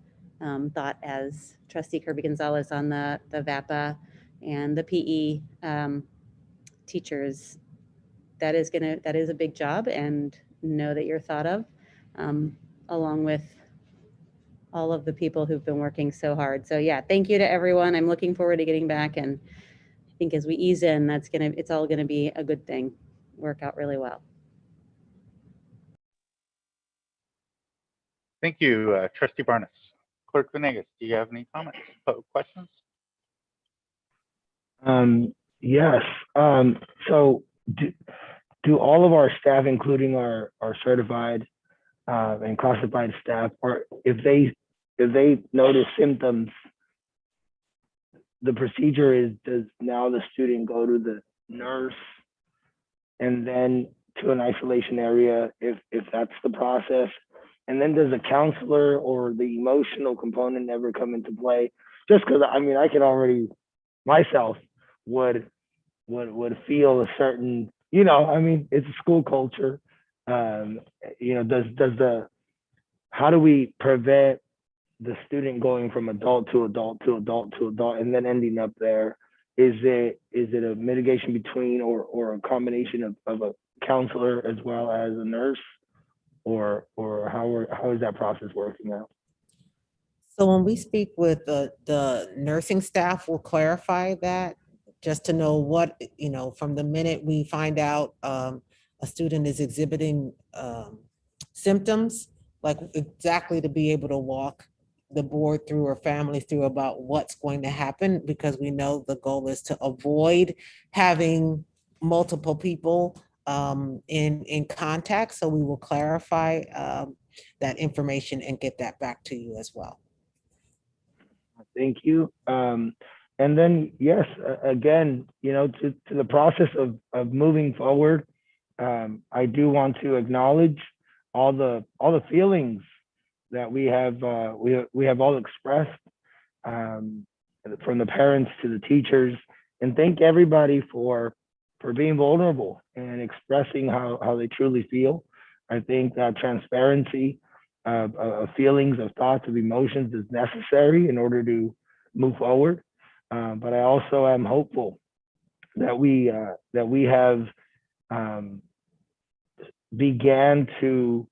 thought as Trustee Kirby Gonzalez on the VAPA and the PE teachers. That is a big job, and know that you're thought of, along with all of the people who've been working so hard. So yeah, thank you to everyone. I'm looking forward to getting back, and I think as we ease in, it's all gonna be a good thing, work out really well. Thank you, Trustee Barnes. Clerk Venegas, do you have any comments, questions? Yes. So do all of our staff, including our certified and classified staff, or if they notice symptoms, the procedure is, does now the student go to the nurse and then to an isolation area if that's the process? And then does a counselor or the emotional component ever come into play? Just because I mean, I can already myself would feel a certain, you know, I mean, it's a school culture. You know, how do we prevent the student going from adult to adult to adult to adult and then ending up there? Is it a mitigation between or a combination of a counselor as well as a nurse, or how is that process working out? So when we speak with the nursing staff, we'll clarify that just to know what, you know, from the minute we find out a student is exhibiting symptoms, like exactly to be able to walk the board through or families through about what's going to happen, because we know the goal is to avoid having multiple people in contact. So we will clarify that information and get that back to you as well. Thank you. And then, yes, again, you know, to the process of moving forward, I do want to acknowledge all the feelings that we have all expressed, from the parents to the teachers, and thank everybody for being vulnerable and expressing how they truly feel. I think that transparency of feelings, of thoughts, of emotions is necessary in order to move forward. But I also am hopeful that we have began to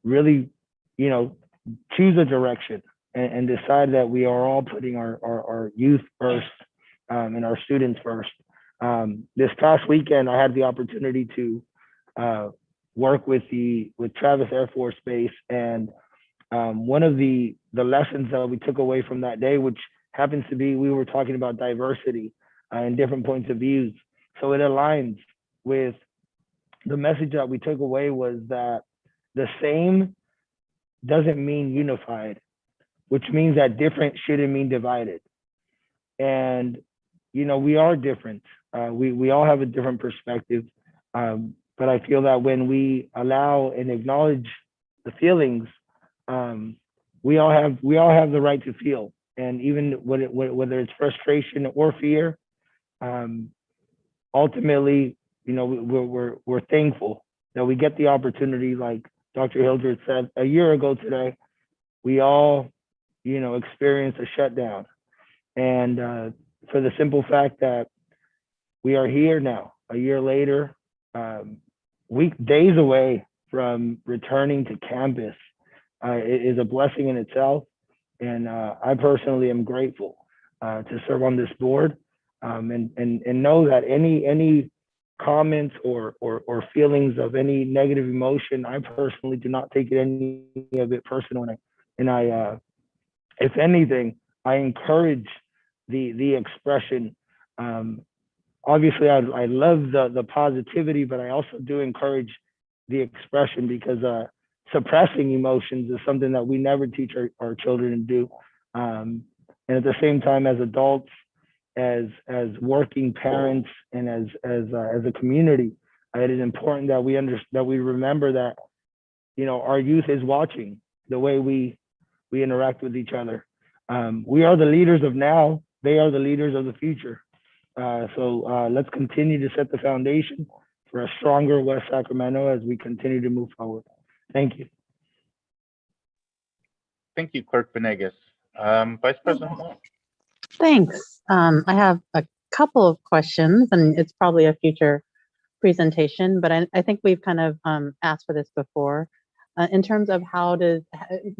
really, you know, choose a direction and decide that we are all putting our youth first and our students first. This past weekend, I had the opportunity to work with Travis Air Force Base, and one of the lessons that we took away from that day, which happens to be, we were talking about diversity and different points of views. So it aligns with the message that we took away, was that the same doesn't mean unified, which means that different shouldn't mean divided. And, you know, we are different. We all have a different perspective. But I feel that when we allow and acknowledge the feelings, we all have the right to feel. And even whether it's frustration or fear, ultimately, you know, we're thankful that we get the opportunity, like Dr. Hildreth said a year ago today, we all, you know, experienced a shutdown. And for the simple fact that we are here now, a year later, days away from returning to campus, it is a blessing in itself. And I personally am grateful to serve on this board, and know that any comments or feelings of any negative emotion, I personally do not take any of it personally. And I, if anything, I encourage the expression. Obviously, I love the positivity, but I also do encourage the expression, because suppressing emotions is something that we never teach our children to do. And at the same time, as adults, as working parents, and as a community, it is important that we remember that, you know, our youth is watching the way we interact with each other. We are the leaders of now; they are the leaders of the future. So let's continue to set the foundation for a stronger West Sacramento as we continue to move forward. Thank you. Thank you, Clerk Venegas. Vice President Wong. Thanks. I have a couple of questions, and it's probably a future presentation, but I think we've kind of asked for this before. In terms of how to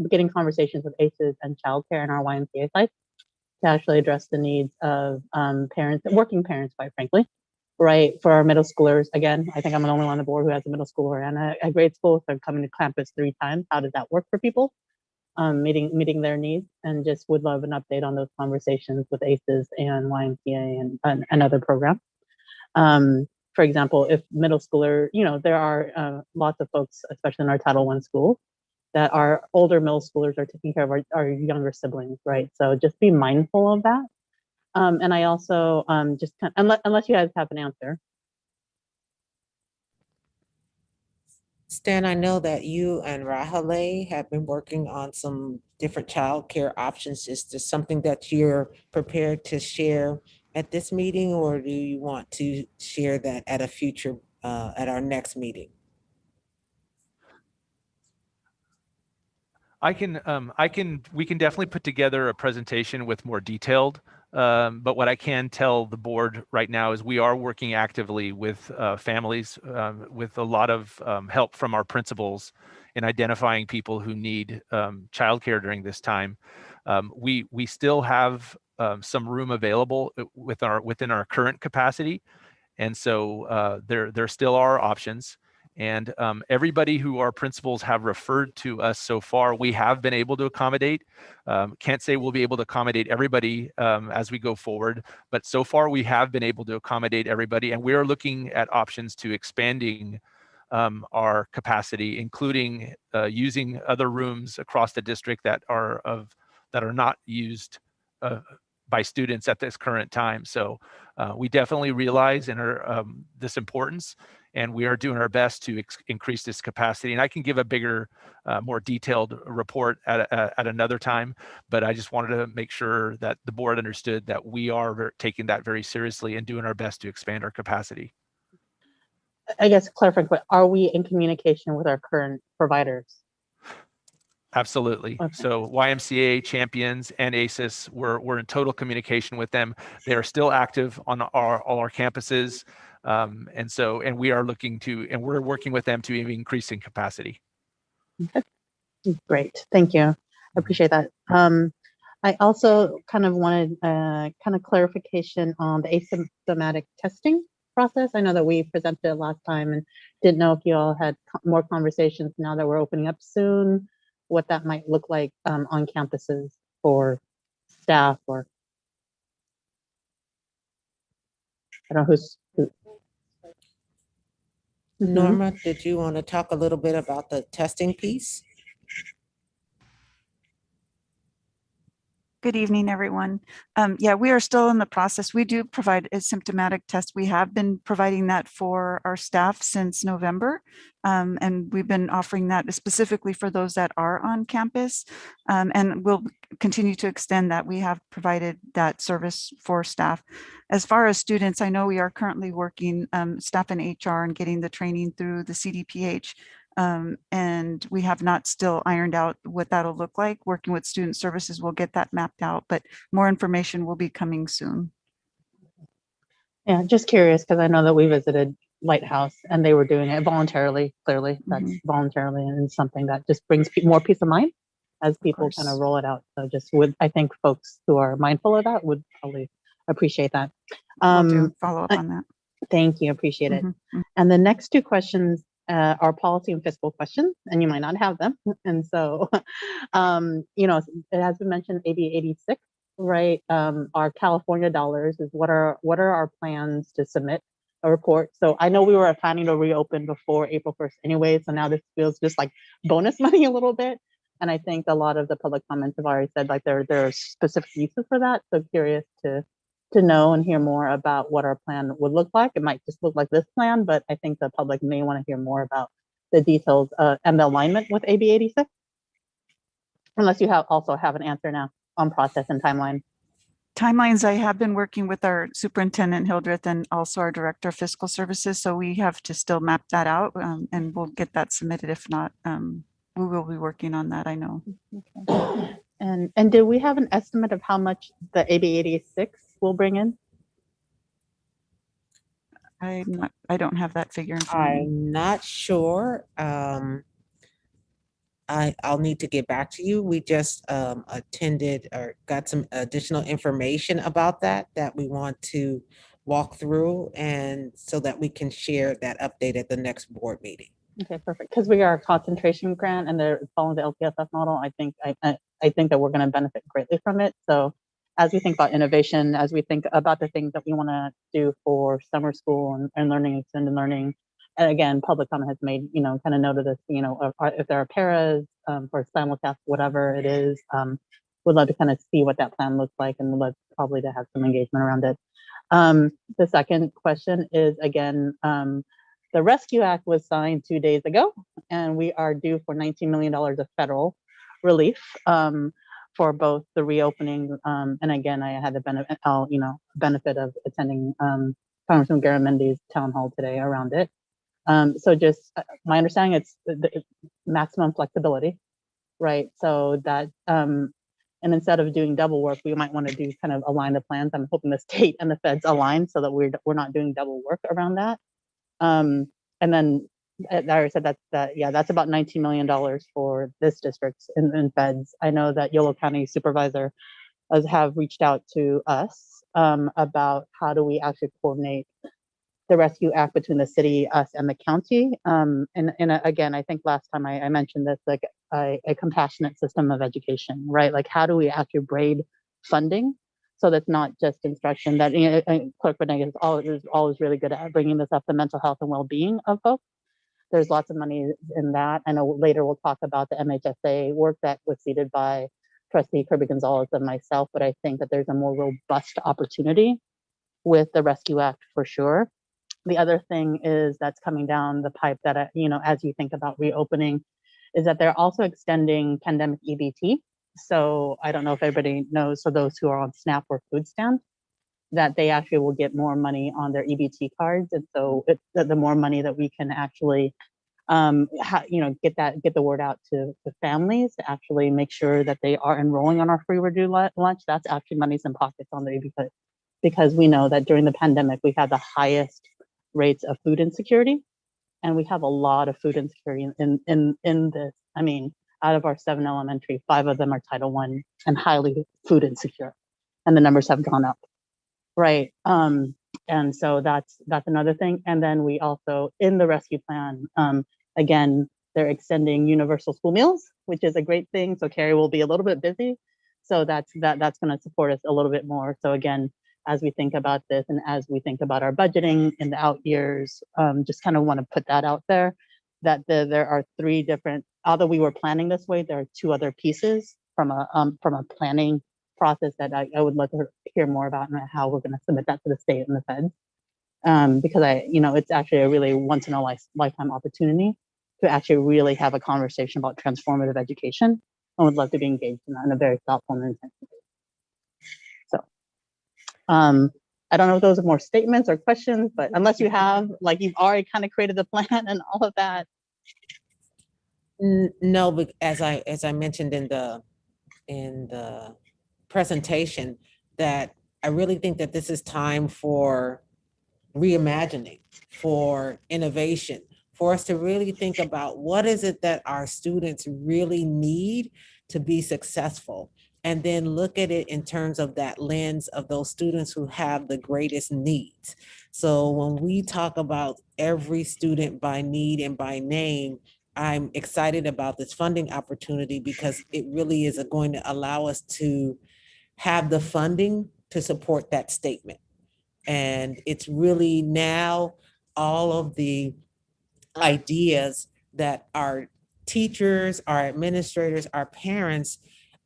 beginning conversations with ACEs and childcare in our YMCA sites to actually address the needs of parents, working parents, quite frankly, right? For our middle schoolers, again, I think I'm the only one on the board who has a middle schooler and a grade school, so I'm coming to campus 3 times. How does that work for people? Meeting their needs, and just would love an update on those conversations with ACEs and YMCA and another program. For example, if middle schooler, you know, there are lots of folks, especially in our Title I school, that our older middle schoolers are taking care of our younger siblings, right? So just be mindful of that. And I also just unless you guys have an answer, Stan, I know that you and Rahale have been working on some different childcare options. Is this something that you're prepared to share at this meeting, or do you want to share that at a future, at our next meeting? We can definitely put together a presentation with more detailed, but what I can tell the board right now is we are working actively with families, with a lot of help from our principals in identifying people who need childcare during this time. We still have some room available within our current capacity, and so there still are options. And everybody who our principals have referred to us so far, we have been able to accommodate. Can't say we'll be able to accommodate everybody as we go forward, but so far we have been able to accommodate everybody. And we are looking at options to expanding our capacity, including using other rooms across the district that are not used by students at this current time. So we definitely realize this importance, and we are doing our best to increase this capacity. And I can give a bigger, more detailed report at another time, but I just wanted to make sure that the board understood that we are taking that very seriously and doing our best to expand our capacity. I guess clarifying, but are we in communication with our current providers? Absolutely. Okay. So YMCA, Champions, and ACES, we're in total communication with them. They are still active on all our campuses. And we are we're working with them to even increase in capacity. Okay. Great. Thank you. I appreciate that. I also kind of wanted kind of clarification on the asymptomatic testing process. I know that we presented it last time and didn't know if you all had more conversations now that we're opening up soon, what that might look like on campuses for staff, or I don't know who. Norma, did you want to talk a little bit about the testing piece? Good evening, everyone. Yeah, we are still in the process. We do provide a symptomatic test. We have been providing that for our staff since November, and we've been offering that specifically for those that are on campus, and we'll continue to extend that. We have provided that service for staff. As far as students, I know we are currently working, staff and HR, and getting the training through the CDPH. And we have not still ironed out what that'll look like. Working with student services, we'll get that mapped out, but more information will be coming soon. Yeah, just curious, because I know that we visited Lighthouse and they were doing it voluntarily. Clearly, that's voluntarily, and something that just brings more peace of mind as people kind of roll it out. So just I think folks who are mindful of that would probably appreciate that. We'll do follow up on that. Thank you, appreciate it. And the next two questions are policy and fiscal questions, and you might not have them. And so, you know, it has been mentioned, AB 86, right? Our California dollars is what are our plans to submit a report. So I know we were planning to reopen before April 1st anyway, so now this feels just like bonus money a little bit. And I think a lot of the public comments have already said like there are specific uses for that. So curious to know and hear more about what our plan would look like. It might just look like this plan, but I think the public may want to hear more about the details and the alignment with AB 86. Unless you also have an answer now on process and timeline. Timelines, I have been working with our superintendent Hildreth and also our director of fiscal services. So we have to still map that out, and we'll get that submitted. If not, we will be working on that, I know. Okay. And do we have an estimate of how much the AB 86 will bring in? I don't have that figure in front of me. I'm not sure. I'll need to get back to you. We just attended or got some additional information about that we want to walk through, and so that we can share that update at the next board meeting. Okay, perfect. Because we are a concentration grant and they're following the LTSF model, I think that we're going to benefit greatly from it. So as we think about innovation, as we think about the things that we want to do for summer school and learning, extended learning, and again, public comment has made, you know, kind of note of this, you know, if there are paras for simulcast, whatever it is, would love to kind of see what that plan looks like, and would love probably to have some engagement around it. The second question is, again, The Rescue Act was signed 2 days ago, and we are due for $19 million of federal relief for both the reopening. And again, I had the benefit of attending Congressman Garamendi's town hall today around it. So just my understanding, it's maximum flexibility, right? So that, and instead of doing double work, we might want to do kind of align the plans. I'm hoping the state and the feds align so that we're not doing double work around that. And then I said that's about $19 million for this district in feds. I know that Yolo County Supervisor have reached out to us about how do we actually coordinate the Rescue Act between the city, us, and the county. And again, I think last time I mentioned this, like a compassionate system of education, right? Like how do we actually braid funding so that's not just instruction? That Clerk Benega is always really good at bringing this up, the mental health and well-being of folks. There's lots of money in that. I know later we'll talk about the MHSA work that was seeded by Trustee Kirby Gonzalez and myself, but I think that there's a more robust opportunity with the Rescue Act for sure. The other thing is that's coming down the pipe that, as you think about reopening, is that they're also extending pandemic EBT. So I don't know if everybody knows, for those who are on SNAP or food stamps, that they actually will get more money on their EBT cards. And so the more money that we can actually, get the word out to families to actually make sure that they are enrolling on our free reduced lunch, that's actually money's in pockets on the EBT, because we know that during the pandemic, we had the highest rates of food insecurity. And we have a lot of food insecurity in this. I mean, out of our 7 elementary, 5 of them are Title I and highly food insecure. And the numbers have gone up, right? And so that's another thing. And then we also, in the rescue plan, again, they're extending universal school meals, which is a great thing. So Carrie will be a little bit busy. So that's going to support us a little bit more. So again, as we think about this and as we think about our budgeting in the out years, just kind of want to put that out there, that there are 3 different, although we were planning this way, there are 2 other pieces from a planning process that I would love to hear more about and how we're going to submit that to the state and the feds. Because it's actually a really once in a lifetime opportunity to actually really have a conversation about transformative education. I would love to be engaged in that in a very thoughtful and intentional way. I don't know if those are more statements or questions, but unless you have, like, you've already kind of created the plan and all of that. No, but as I mentioned in the presentation, that I really think that this is time for reimagining, for innovation, for us to really think about what is it that our students really need to be successful. And then look at it in terms of that lens of those students who have the greatest needs. So when we talk about every student by need and by name, I'm excited about this funding opportunity because it really is going to allow us to have the funding to support that statement. And it's really now all of the ideas that our teachers, our administrators, our parents,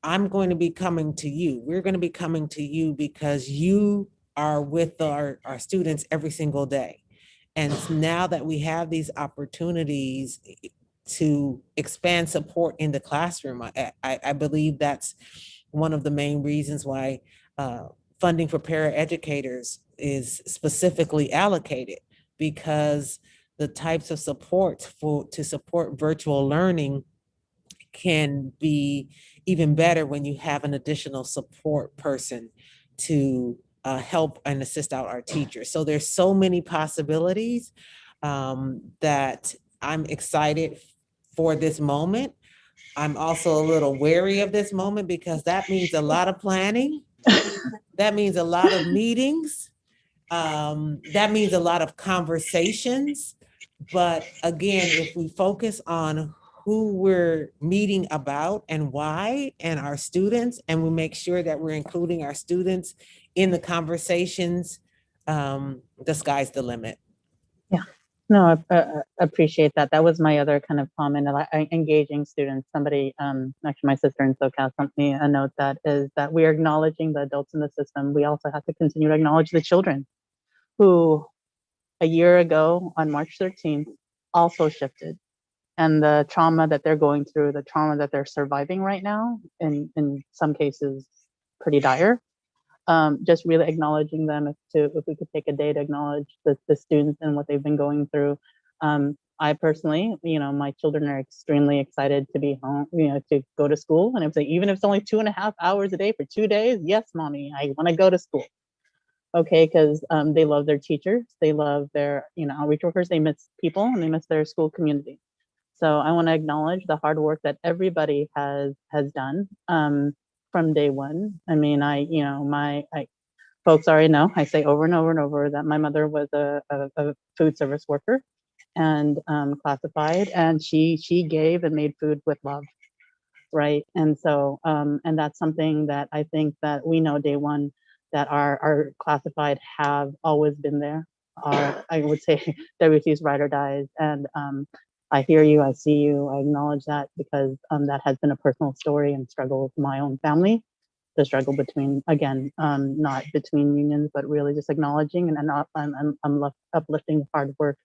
I'm going to be coming to you. We're going to be coming to you because you are with our students every single day. And now that we have these opportunities to expand support in the classroom, I believe that's one of the main reasons why funding for paraeducators is specifically allocated, because the types of support to support virtual learning can be even better when you have an additional support person to help and assist out our teachers. So there's so many possibilities that I'm excited for this moment. I'm also a little wary of this moment because that means a lot of planning. That means a lot of meetings. That means a lot of conversations. But again, if we focus on who we're meeting about and why, and our students, and we make sure that we're including our students in the conversations, the sky's the limit. Yeah, no, I appreciate that. That was my other kind of comment, engaging students. Somebody, actually my sister in SoCal sent me a note that is that we are acknowledging the adults in the system. We also have to continue to acknowledge the children who a year ago on March 13th also shifted. And the trauma that they're going through, the trauma that they're surviving right now, in some cases, pretty dire. Just really acknowledging them. If we could take a day to acknowledge the students and what they've been going through. I personally, my children are extremely excited to be home, to go to school. And even if it's only 2.5 hours a day for 2 days, yes, mommy, I want to go to school. Okay, because they love their teachers, they love their outreach workers, they miss people, and they miss their school community. So I want to acknowledge the hard work that everybody has done from day one. I mean, folks already know, I say over and over and over that my mother was a food service worker and classified, and she gave and made food with love, right? And so and that's something that I think that we know day one that our classified have always been there. I would say WT's ride or dies, and I hear you, I see you, I acknowledge that, because that has been a personal story and struggle with my own family. The struggle between, again, not between unions, but really just acknowledging and I'm uplifting the hard work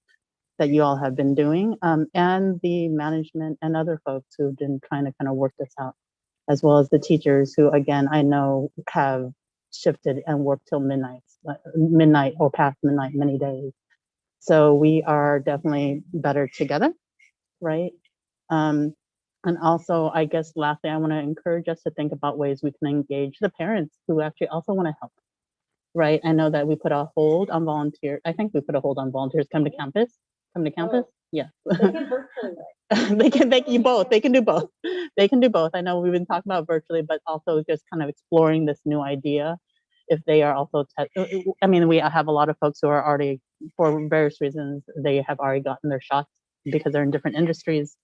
that you all have been doing, and the management and other folks who've been trying to kind of work this out, as well as the teachers who, again, I know have shifted and worked till midnight or past midnight many days. So we are definitely better together, right? And also, I guess lastly, I want to encourage us to think about ways we can engage the parents who actually also want to help, right? I know that we put a hold on volunteers. I think we put a hold on volunteers come to campus. Yeah. They can do both. They can do both. I know we've been talking about virtually, but also just kind of exploring this new idea. If they are also, I mean, we have a lot of folks who are already, for various reasons, they have already gotten their shots because they're in different industries.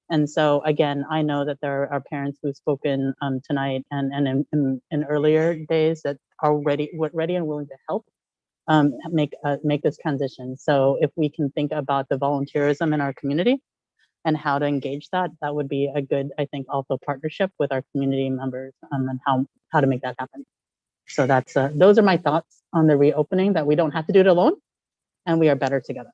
And so again, I know that there are parents who've spoken tonight and in earlier days that are ready and willing to help make this transition. So if we can think about the volunteerism in our community and how to engage that would be a good, I think, also partnership with our community members and how to make that happen. So that's those are my thoughts on the reopening, that we don't have to do it alone and we are better together.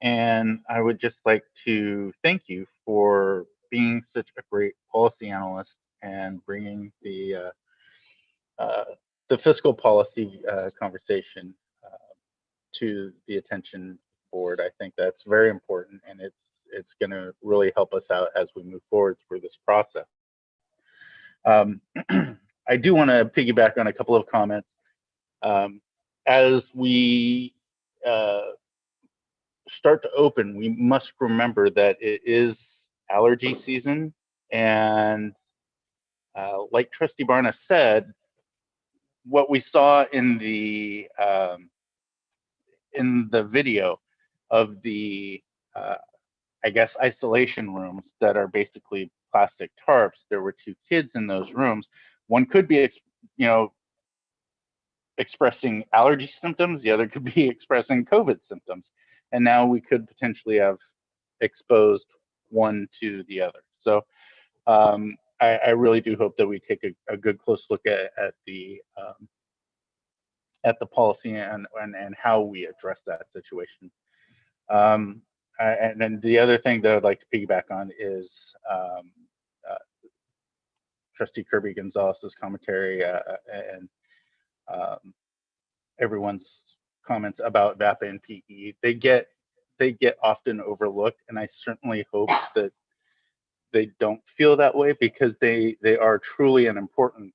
And I would just like to thank you for being such a great policy analyst and bringing the fiscal policy conversation to the attention board. I think that's very important, and it's going to really help us out as we move forward through this process. I do want to piggyback on a couple of comments. As we start to open, we must remember that it is allergy season, and like Trustee Barna said, what we saw in the video of the I guess isolation rooms that are basically plastic tarps, there were 2 kids in those rooms. One could be expressing allergy symptoms, the other could be expressing COVID symptoms, and now we could potentially have exposed one to the other. So I really do hope that we take a good close look at the policy and how we address that situation. And then the other thing that I'd like to piggyback on is Trustee Kirby Gonzalez's commentary and everyone's comments about VAPA and PE. They get often overlooked, and I certainly hope that they don't feel that way, because they are truly an important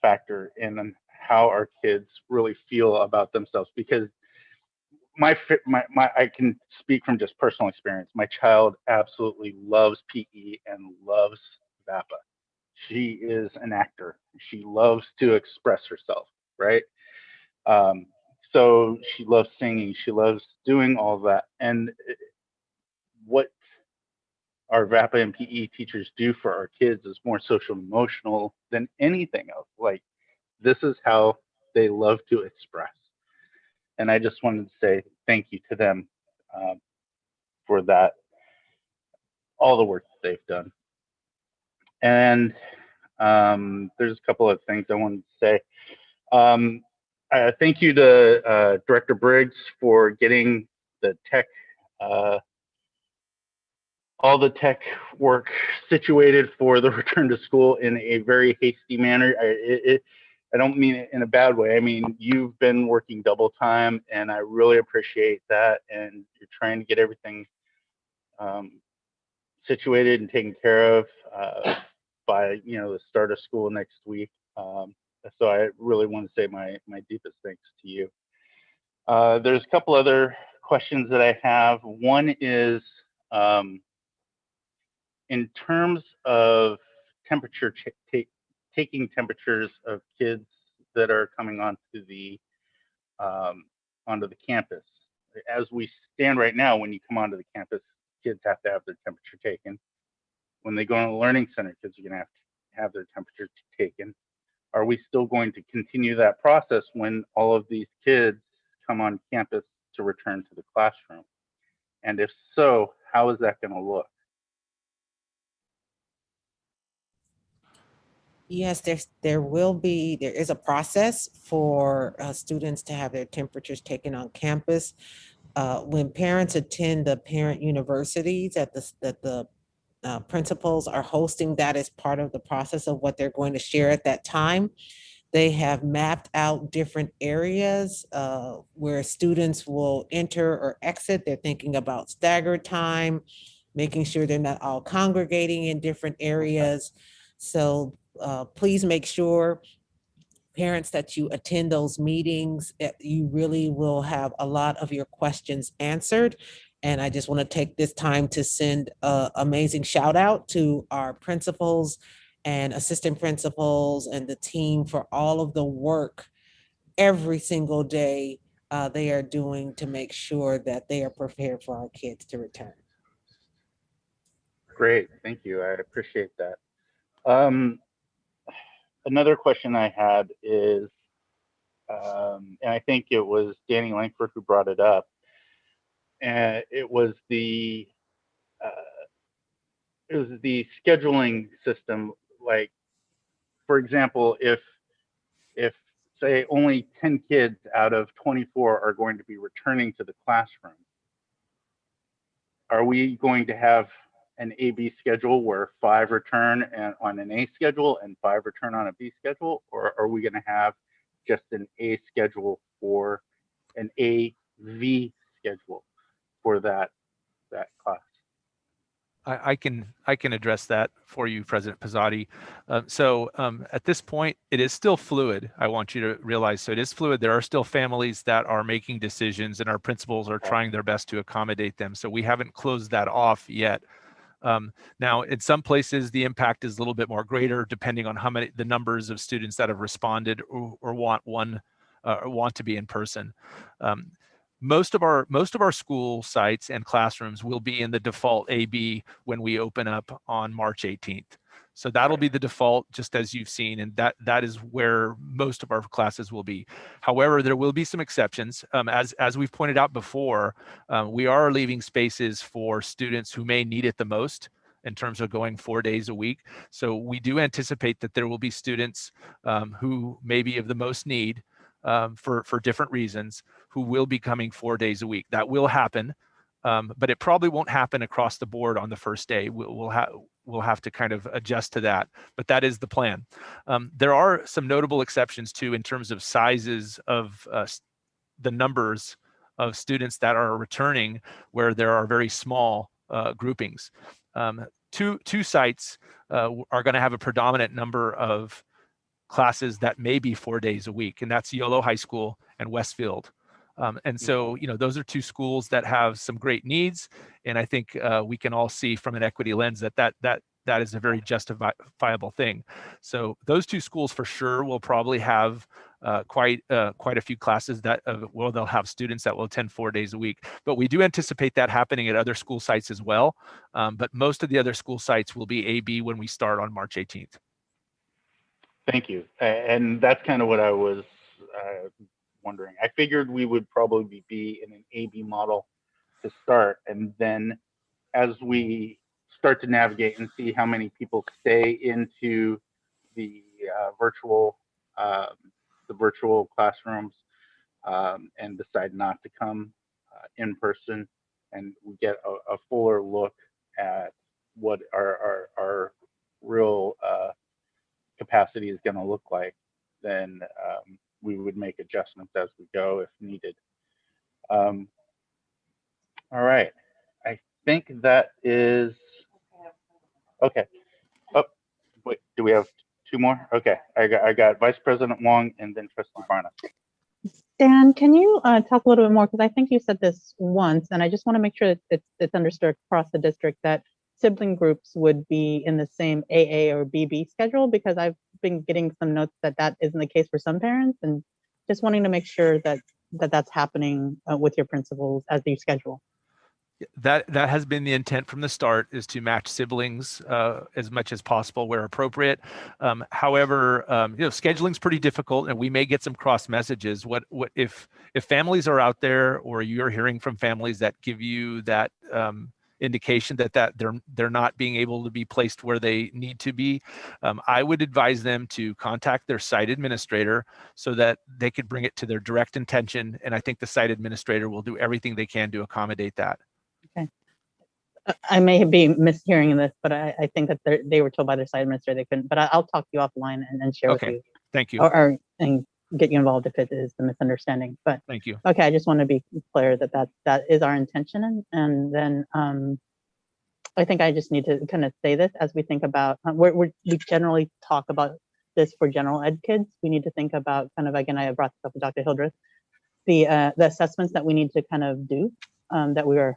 factor in how our kids really feel about themselves. Because I can speak from just personal experience. My child absolutely loves PE and loves VAPA. She is an actor. She loves to express herself, right? So she loves singing. She loves doing all that. And what our VAPA and PE teachers do for our kids is more social emotional than anything else. Like, this is how they love to express. And I just wanted to say thank you to them for that, all the work that they've done. And There's a couple of things I wanted to say. Thank you to Director Briggs for getting the tech, all the tech work situated for the return to school in a very hasty manner. I don't mean it in a bad way. I mean, you've been working double time, and I really appreciate that. And you're trying to get everything situated and taken care of by the start of school next week. So I really want to say my deepest thanks to you. There's a couple other questions that I have. One is in terms of temperature taking temperatures of kids that are coming onto the campus. As we stand right now, when you come onto the campus, kids have to have their temperature taken. When they go in the learning center, kids are going to have their temperature taken. Are we still going to continue that process when all of these kids come on campus to return to the classroom? And if so, how is that going to look? Yes, there is a process for students to have their temperatures taken on campus. When parents attend the parent universities that the principals are hosting, that is part of the process of what they're going to share at that time. They have mapped out different areas where students will enter or exit. They're thinking about staggered time, making sure they're not all congregating in different areas. So please make sure, parents, that you attend those meetings. You really will have a lot of your questions answered. And I just want to take this time to send an amazing shout out to our principals and assistant principals and the team for all of the work every single day they are doing to make sure that they are prepared for our kids to return. Great, thank you. I appreciate that. Another question I had is, and I think it was Danny Langford who brought it up, and it was the scheduling system. Like, for example, if say only 10 kids out of 24 are going to be returning to the classroom, are we going to have an A-B schedule where 5 return on an A schedule and 5 return on a B schedule, or are we going to have just an A schedule for an AV schedule for that class? I can address that for you, President Pizzotti. At this point, it is still fluid. I want you to realize, so it is fluid. There are still families that are making decisions, and our principals are trying their best to accommodate them. So we haven't closed that off yet. Now, in some places, the impact is a little bit more greater, depending on the numbers of students that have responded or want to be in person. Most of our school sites and classrooms will be in the default AB when we open up on March 18th. So that'll be the default, just as you've seen, and that is where most of our classes will be. However, there will be some exceptions. As we've pointed out before, we are leaving spaces for students who may need it the most in terms of going 4 days a week. So we do anticipate that there will be students who may be of the most need for different reasons, who will be coming 4 days a week. That will happen, but it probably won't happen across the board on the first day. We'll have to kind of adjust to that, but that is the plan. There are some notable exceptions too in terms of sizes of the numbers of students that are returning, where there are very small groupings. Two sites are going to have a predominant number of classes that may be 4 days a week, and that's Yolo High School and Westfield. And so, those are two schools that have some great needs, and I think we can all see from an equity lens that is a very justifiable thing. So those two schools for sure will probably have quite a few classes they'll have students that will attend 4 days a week. But we do anticipate that happening at other school sites as well. But most of the other school sites will be AB when we start on March 18th. Thank you. And that's kind of what I was wondering. I figured we would probably be in an AB model to start, and then as we start to navigate and see how many people stay into the virtual classrooms and decide not to come in person, and we get a fuller look at what our real capacity is going to look like, then we would make adjustments as we go if needed. All right, I think that is okay. Oh, wait, do we have two more? Okay, I got Vice President Wong and then Trustee Barna. Dan, can you talk a little bit more? Because I think you said this once, and I just want to make sure that it's understood across the district that sibling groups would be in the same AA or BB schedule, because I've been getting some notes that that isn't the case for some parents, and just wanting to make sure that that's happening with your principals as you schedule. That has been the intent from the start, is to match siblings as much as possible where appropriate. However, scheduling is pretty difficult, and we may get some cross messages. What if families are out there, or you're hearing from families that give you that indication that they're not being able to be placed where they need to be, I would advise them to contact their site administrator so that they could bring it to their direct intention. And I think the site administrator will do everything they can to accommodate that. Okay. I may be mishearing this, but I think that they were told by their site administrator they couldn't, but I'll talk to you offline and share with you. Thank you. Or and get you involved if it is a misunderstanding, but thank you. Okay, I just want to be clear that is our intention. And then I think I just need to kind of say this as we think about, we generally talk about this for general ed kids. We need to think about kind of, again, I brought this up with Dr. Hildreth, the assessments that we need to kind of do that we were,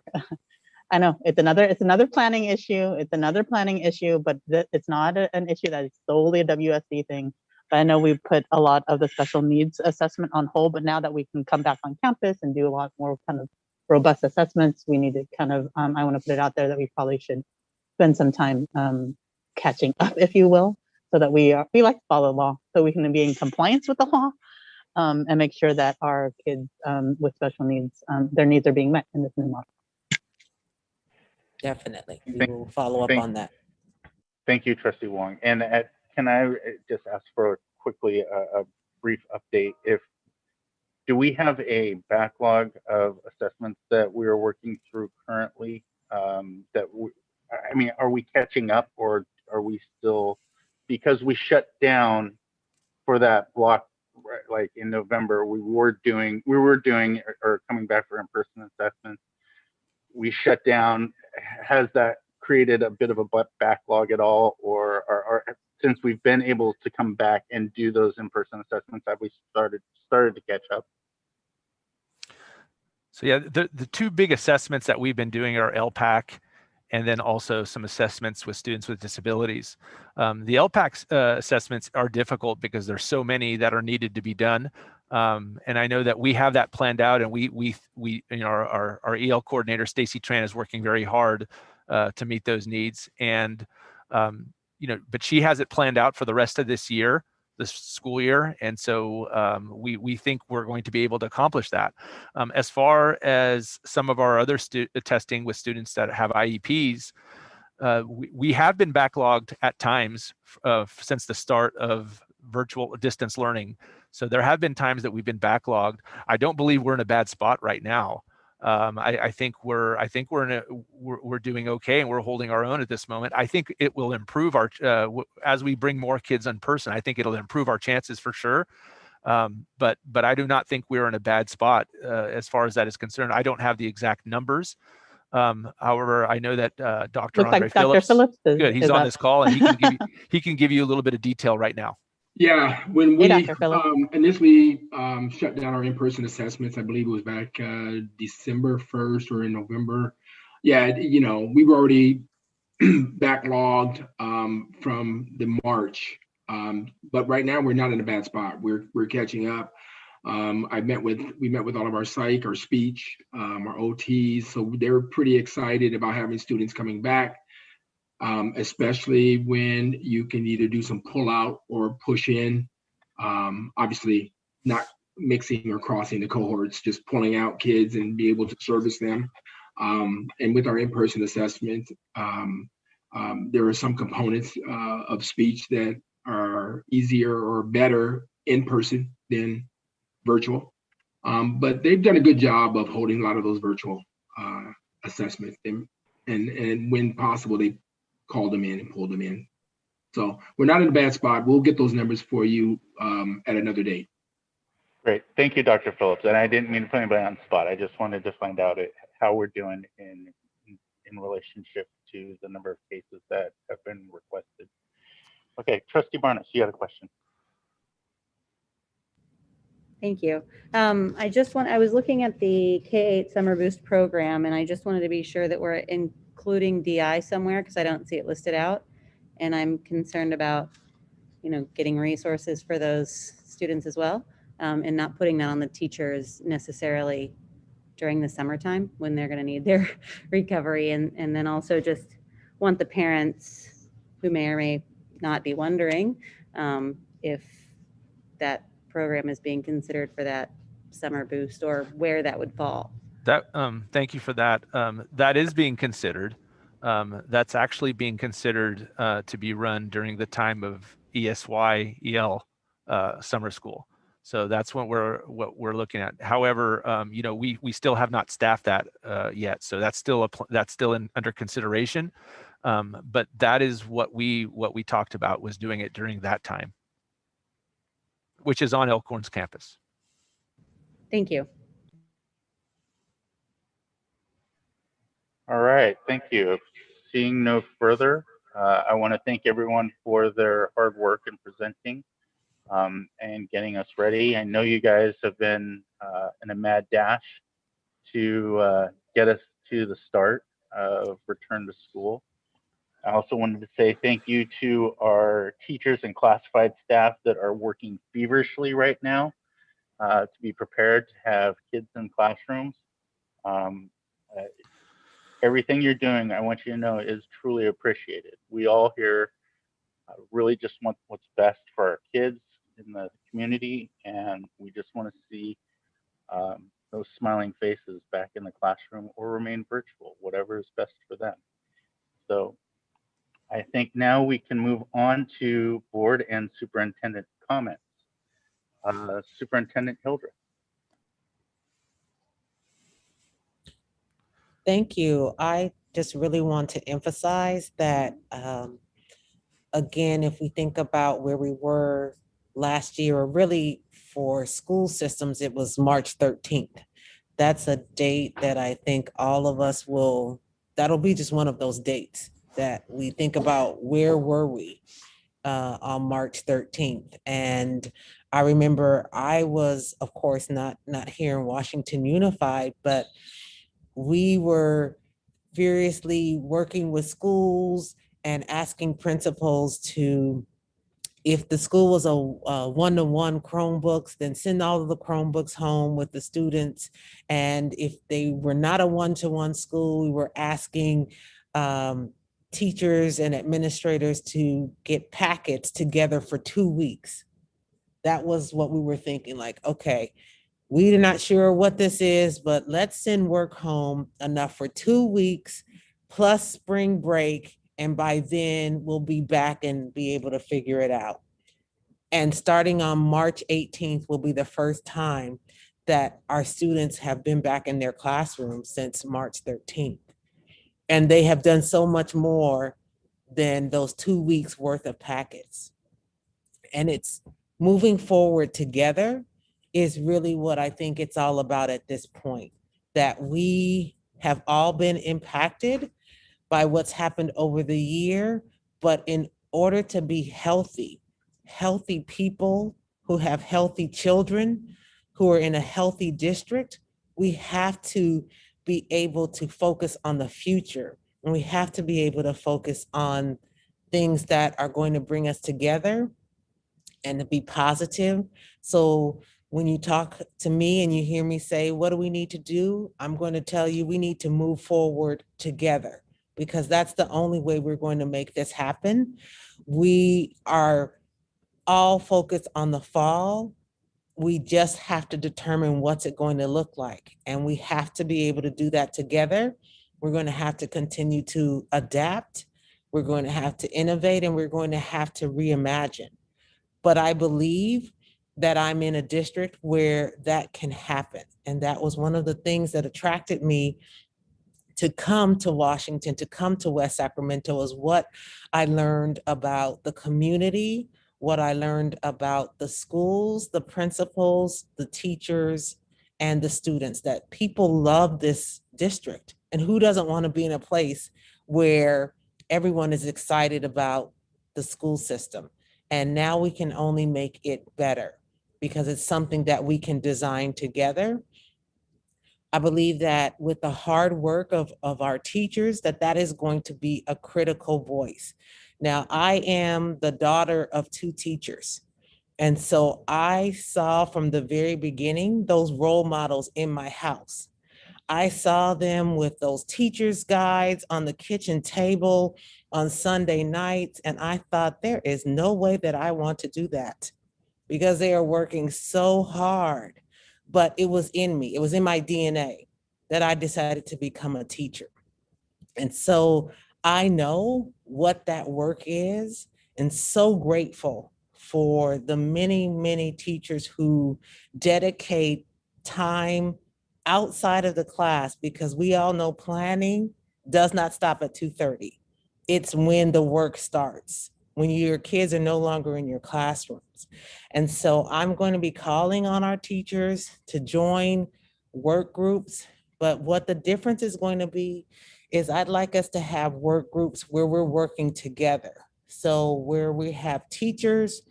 I know it's another planning issue. It's another planning issue, but it's not an issue that is solely a WSD thing. But I know we put a lot of the special needs assessment on hold, but now that we can come back on campus and do a lot more kind of robust assessments, we need to kind of, I want to put it out there that we probably should spend some time catching up, if you will, so that we like to follow the law, so we can be in compliance with the law and make sure that our kids with special needs, their needs are being met in this new model. Definitely, we will follow up on that. Thank you, Trustee Wong. And can I just ask for quickly a brief update? Do we have a backlog of assessments that we are working through currently? Are we catching up, or are we still, because we shut down for that block, like in November, we were doing or coming back for in-person assessments. We shut down. Has that created a bit of a backlog at all, or since we've been able to come back and do those in-person assessments, have we started to catch up? So yeah, the two big assessments that we've been doing are LPAC, and then also some assessments with students with disabilities. The LPAC assessments are difficult because there's so many that are needed to be done. And I know that we have that planned out, and we our EL coordinator, Stacy Tran, is working very hard to meet those needs. And, but she has it planned out for the rest of this year, this school year. And so we think we're going to be able to accomplish that. As far as some of our other testing with students that have IEPs, we have been backlogged at times since the start of virtual distance learning. So there have been times that we've been backlogged. I don't believe we're in a bad spot right now. I think we're doing okay, and we're holding our own at this moment. I think it will improve our as we bring more kids in person. I think it'll improve our chances for sure. But I do not think we're in a bad spot as far as that is concerned. I don't have the exact numbers. However, I know that Dr. Andre Phillips, good, he's on this call, and he can give you a little bit of detail right now. Yeah, when we initially shut down our in-person assessments, I believe it was back December 1st or in November. Yeah, we were already backlogged from the March, but right now we're not in a bad spot. We're catching up. We met with all of our psych, our speech, our OTs, so they're pretty excited about having students coming back. Especially when you can either do some pull out or push in, obviously not mixing or crossing the cohorts, just pulling out kids and be able to service them. And with our in-person assessment, there are some components of speech that are easier or better in person than virtual. But they've done a good job of holding a lot of those virtual assessments. And when possible, they called them in and pulled them in. So we're not in a bad spot. We'll get those numbers for you at another date. Great. Thank you, Dr. Phillips. And I didn't mean to put anybody on the spot. I just wanted to find out how we're doing in relationship to the number of cases that have been requested. Okay, Trustee Barnes, you had a question. Thank you. I was looking at the K-8 Summer Boost program, and I just wanted to be sure that we're including DI somewhere because I don't see it listed out. And I'm concerned about, getting resources for those students as well, and not putting that on the teachers necessarily during the summertime when they're going to need their recovery. And then also just want the parents who may or may not be wondering if that program is being considered for that summer boost or where that would fall. Thank you for that. That is being considered. That's actually being considered to be run during the time of ESY-EL summer school. So that's what we're looking at. However, we still have not staffed that yet. So that's still under consideration. But that is what we talked about, was doing it during that time, which is on Elkhorn's campus. Thank you. All right, thank you. Seeing no further, I want to thank everyone for their hard work in presenting and getting us ready. I know you guys have been in a mad dash to get us to the start of return to school. I also wanted to say thank you to our teachers and classified staff that are working feverishly right now to be prepared to have kids in classrooms. Everything you're doing, I want you to know, is truly appreciated. We all here really just want what's best for our kids in the community, and we just want to see those smiling faces back in the classroom or remain virtual, whatever is best for them. So I think now we can move on to board and superintendent comments. Superintendent Hildreth. Thank you. I just really want to emphasize that, again, if we think about where we were last year, or really for school systems, it was March 13th. That's a date that I think all of us that'll be just one of those dates that we think about, where were we on March 13th? And I remember I was, of course, not here in Washington Unified, but we were furiously working with schools and asking principals to, if the school was a one-to-one Chromebooks, then send all of the Chromebooks home with the students. And if they were not a one-to-one school, we were asking teachers and administrators to get packets together for 2 weeks. That was what we were thinking, like, okay, we're not sure what this is, but let's send work home enough for 2 weeks plus spring break. And by then we'll be back and be able to figure it out. And starting on March 18th will be the first time that our students have been back in their classrooms since March 13th. And they have done so much more than those 2 weeks worth of packets. And it's moving forward together is really what I think it's all about at this point, that we have all been impacted by what's happened over the year, but in order to be healthy people who have healthy children, who are in a healthy district, we have to be able to focus on the future. And we have to be able to focus on things that are going to bring us together and to be positive. So when you talk to me and you hear me say, what do we need to do? I'm going to tell you, we need to move forward together, because that's the only way we're going to make this happen. We are all focused on the fall. We just have to determine what's it going to look like. And we have to be able to do that together. We're going to have to continue to adapt. we're going to have to innovate, and we're going to have to reimagine. But I believe that I'm in a district where that can happen. And that was one of the things that attracted me to come to Washington, to come to West Sacramento, is what I learned about the community, what I learned about the schools, the principals, the teachers, and the students, that people love this district. And who doesn't want to be in a place where everyone is excited about the school system? And now we can only make it better because it's something that we can design together. I believe that with the hard work of our teachers, that is going to be a critical voice. Now, I am the daughter of 2 teachers. And so I saw from the very beginning those role models in my house. I saw them with those teachers' guides on the kitchen table on Sunday nights. And I thought, there is no way that I want to do that, because they are working so hard. But it was in me, it was in my DNA that I decided to become a teacher. And so I know what that work is, and so grateful for the many, many teachers who dedicate time outside of the class, because we all know planning does not stop at 2:30. It's when the work starts, when your kids are no longer in your classrooms. And so I'm going to be calling on our teachers to join work groups. But what the difference is going to be is I'd like us to have work groups where we're working together. So where we have teachers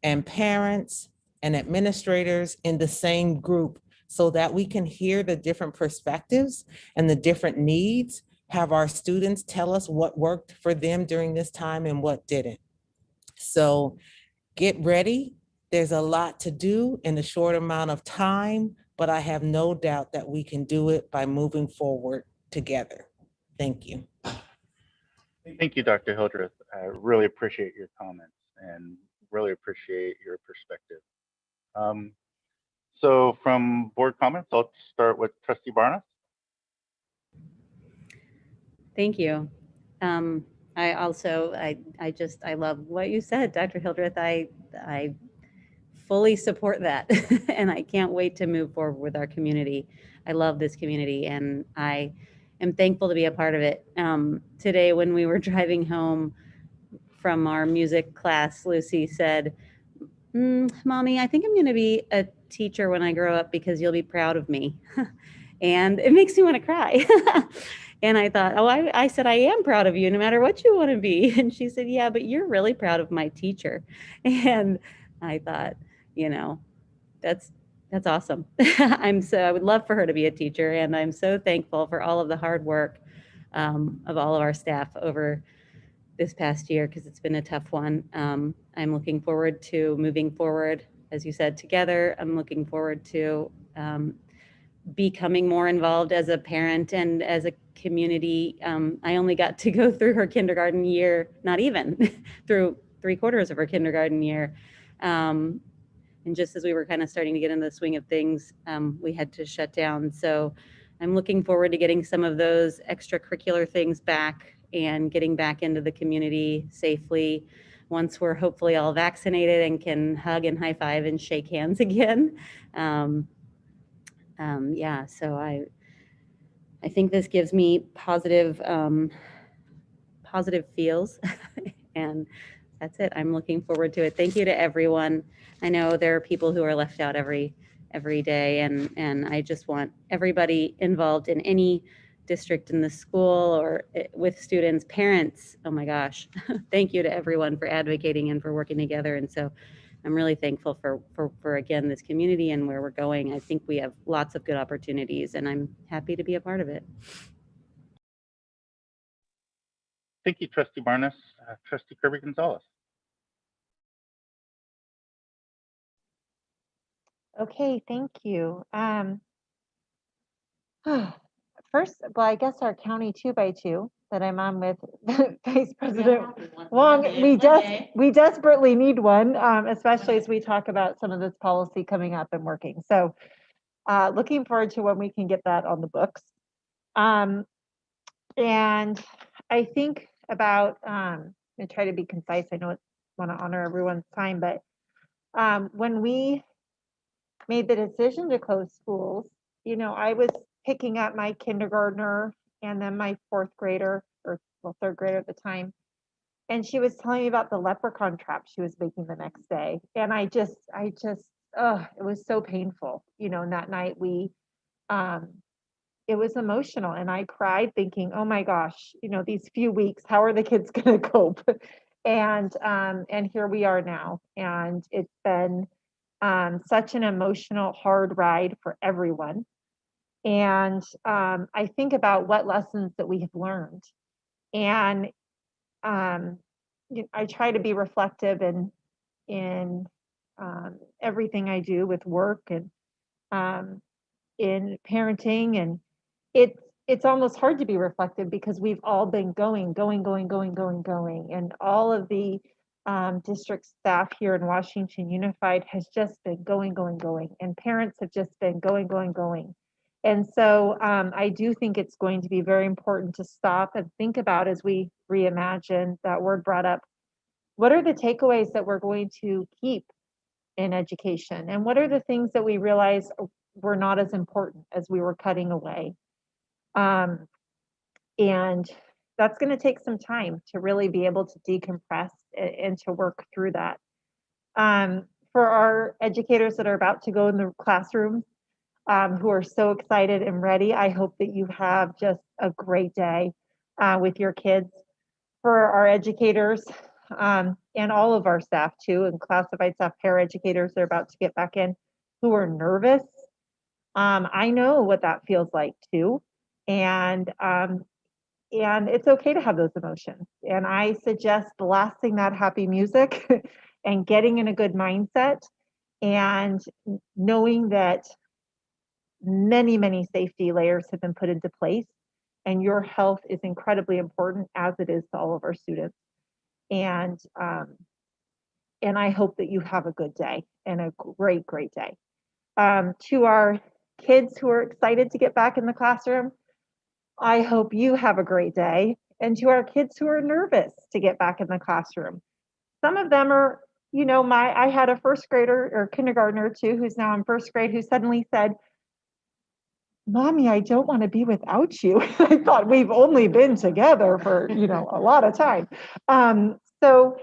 and parents and administrators in the same group, so that we can hear the different perspectives and the different needs, have our students tell us what worked for them during this time and what didn't. So get ready. There's a lot to do in a short amount of time, but I have no doubt that we can do it by moving forward together. Thank you. Thank you, Dr. Hildreth. I really appreciate your comments and really appreciate your perspective. So from board comments, I'll start with Trustee Barnes. Thank you. I love what you said, Dr. Hildreth. I fully support that. And I can't wait to move forward with our community. I love this community, and I am thankful to be a part of it. Today, when we were driving home from our music class, Lucy said, Mommy, I think I'm going to be a teacher when I grow up because you'll be proud of me. And it makes me want to cry. And I thought, I said, I am proud of you no matter what you want to be. And she said, yeah, but you're really proud of my teacher. And I thought, that's awesome. I would love for her to be a teacher. And I'm so thankful for all of the hard work of all of our staff over this past year, because it's been a tough one. I'm looking forward to moving forward, as you said, together. I'm looking forward to becoming more involved as a parent and as a community. I only got to go through her kindergarten year, not even through 3/4 of her kindergarten year. And just as we were kind of starting to get into the swing of things, we had to shut down. So I'm looking forward to getting some of those extracurricular things back and getting back into the community safely once we're hopefully all vaccinated and can hug and high five and shake hands again. So I think this gives me positive feels, and that's it. I'm looking forward to it. Thank you to everyone. I know there are people who are left out every day, and I just want everybody involved in any district in the school or with students, parents. Oh my gosh. Thank you to everyone for advocating and for working together. And so I'm really thankful for again, this community and where we're going. I think we have lots of good opportunities, and I'm happy to be a part of it. Thank you, Trustee Barnes. Trustee Kirby Gonzalez. Okay, thank you. First, well, I guess our county 2x2 that I'm on with Vice President Wong, we desperately need one, especially as we talk about some of this policy coming up and working. So looking forward to when we can get that on the books. And I think about, and try to be concise. I know I want to honor everyone's time, but when we made the decision to close schools, you know, I was picking up my kindergartner and then my fourth grader, or well, third grader at the time. And she was telling me about the leprechaun trap she was making the next day. And I just, oh, it was so painful. You know, and that night it was emotional, and I cried thinking, oh my gosh, you know, these few weeks, how are the kids going to cope? And here we are now. And it's been such an emotional, hard ride for everyone. And I think about what lessons that we have learned. And I try to be reflective in everything I do with work and in parenting. And it's almost hard to be reflective because we've all been going. And all of the district staff here in Washington Unified has just been going. And parents have just been going. And so I do think it's going to be very important to stop and think about, as we reimagine, that word brought up, what are the takeaways that we're going to keep in education? And what are the things that we realize were not as important as we were cutting away? And that's going to take some time to really be able to decompress and to work through that. For our educators that are about to go in the classroom, who are so excited and ready, I hope that you have just a great day with your kids. For our educators and all of our staff too, and classified staff, paraeducators that are about to get back in, who are nervous, I know what that feels like too. And it's okay to have those emotions. And I suggest blasting that happy music and getting in a good mindset and knowing that many safety layers have been put into place, and your health is incredibly important, as it is to all of our students. And I hope that you have a good day and a great day. To our kids who are excited to get back in the classroom, I hope you have a great day. And to our kids who are nervous to get back in the classroom, some of them are, you know, I had a first grader or kindergartner too, who's now in first grade, who suddenly said, Mommy, I don't want to be without you. I thought we've only been together for, you know, a lot of time. So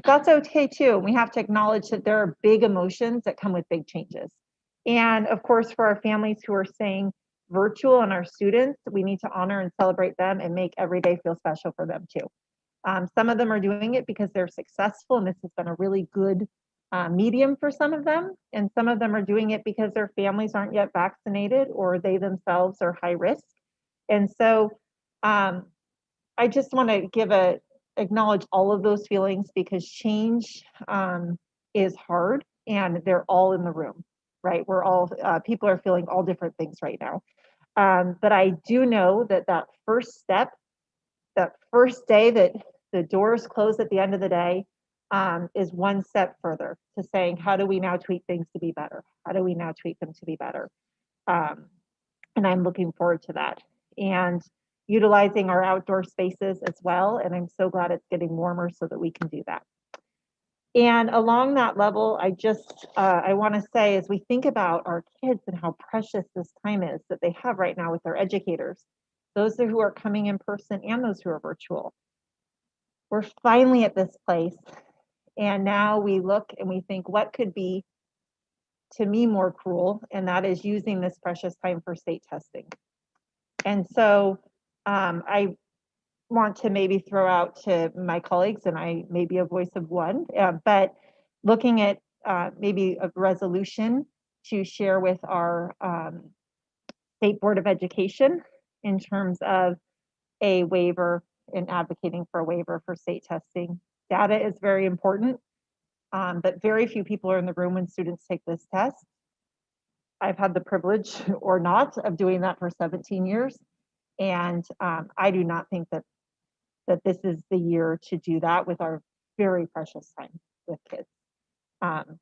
that's okay too. We have to acknowledge that there are big emotions that come with big changes. And of course, for our families who are staying virtual and our students, we need to honor and celebrate them and make every day feel special for them too. Some of them are doing it because they're successful, and this has been a really good medium for some of them. And some of them are doing it because their families aren't yet vaccinated, or they themselves are high risk. And so I just want to acknowledge all of those feelings, because change is hard, and they're all in the room, right? We're all, people are feeling all different things right now. But I do know that first step, that first day that the doors close at the end of the day, is one step further to saying, how do we now tweak things to be better? How do we now tweak them to be better? And I'm looking forward to that. And utilizing our outdoor spaces as well. And I'm so glad it's getting warmer so that we can do that. And along that level, I want to say, as we think about our kids and how precious this time is that they have right now with their educators, those who are coming in person and those who are virtual, we're finally at this place. And now we look and we think, what could be, to me, more cruel? And that is using this precious time for state testing. And so I want to maybe throw out to my colleagues, and I may be a voice of one, but looking at maybe a resolution to share with our State Board of Education in terms of a waiver and advocating for a waiver for state testing. Data is very important, but very few people are in the room when students take this test. I've had the privilege or not of doing that for 17 years. And I do not think that this is the year to do that with our very precious time with kids. And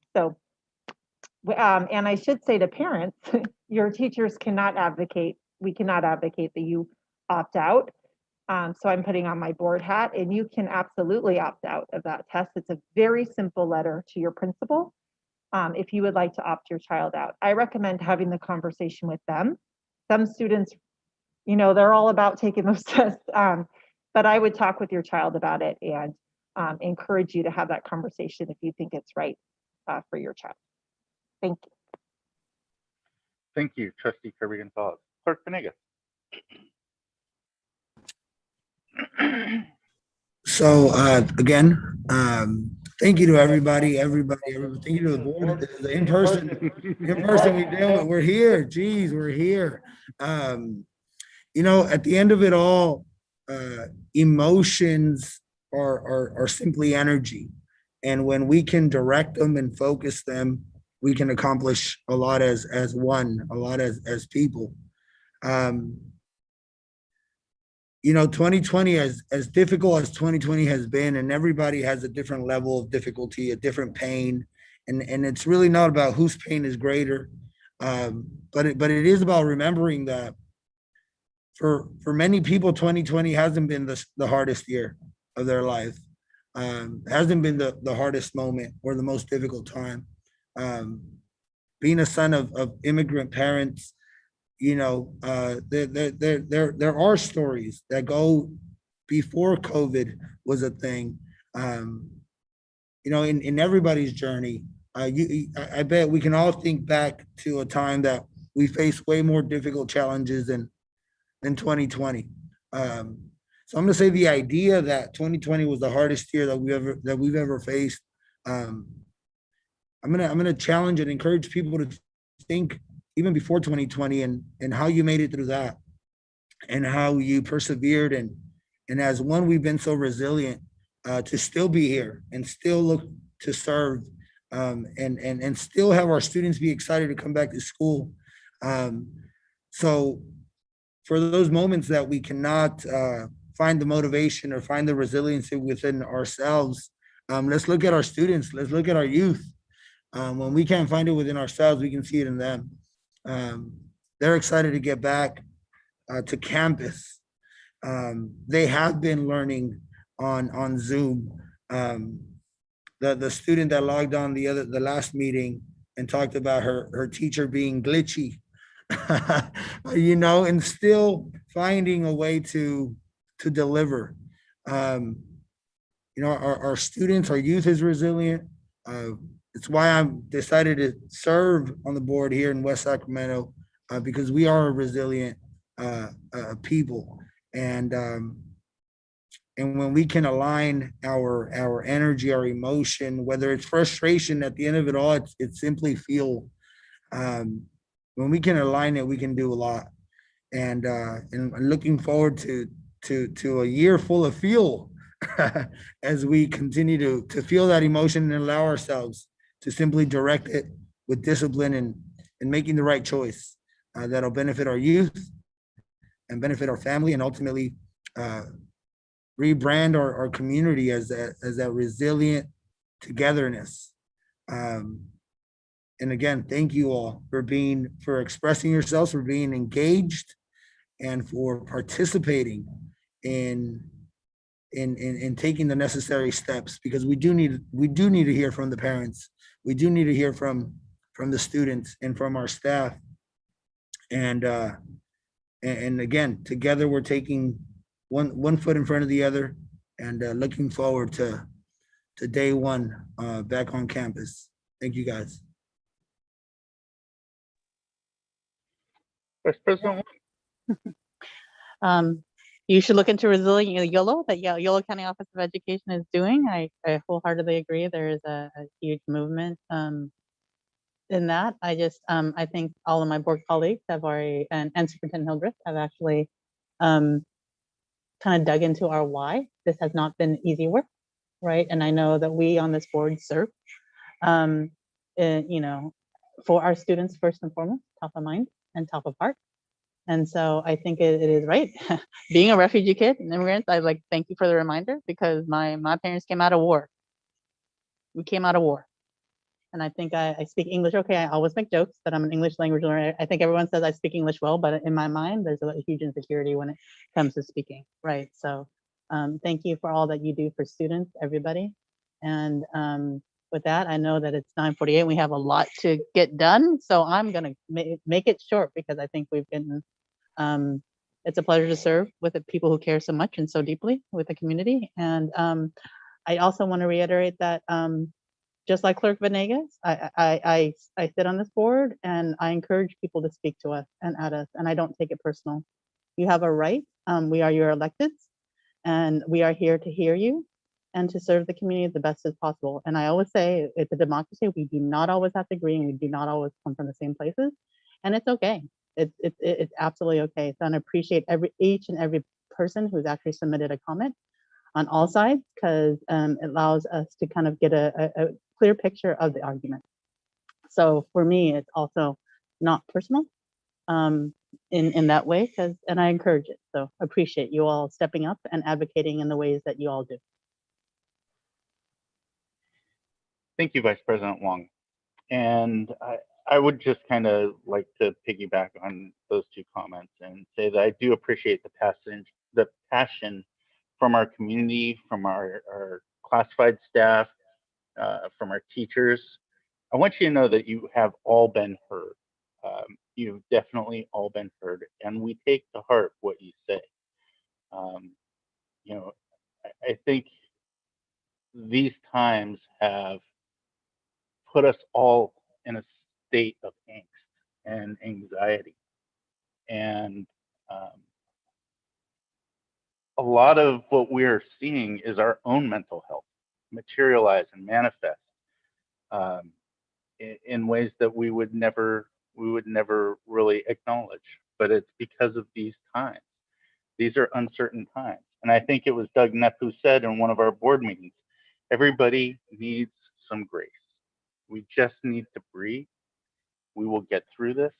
I should say to parents, your teachers cannot advocate, we cannot advocate that you opt out. So I'm putting on my board hat, and you can absolutely opt out of that test. It's a very simple letter to your principal if you would like to opt your child out. I recommend having the conversation with them. Some students, they're all about taking those tests, but I would talk with your child about it and encourage you to have that conversation if you think it's right for your child. Thank you. Thank you, Trustee Kirby Gonzalez. Clerk Venegas. So again, thank you to everybody. Thank you to the board, the in-person we're here. Geez, we're here. At the end of it all, emotions are simply energy. And when we can direct them and focus them, we can accomplish a lot as people. 2020, as difficult as 2020 has been, and everybody has a different level of difficulty, a different pain, and it's really not about whose pain is greater, but it is about remembering that for many people, 2020 hasn't been the hardest year of their life, hasn't been the hardest moment or the most difficult time. Being a son of immigrant parents, there are stories that go before COVID was a thing. In everybody's journey, I bet we can all think back to a time that we faced way more difficult challenges than 2020. So I'm going to say the idea that 2020 was the hardest year that we've ever faced. I'm going to challenge and encourage people to think even before 2020 and how you made it through that and how you persevered. And as one, we've been so resilient to still be here and still look to serve and still have our students be excited to come back to school. So for those moments that we cannot find the motivation or find the resiliency within ourselves, let's look at our students, let's look at our youth. When we can't find it within ourselves, we can see it in them. They're excited to get back to campus. They have been learning on Zoom. The student that logged on the last meeting and talked about her teacher being glitchy, and still finding a way to deliver. Our students, our youth is resilient. It's why I'm decided to serve on the board here in West Sacramento, because we are a resilient people, and when we can align our energy, our emotion, whether it's frustration, at the end of it all, it's simply fuel. When we can align it, we can do a lot, and looking forward to a year full of fuel as we continue to feel that emotion and allow ourselves to simply direct it with discipline and making the right choice that'll benefit our youth and benefit our family, and ultimately rebrand our community as that resilient togetherness. And again, thank you all for expressing yourselves, for being engaged, and for participating in taking the necessary steps, because we do need to hear from the parents. We do need to hear from the students and from our staff. And again, together we're taking one foot in front of the other, and looking forward to day one back on campus. Thank you, guys. Vice President. You should look into Resilient YOLO that Yolo County Office of Education is doing. I wholeheartedly agree. There is a huge movement in that. I think all of my board colleagues have already, and Superintendent Hildreth have actually kind of dug into our why. This has not been easy work, right? And I know that we on this board serve, for our students first and foremost, top of mind and top of heart. And so I think it is right. Being a refugee kid and immigrant, I thank you for the reminder, because my parents came out of war. We came out of war. and I think I speak English okay. I always make jokes that I'm an English language learner. I think everyone says I speak English well, but in my mind, there's a huge insecurity when it comes to speaking, right? So thank you for all that you do for students, everybody. And with that, I know that it's 9:48. We have a lot to get done, so I'm gonna make it short because I think we've been, it's a pleasure to serve with the people who care so much and so deeply with the community. And I also want to reiterate that just like Clerk Venegas, I sit on this board and I encourage people to speak to us and at us, and I don't take it personal. You have a right. We are your electeds, and we are here to hear you and to serve the community the best as possible. And I always say it's a democracy. We do not always have to agree, and we do not always come from the same places, and it's okay. It's absolutely okay. So I appreciate each and every person who's actually submitted a comment on all sides, because it allows us to kind of get a clear picture of the argument. So for me, it's also not personal in that way, and I encourage it. So appreciate you all stepping up and advocating in the ways that you all do. Thank you, Vice President Wong. And I would just kind of like to piggyback on those two comments and say that I do appreciate the passion from our community, from our classified staff, from our teachers. I want you to know that you have all been heard. You've definitely all been heard, and we take to heart what you say. You know, I think these times have put us all in a state of angst and anxiety. And a lot of what we're seeing is our own mental health materialize and manifest in ways that we would never really acknowledge. But it's because of these times. These are uncertain times. And I think it was Doug Neff who said in one of our board meetings, everybody needs some grace. We just need to breathe. We will get through this.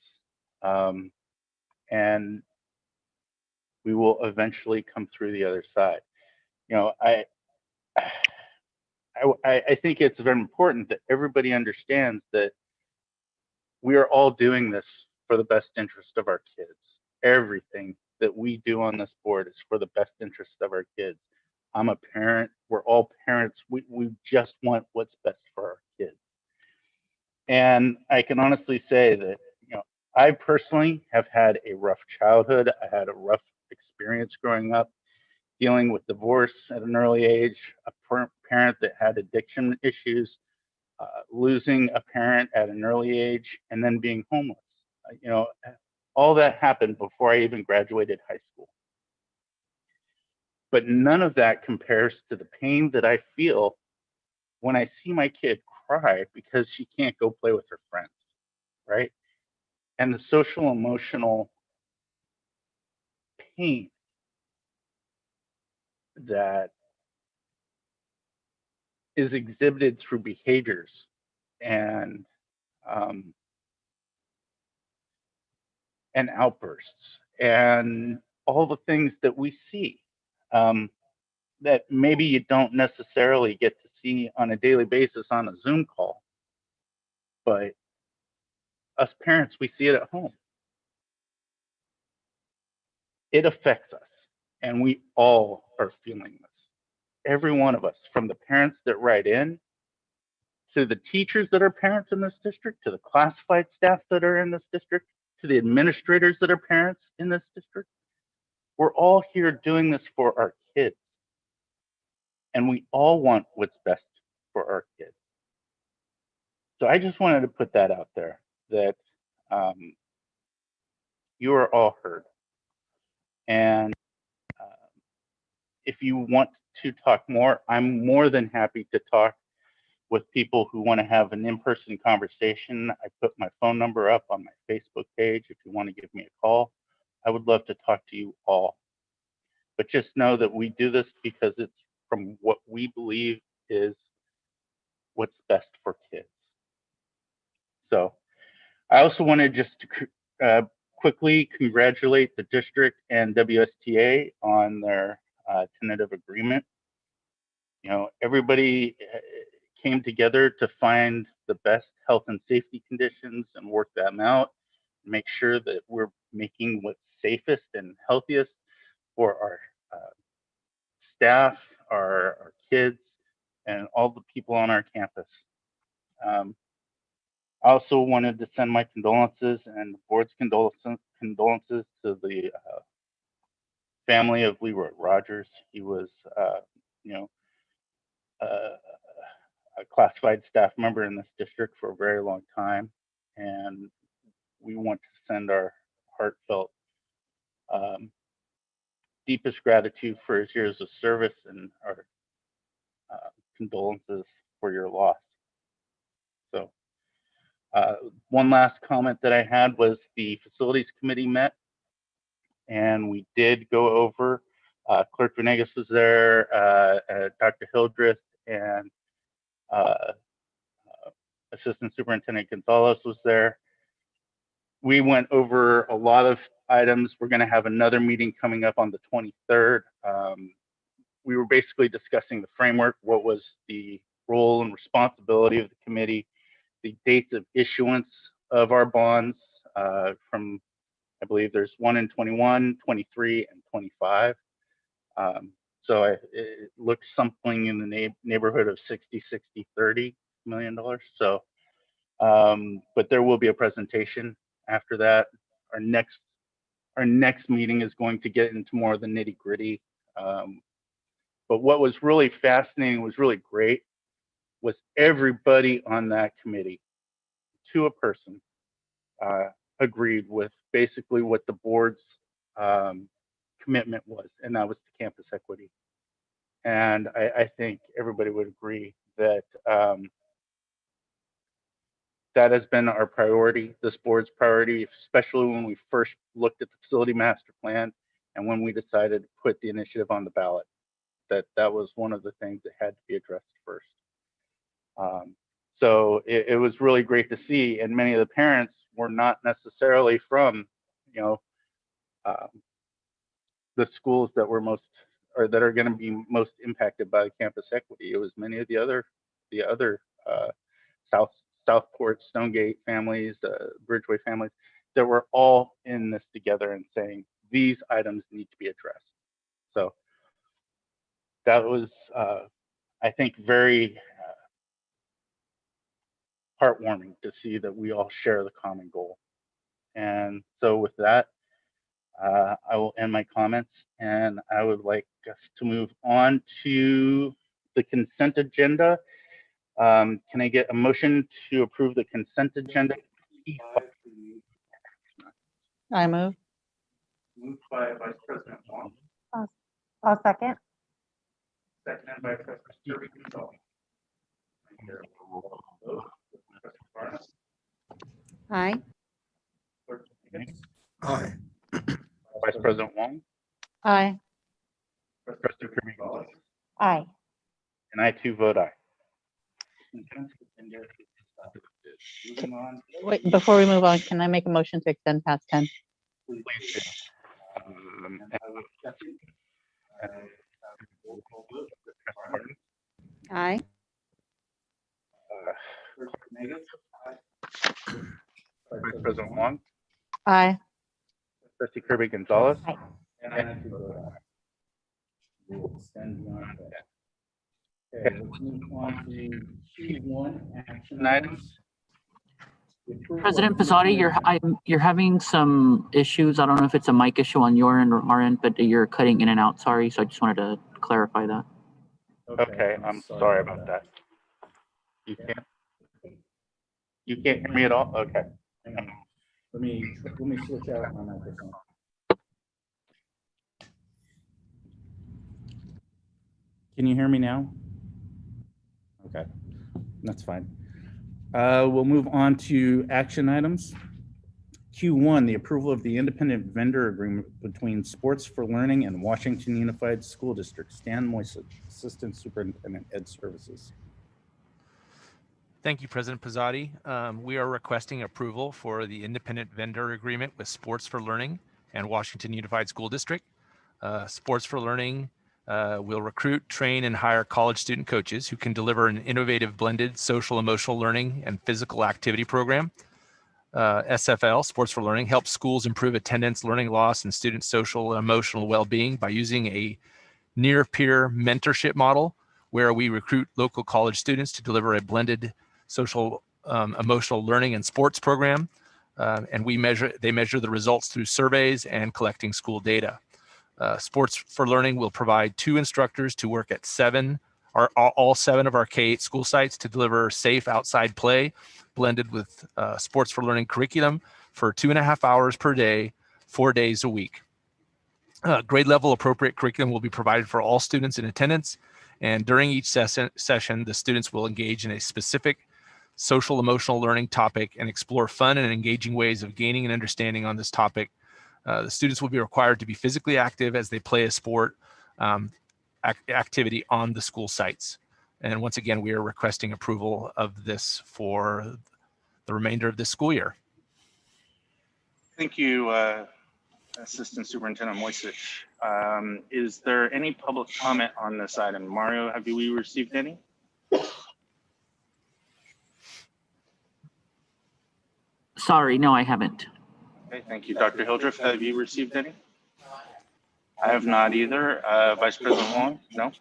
And we will eventually come through the other side. You know, I think it's very important that everybody understands that we are all doing this for the best interest of our kids. Everything that we do on this board is for the best interest of our kids. I'm a parent. We're all parents. We just want what's best for our kids. And I can honestly say that, you know, I personally have had a rough childhood. I had a rough experience growing up, dealing with divorce at an early age, a parent that had addiction issues, losing a parent at an early age, and then being homeless. You know, all that happened before I even graduated high school. But none of that compares to the pain that I feel when I see my kid cry because she can't go play with her friends, right? And the social emotional pain that is exhibited through behaviors and outbursts and all the things that we see that maybe you don't necessarily get to see on a daily basis on a Zoom call, but us parents, we see it at home. It affects us, and we all are feeling this. Every one of us, from the parents that write in, to the teachers that are parents in this district, to the classified staff that are in this district, to the administrators that are parents in this district. We're all here doing this for our kids. And we all want what's best for our kids. So I just wanted to put that out there, that you are all heard. And if you want to talk more, I'm more than happy to talk with people who want to have an in-person conversation. I put my phone number up on my Facebook page if you want to give me a call. I would love to talk to you all. But just know that we do this because it's from what we believe is what's best for kids. So I also wanted just to quickly congratulate the district and WSTA on their tentative agreement. You know, everybody came together to find the best health and safety conditions and work them out, make sure that we're making what's safest and healthiest for our staff, our kids, and all the people on our campus. I also wanted to send my condolences and the board's condolences to the family of Leroy Rogers. He was, a classified staff member in this district for a very long time, and we want to send our heartfelt, deepest gratitude for his years of service and our condolences for your loss. So one last comment that I had was the facilities committee met, and we did go over, Clerk Venegas was there, Dr. Hildreth, and Assistant Superintendent Gonzalez was there. We went over a lot of items. We're going to have another meeting coming up on the 23rd. We were basically discussing the framework, what was the role and responsibility of the committee, the dates of issuance of our bonds from, I believe there's one in 21, 23, and 25. So it looks something in the neighborhood of 60, 30 million dollars. So, but there will be a presentation after that. Our next meeting is going to get into more of the nitty gritty. But what was really fascinating, was really great, was everybody on that committee, to a person, agreed with basically what the board's commitment was, and that was to campus equity. And I think everybody would agree that that has been our priority, this board's priority, especially when we first looked at the facility master plan and when we decided to put the initiative on the ballot, that was one of the things that had to be addressed first. So it was really great to see, and many of the parents were not necessarily from, the schools that were most, or that are going to be most impacted by campus equity. It was many of the other Southport, Stonegate families, Bridgeway families, that were all in this together and saying these items need to be addressed. So that was, I think, very heartwarming to see that we all share the common goal. And so with that, I will end my comments, and I would like us to move on to the consent agenda. Can I get a motion to approve the consent agenda? I move. Moved by Vice President Wong, I'll second. seconded by President Gonzalez. Aye. Aye. Vice President Wong, Aye. President Kirby, Aye. and I too vote aye. Wait, before we move on, can I make a motion to extend past 10? Please do. Aye. Vice President Wong, Aye. Trustee Kirby Gonzalez, Aye. And I too vote aye. We will extend beyond that. Okay, let's move on to Q1 action items. President Pizzotti, you're having some issues. I don't know if it's a mic issue on your end or our end, but you're cutting in and out. Sorry, so I just wanted to clarify that. Okay, I'm sorry about that. You can't hear me at all? Okay. Hang on. Let me switch out my microphone. Can you hear me now? Okay, that's fine. We'll move on to action items. Q1, the approval of the independent vendor agreement between Sports for Learning and Washington Unified School District. Stan Moisich, Assistant Superintendent, Ed Services. Thank you, President Pizzotti. We are requesting approval for the independent vendor agreement with Sports for Learning and Washington Unified School District. Sports for Learning We'll recruit, train, and hire college student coaches who can deliver an innovative blended social emotional learning and physical activity program. SFL, Sports for Learning, helps schools improve attendance, learning loss, and student social and emotional well-being by using a near-peer mentorship model where we recruit local college students to deliver a blended social emotional learning and sports program. And they measure the results through surveys and collecting school data. Sports for Learning will provide 2 instructors to work at all 7 of our K-8 school sites to deliver safe outside play blended with Sports for Learning curriculum for 2.5 hours per day, 4 days a week. Grade level appropriate curriculum will be provided for all students in attendance, and during each session, the students will engage in a specific social emotional learning topic and explore fun and engaging ways of gaining an understanding on this topic. The students will be required to be physically active as they play a sport activity on the school sites. And once again, we are requesting approval of this for the remainder of this school year. Thank you, Assistant Superintendent Moisich. Is there any public comment on this item? Mario, have we received any? Sorry, no, I haven't. Okay, thank you. Dr. Hildreth, have you received any? I have not either. Vice President Wong? No?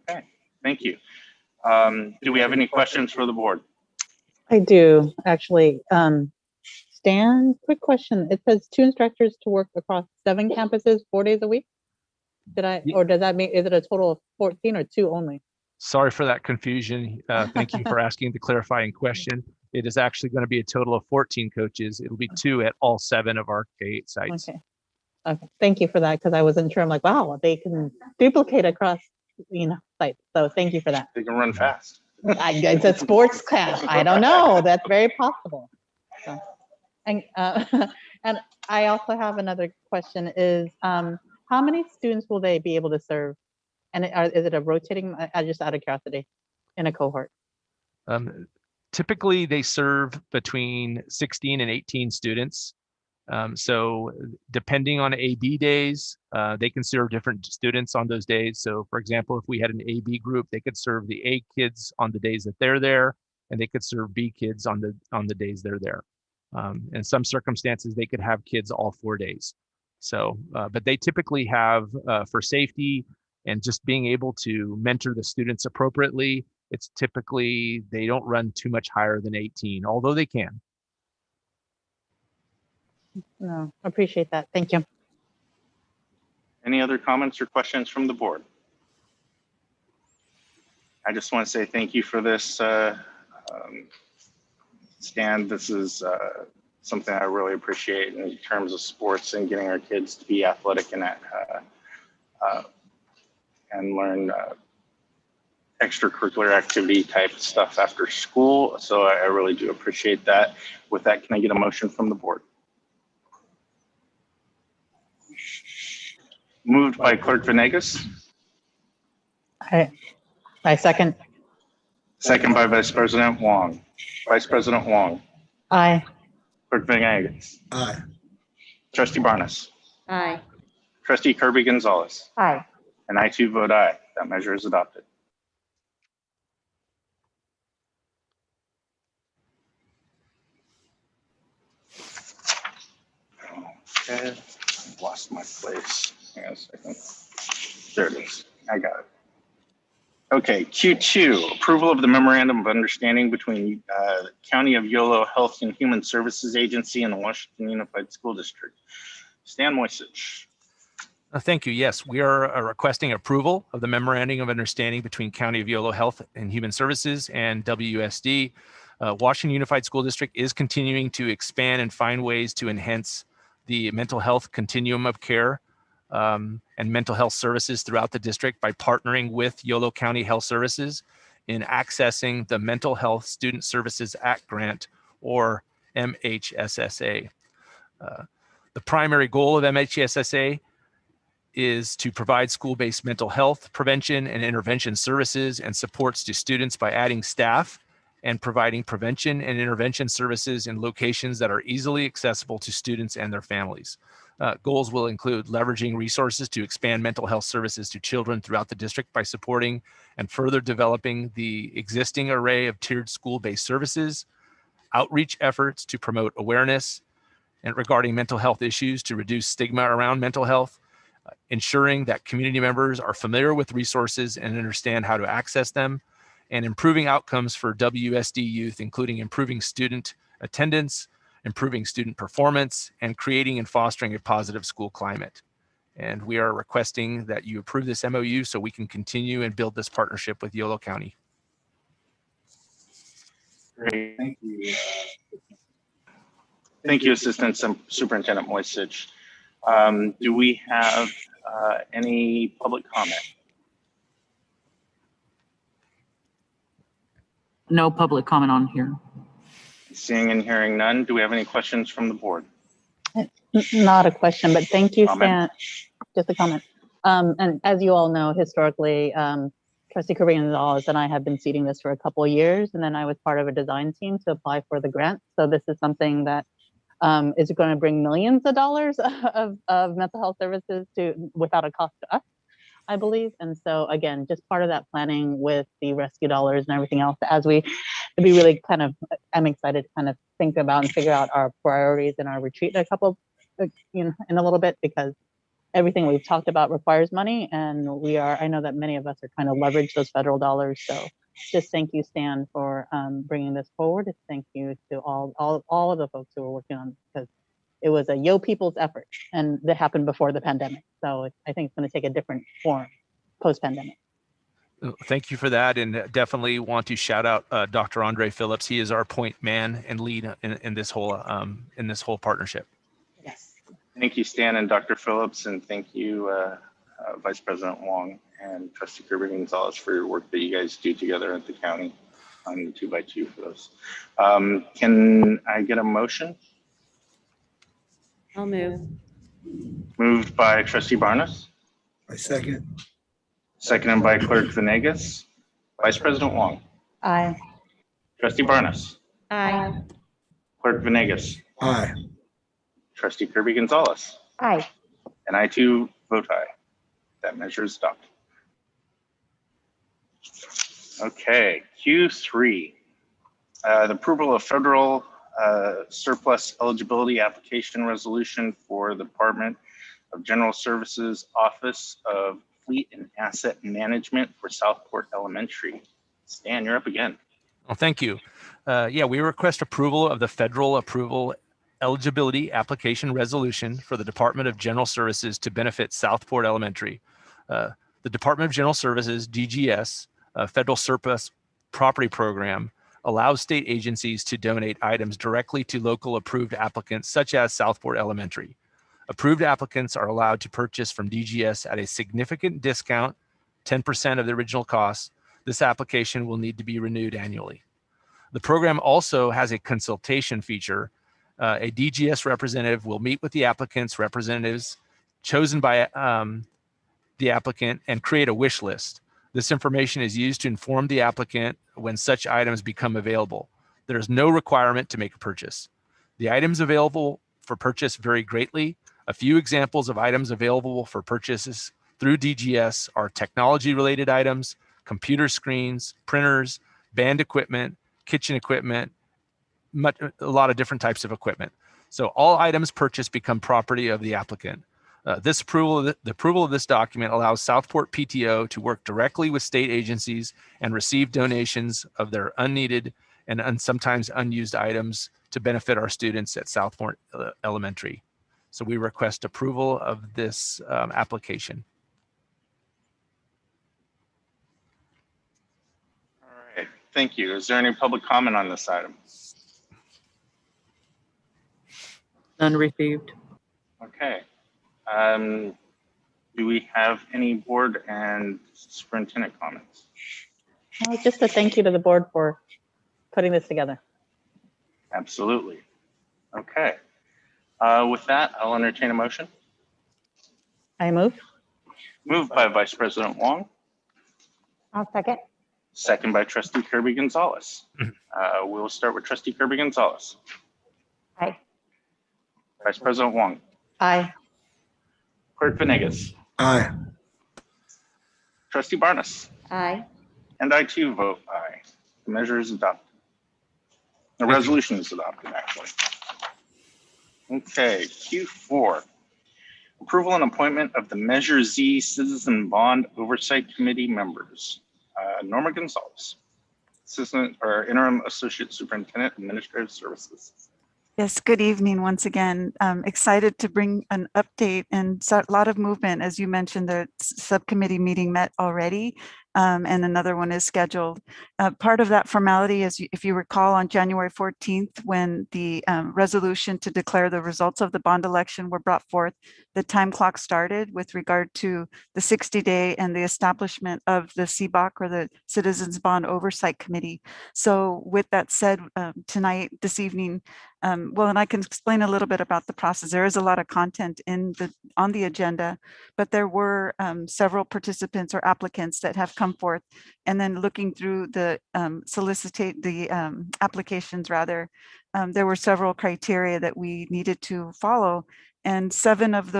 Okay, thank you. Do we have any questions for the board? I do, actually. Stan, quick question. It says 2 instructors to work across 7 campuses, 4 days a week. Or does that mean, is it a total of 14 or 2 only? Sorry for that confusion. Thank you for asking the clarifying question. It is actually going to be a total of 14 coaches. It'll be 2 at all 7 of our K-8 sites. Okay. Okay. Thank you for that, because I wasn't sure. I'm like, wow, they can duplicate across, sites. So thank you for that. They can run fast. It's a sports class. I don't know. That's very possible. So, and I also have another question is, how many students will they be able to serve? And is it a rotating, just out of curiosity, in a cohort? Typically, they serve between 16 and 18 students. So depending on AB days, they can serve different students on those days. So for example, if we had an AB group, they could serve the A kids on the days that they're there, and they could serve B kids on the days they're there. In some circumstances, they could have kids all 4 days. So, but they typically have, for safety and just being able to mentor the students appropriately, it's typically, they don't run too much higher than 18, although they can. No, appreciate that. Thank you. Any other comments or questions from the board? I just want to say thank you for this, Stan. This is something I really appreciate in terms of sports and getting our kids to be athletic and learn extracurricular activity type stuff after school. So I really do appreciate that. With that, can I get a motion from the board? Moved by Clerk Venegas. I second. Second by Vice President Wong. Vice President Wong. Aye. Clerk Venegas. Aye. Trustee Barnes. Aye. Trustee Kirby Gonzalez. Aye. And I too vote aye. That measure is adopted. Okay, I've lost my place. Hang on a second. There it is. I got it. Okay, Q2, approval of the memorandum of understanding between the County of Yolo Health and Human Services Agency and the Washington Unified School District. Stan Moisich. Thank you. Yes, we are requesting approval of the memorandum of understanding between County of Yolo Health and Human Services and WUSD. Washington Unified School District is continuing to expand and find ways to enhance the mental health continuum of care and mental health services throughout the district by partnering with Yolo County Health Services in accessing the Mental Health Student Services Act grant, or MHSSA. The primary goal of MHSSA is to provide school-based mental health prevention and intervention services and supports to students by adding staff and providing prevention and intervention services in locations that are easily accessible to students and their families. Goals will include leveraging resources to expand mental health services to children throughout the district by supporting and further developing the existing array of tiered school-based services, outreach efforts to promote awareness and regarding mental health issues to reduce stigma around mental health, ensuring that community members are familiar with resources and understand how to access them, and improving outcomes for WSD youth, including improving student attendance, improving student performance, and creating and fostering a positive school climate. And we are requesting that you approve this MOU so we can continue and build this partnership with Yolo County. Great, thank you. Thank you, Assistant Superintendent Moisich. Do we have any public comment? No public comment on here. Seeing and hearing none, do we have any questions from the board? Not a question, but thank you, Comment. Stan. Just a comment. And as you all know, historically, Trustee Kirby-Gonzalez and I have been seeding this for a couple of years, and then I was part of a design team to apply for the grant. So this is something that is going to bring millions of dollars of mental health services without a cost to us, I believe. And so again, just part of that planning with the rescue dollars and everything else, it'd be really I'm excited to kind of think about and figure out our priorities in our retreat in a little bit, because everything we've talked about requires money, and I know that many of us are trying to leverage those federal dollars. So just thank you, Stan, for bringing this forward. Thank you to all of the folks who were working on it, because it was a Yo People's effort, and that happened before the pandemic. So I think it's going to take a different form post-pandemic. Thank you for that, and definitely want to shout out Dr. Andre Phillips. He is our point man and lead in this whole partnership. Yes. Thank you, Stan and Dr. Phillips, and thank you, Vice President Wong and Trustee Kirby-Gonzalez for your work that you guys do together at the county on the 2x2 for those. Can I get a motion? I'll move. Moved by Trustee Barnes. I second. Seconded by Clerk Venegas. Vice President Wong. Aye. Trustee Barnes. Aye. Clerk Venegas. Aye. Trustee Kirby-Gonzalez. Aye. And I too vote aye. That measure is adopted. Okay, Q3. The approval of federal surplus eligibility application resolution for the Department of General Services Office of Fleet and Asset Management for Southport Elementary. Stan, you're up again. Well, thank you. We request approval of the federal approval eligibility application resolution for the Department of General Services to benefit Southport Elementary. The Department of General Services, DGS, Federal Surplus Property Program, allows state agencies to donate items directly to local approved applicants, such as Southport Elementary. Approved applicants are allowed to purchase from DGS at a significant discount, 10% of the original cost. This application will need to be renewed annually. The program also has a consultation feature. A DGS representative will meet with the applicant's representatives chosen by the applicant and create a wish list. This information is used to inform the applicant when such items become available. There is no requirement to make a purchase. The items available for purchase vary greatly. A few examples of items available for purchases through DGS are technology-related items, computer screens, printers, band equipment, kitchen equipment, a lot of different types of equipment. So all items purchased become property of the applicant. The approval of this document allows Southport PTO to work directly with state agencies and receive donations of their unneeded and sometimes unused items to benefit our students at Southport Elementary. So we request approval of this application. All right, thank you. Is there any public comment on this item? None received. Okay. Do we have any board and superintendent comments? Just a thank you to the board for putting this together. Absolutely. Okay. With that, I'll entertain a motion. I move. Moved by Vice President Wong. I'll second. Second by Trustee Kirby Gonzalez. We'll start with Trustee Kirby Gonzalez. Aye. Vice President Wong. Aye. Clerk Venegas. Aye. Trustee Barnes. Aye. And I too vote aye. The measure is adopted. The resolution is adopted, actually. Okay, Q4. Approval and appointment of the Measure Z Citizen Bond Oversight Committee members. Norma Gonzalez, Assistant or Interim Associate Superintendent, Administrative Services. Yes, good evening once again. Excited to bring an update and a lot of movement. As you mentioned, the subcommittee meeting met already, and another one is scheduled. Part of that formality is, if you recall, on January 14th, when the resolution to declare the results of the bond election were brought forth, the time clock started with regard to the 60-day and the establishment of the CBOC, or the Citizens Bond Oversight Committee. So with that said, tonight, this evening, well, and I can explain a little bit about the process. There is a lot of content on the agenda, but there were several participants or applicants that have come forth, and then looking through the applications rather, there were several criteria that we needed to follow, and 5 of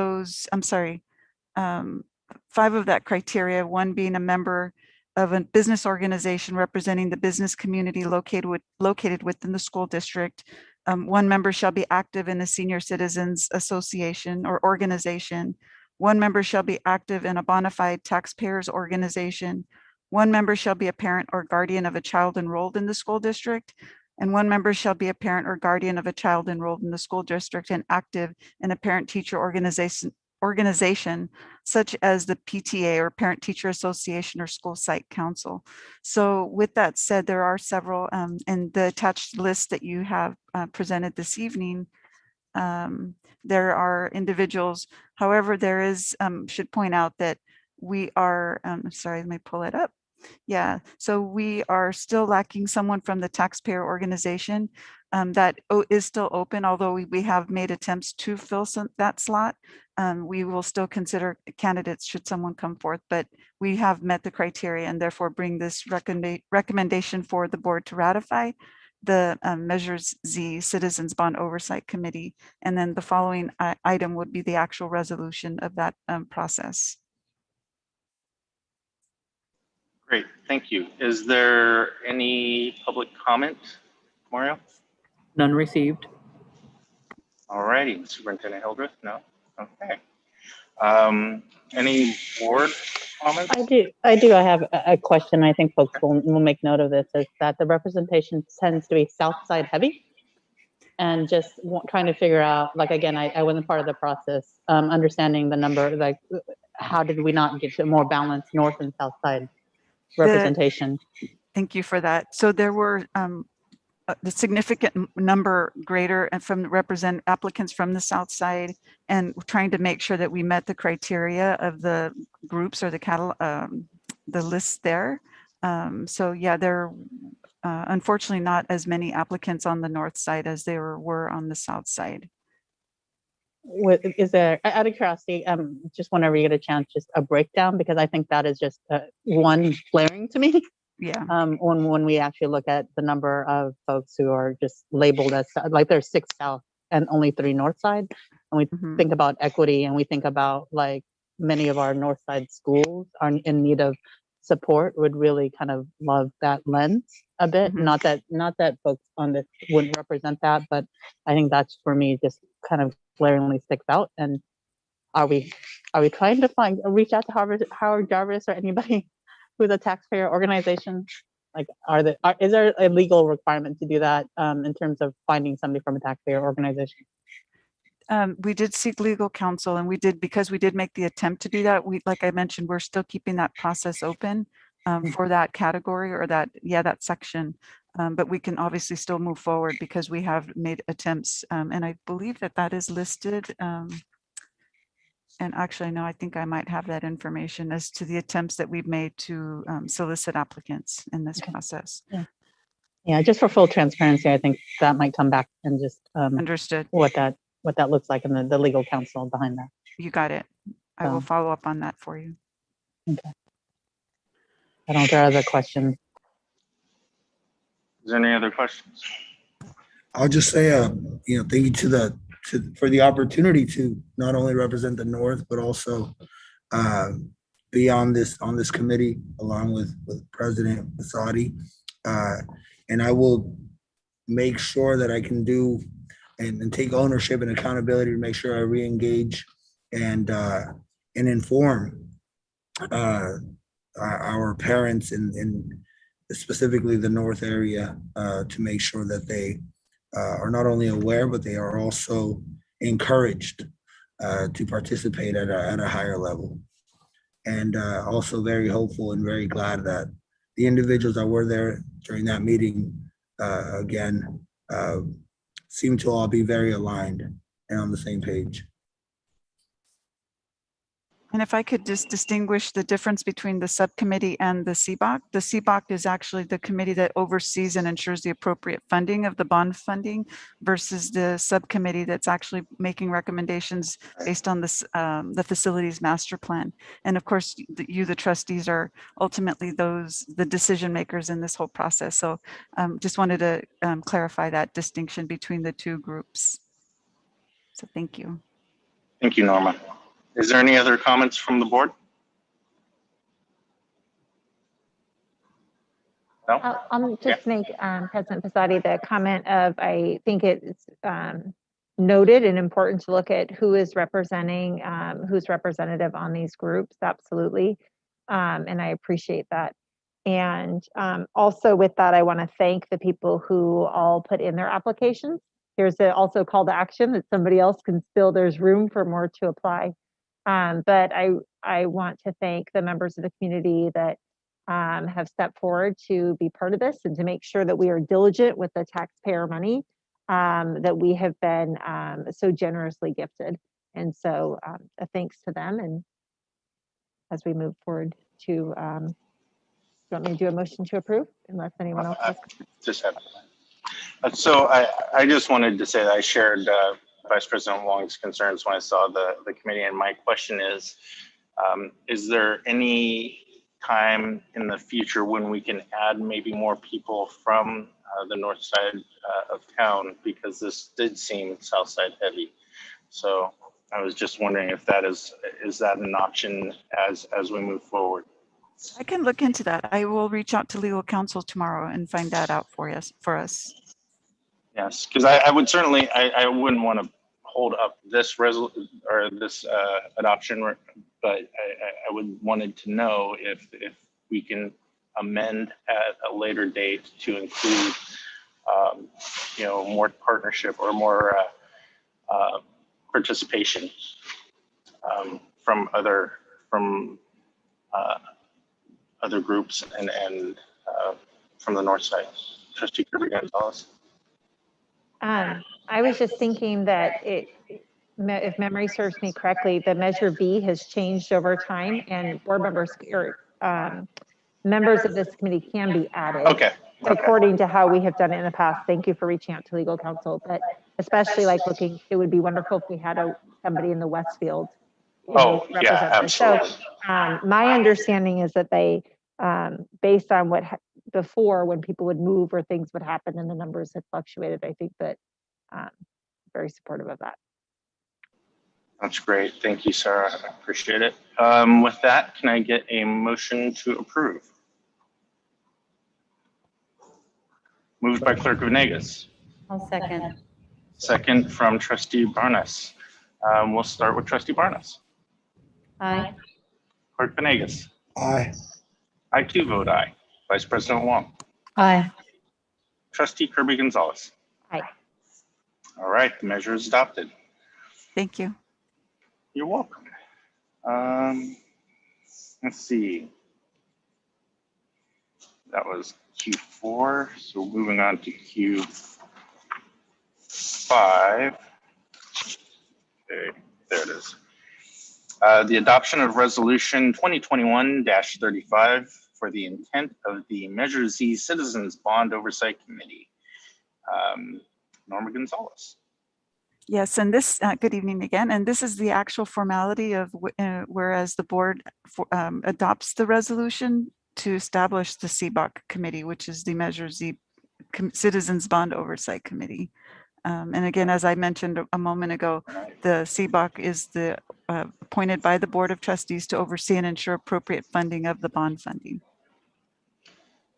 that criteria, one being a member of a business organization representing the business community located within the school district. One member shall be active in a senior citizens association or organization. One member shall be active in a bona fide taxpayers organization. One member shall be a parent or guardian of a child enrolled in the school district. And one member shall be a parent or guardian of a child enrolled in the school district and active in a parent-teacher organization such as the PTA or Parent Teacher Association or School Site Council. So with that said, there are several, in the attached list that you have presented this evening, there are individuals. However, there is, should point out that we are, sorry, let me pull it up. Yeah, so we are still lacking someone from the taxpayer organization. That is still open, although we have made attempts to fill that slot. We will still consider candidates should someone come forth, but we have met the criteria and therefore bring this recommendation for the board to ratify the Measures Z Citizens Bond Oversight Committee. And then the following item would be the actual resolution of that process. Great, thank you. Is there any public comment, Mario? None received. All righty, Superintendent Hildreth, no? Okay. Any board comments? I do. I have a question. I think folks will make note of this, is that the representation tends to be South Side heavy. And just trying to figure out, like, again, I wasn't part of the process, understanding the number, like, how did we not get to a more balanced North and South Side representation? Thank you for that. So there were the significant number greater and from represent applicants from the South Side, and trying to make sure that we met the criteria of the groups or the list there. So yeah, there unfortunately not as many applicants on the North Side as there were on the South Side. Is there, out of curiosity, just whenever you get a chance, just a breakdown, because I think that is just one flaring to me. Yeah. When we actually look at the number of folks who are just labeled as, like, there's 6 South and only 3 North Side, and we think about equity, and we think about, like, many of our North Side schools are in need of support, would really kind of love that lens a bit. Not that folks on this wouldn't represent that, but I think that's, for me, just kind of glaringly sticks out. And are we trying to reach out to Howard Jarvis or anybody who's a taxpayer organization? Like, is there a legal requirement to do that in terms of finding somebody from a taxpayer organization? We did seek legal counsel, and because we did make the attempt to do that, like I mentioned, we're still keeping that process open for that category or that section. But we can obviously still move forward because we have made attempts, and I believe that is listed. And actually, no, I think I might have that information as to the attempts that we've made to solicit applicants in this process. Yeah, just for full transparency, I think that might come back and just understood what that looks like and the legal counsel behind that. You got it. I will follow up on that for you. Okay. I don't know if there are other questions. Is there any other questions? I'll just say, thank you for the opportunity to not only represent the North, but also be on this committee along with President Pithadi. And I will make sure that I can do and take ownership and accountability to make sure I re-engage and inform our parents in specifically the North area to make sure that they are not only aware, but they are also encouraged to participate at a higher level. And also very hopeful and very glad that the individuals that were there during that meeting, again, seem to all be very aligned and on the same page. And if I could just distinguish the difference between the subcommittee and the CBOC. The CBOC is actually the committee that oversees and ensures the appropriate funding of the bond funding versus the subcommittee that's actually making recommendations based on this, the facilities master plan. And of course, you, the trustees, are ultimately the decision makers in this whole process. So just wanted to clarify that distinction between the two groups. So thank you. Thank you, Norma. Is there any other comments from the board? No? I'll just make President Pithadi the comment of, I think it's noted and important to look at who is representing, who's representative on these groups, absolutely. And I appreciate that. And also with that, I want to thank the people who all put in their applications. Here's also a call to action that somebody else can still, there's room for more to apply. But I want to thank the members of the community that have stepped forward to be part of this and to make sure that we are diligent with the taxpayer money that we have been so generously gifted. And so a thanks to them. And as we move forward to, do you want me to do a motion to approve unless anyone else has? Just have so I just wanted to say that I shared Vice President Wong's concerns when I saw the committee, and my question is there any time in the future when we can add maybe more people from the north side of town, because this did seem south side heavy? So I was just wondering if that is that an option as we move forward? I can look into that. I will reach out to legal counsel tomorrow and find that out for us. Yes, because I would certainly, I wouldn't want to hold up this adoption, but I would wanted to know if we can amend at a later date to include more partnership or more participation from other groups and from the north side. Trustee Kirby-Gonzalez. I was just thinking that if memory serves me correctly, the Measure B has changed over time, and board members or members of this committee can be added. Okay. According to how we have done it in the past. Thank you for reaching out to legal counsel, but especially like it would be wonderful if we had somebody in the Westfield. Yeah, absolutely. So my understanding is that they, based on what before when people would move or things would happen and the numbers had fluctuated, I think that very supportive of that. That's great. Thank you, Sarah. I appreciate it. With that, can I get a motion to approve? Moved by Clerk Venegas. I'll second. Second from Trustee Barnes. We'll start with Trustee Barnes. Aye. Clerk Venegas. Aye. I too vote aye. Vice President Wong. Aye. Trustee Kirby-Gonzalez. Aye. All right, the measure is adopted. Thank you. You're welcome. Let's see. That was Q4, so moving on to Q5. Okay, there it is. The adoption of Resolution 2021-35 for the intent of the Measure Z Citizens Bond Oversight Committee. Norma Gonzalez. Yes, and this, good evening again, and this is the actual formality of whereas the board adopts the resolution to establish the CBOC committee, which is the Measure Z Citizens Bond Oversight Committee. And again, as I mentioned a moment ago, the CBOC is appointed by the Board of Trustees to oversee and ensure appropriate funding of the bond funding.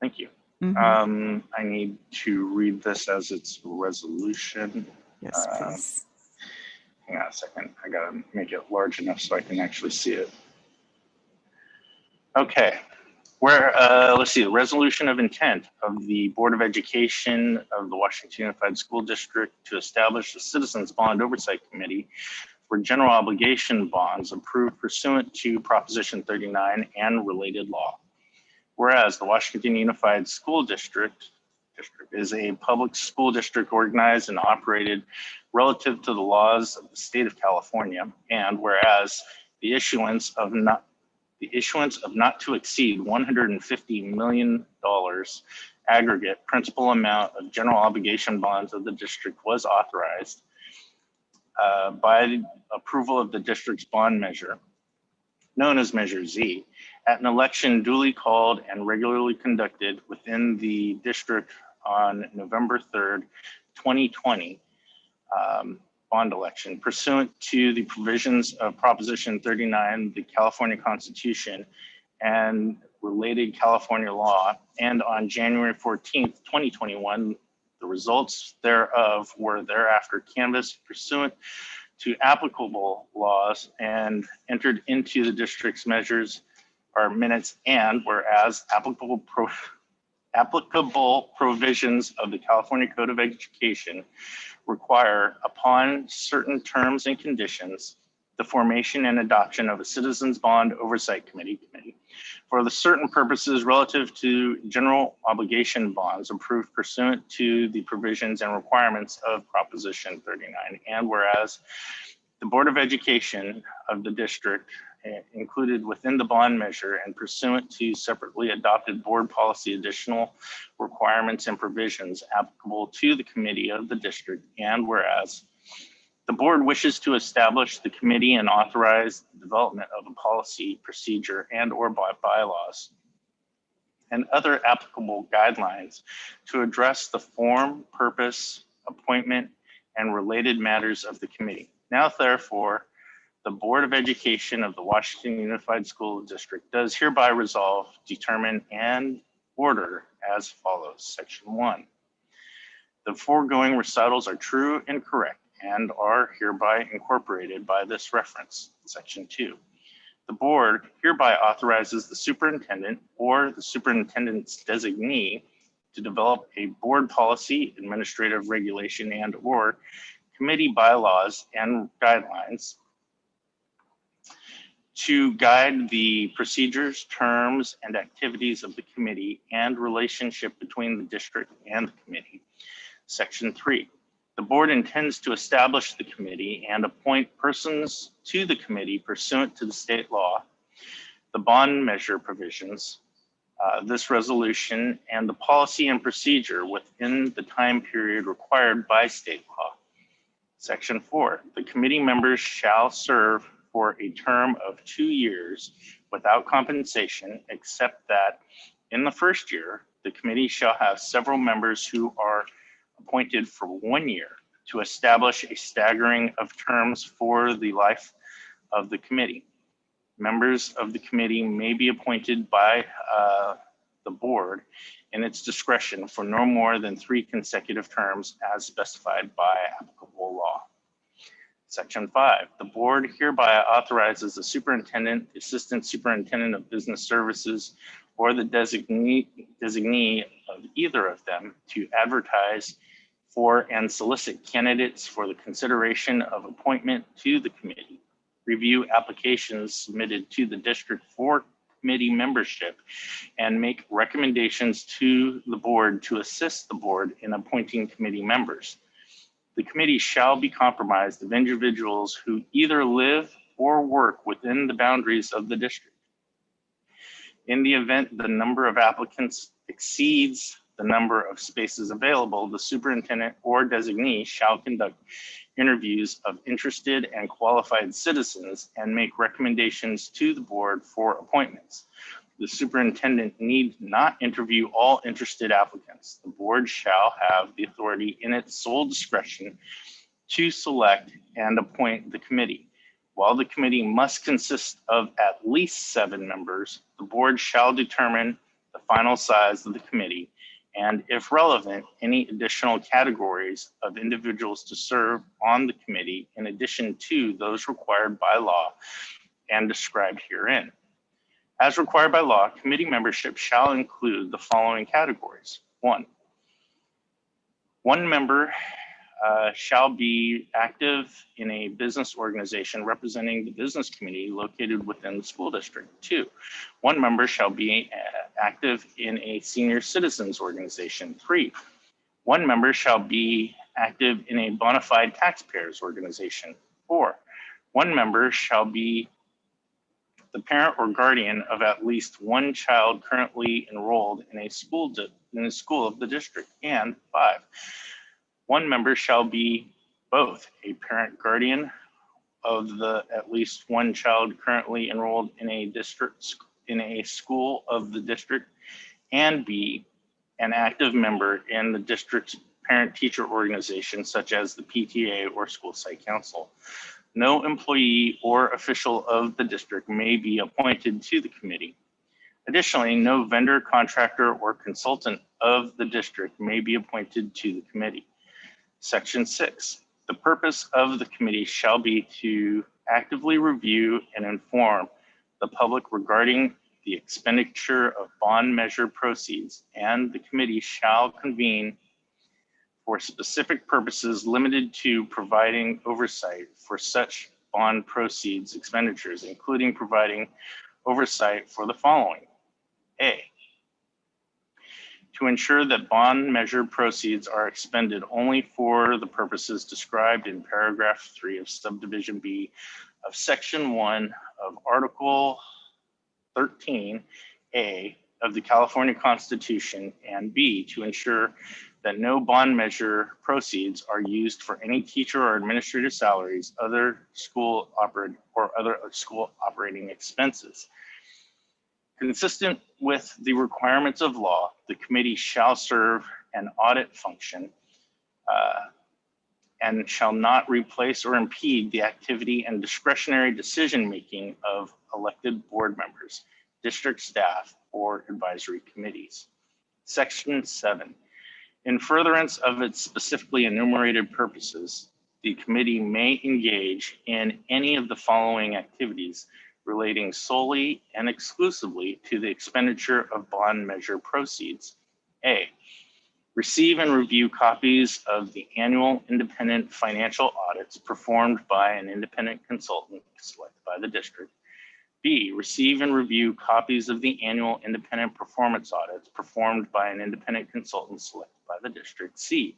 Thank you. Mm-hmm. I need to read this as its resolution. Yes, please. Hang on a second. I gotta make it large enough so I can actually see it. Okay. Let's see, the resolution of intent of the Board of Education of the Washington Unified School District to establish the Citizens Bond Oversight Committee for general obligation bonds approved pursuant to Proposition 39 and related law. Whereas the Washington Unified School District is a public school district organized and operated relative to the laws of the state of California, and whereas the issuance of not to exceed $150 million aggregate principal amount of general obligation bonds of the district was authorized by the approval of the district's bond measure, known as Measure Z, at an election duly called and regularly conducted within the district on November 3rd, 2020, bond election pursuant to the provisions of Proposition 39, the California Constitution, and related California law, and on January 14th, 2021, the results thereof were thereafter canvassed pursuant to applicable laws and entered into the district's measures or minutes, and whereas applicable provisions of the California Code of Education require, upon certain terms and conditions, the formation and adoption of a Citizens Bond Oversight Committee for the certain purposes relative to general obligation bonds approved pursuant to the provisions and requirements of Proposition 39. And whereas the Board of Education of the district included within the bond measure and pursuant to separately adopted board policy additional requirements and provisions applicable to the committee of the district, and whereas the board wishes to establish the committee and authorize the development of a policy, procedure, and or bylaws and other applicable guidelines to address the form, purpose, appointment, and related matters of the committee. Now, therefore, the Board of Education of the Washington Unified School District does hereby resolve, determine, and order as follows. Section 1. The foregoing recitals are true and correct and are hereby incorporated by this reference. Section 2. The board hereby authorizes the superintendent or the superintendent's designee to develop a board policy, administrative regulation, and or committee bylaws and guidelines to guide the procedures, terms, and activities of the committee and relationship between the district and the committee. Section 3. The board intends to establish the committee and appoint persons to the committee pursuant to the state law, the bond measure provisions, this resolution, and the policy and procedure within the time period required by state law. Section 4. The committee members shall serve for a term of 2 years without compensation, except that in the first year, the committee shall have several members who are appointed for 1 year to establish a staggering of terms for the life of the committee. Members of the committee may be appointed by the board in its discretion for no more than 3 consecutive terms as specified by applicable law. Section 5, the board hereby authorizes the superintendent, the assistant superintendent of business services, or the designee of either of them to advertise for and solicit candidates for the consideration of appointment to the committee, review applications submitted to the district for committee membership, and make recommendations to the board to assist the board in appointing committee members. The committee shall be comprised of individuals who either live or work within the boundaries of the district. In the event the number of applicants exceeds the number of spaces available, the superintendent or designee shall conduct interviews of interested and qualified citizens and make recommendations to the board for appointments. The superintendent need not interview all interested applicants. The board shall have the authority in its sole discretion to select and appoint the committee. While the committee must consist of at least 7 members, the board shall determine the final size of the committee and, if relevant, any additional categories of individuals to serve on the committee in addition to those required by law and described herein. As required by law, committee membership shall include the following categories. 1 member shall be active in a business organization representing the business community located within the school district. 2, 1 member shall be active in a senior citizens organization. 3, 1 member shall be active in a bona fide taxpayers organization. 4, 1 member shall be the parent or guardian of at least 1 child currently enrolled in a school of the district. And 5, 1 member shall be both a parent guardian of the at least 1 child currently enrolled in a school of the district, and be an active member in the district's parent teacher organization, such as the PTA or school site council. No employee or official of the district may be appointed to the committee. Additionally, no vendor, contractor, or consultant of the district may be appointed to the committee. Section 6, the purpose of the committee shall be to actively review and inform the public regarding the expenditure of bond measure proceeds, and the committee shall convene for specific purposes limited to providing oversight for such bond proceeds expenditures, including providing oversight for the following. A, to ensure that bond measure proceeds are expended only for the purposes described in paragraph 3 of subdivision B of section 1 of Article 13A of the California Constitution, and B, to ensure that no bond measure proceeds are used for any teacher or administrative salaries, other school operating expenses. Consistent with the requirements of law, the committee shall serve an audit function and shall not replace or impede the activity and discretionary decision-making of elected board members, district staff, or advisory committees. Section 7. In furtherance of its specifically enumerated purposes, the committee may engage in any of the following activities relating solely and exclusively to the expenditure of bond measure proceeds. A, receive and review copies of the annual independent financial audits performed by an independent consultant selected by the district. B, receive and review copies of the annual independent performance audits performed by an independent consultant selected by the district. C,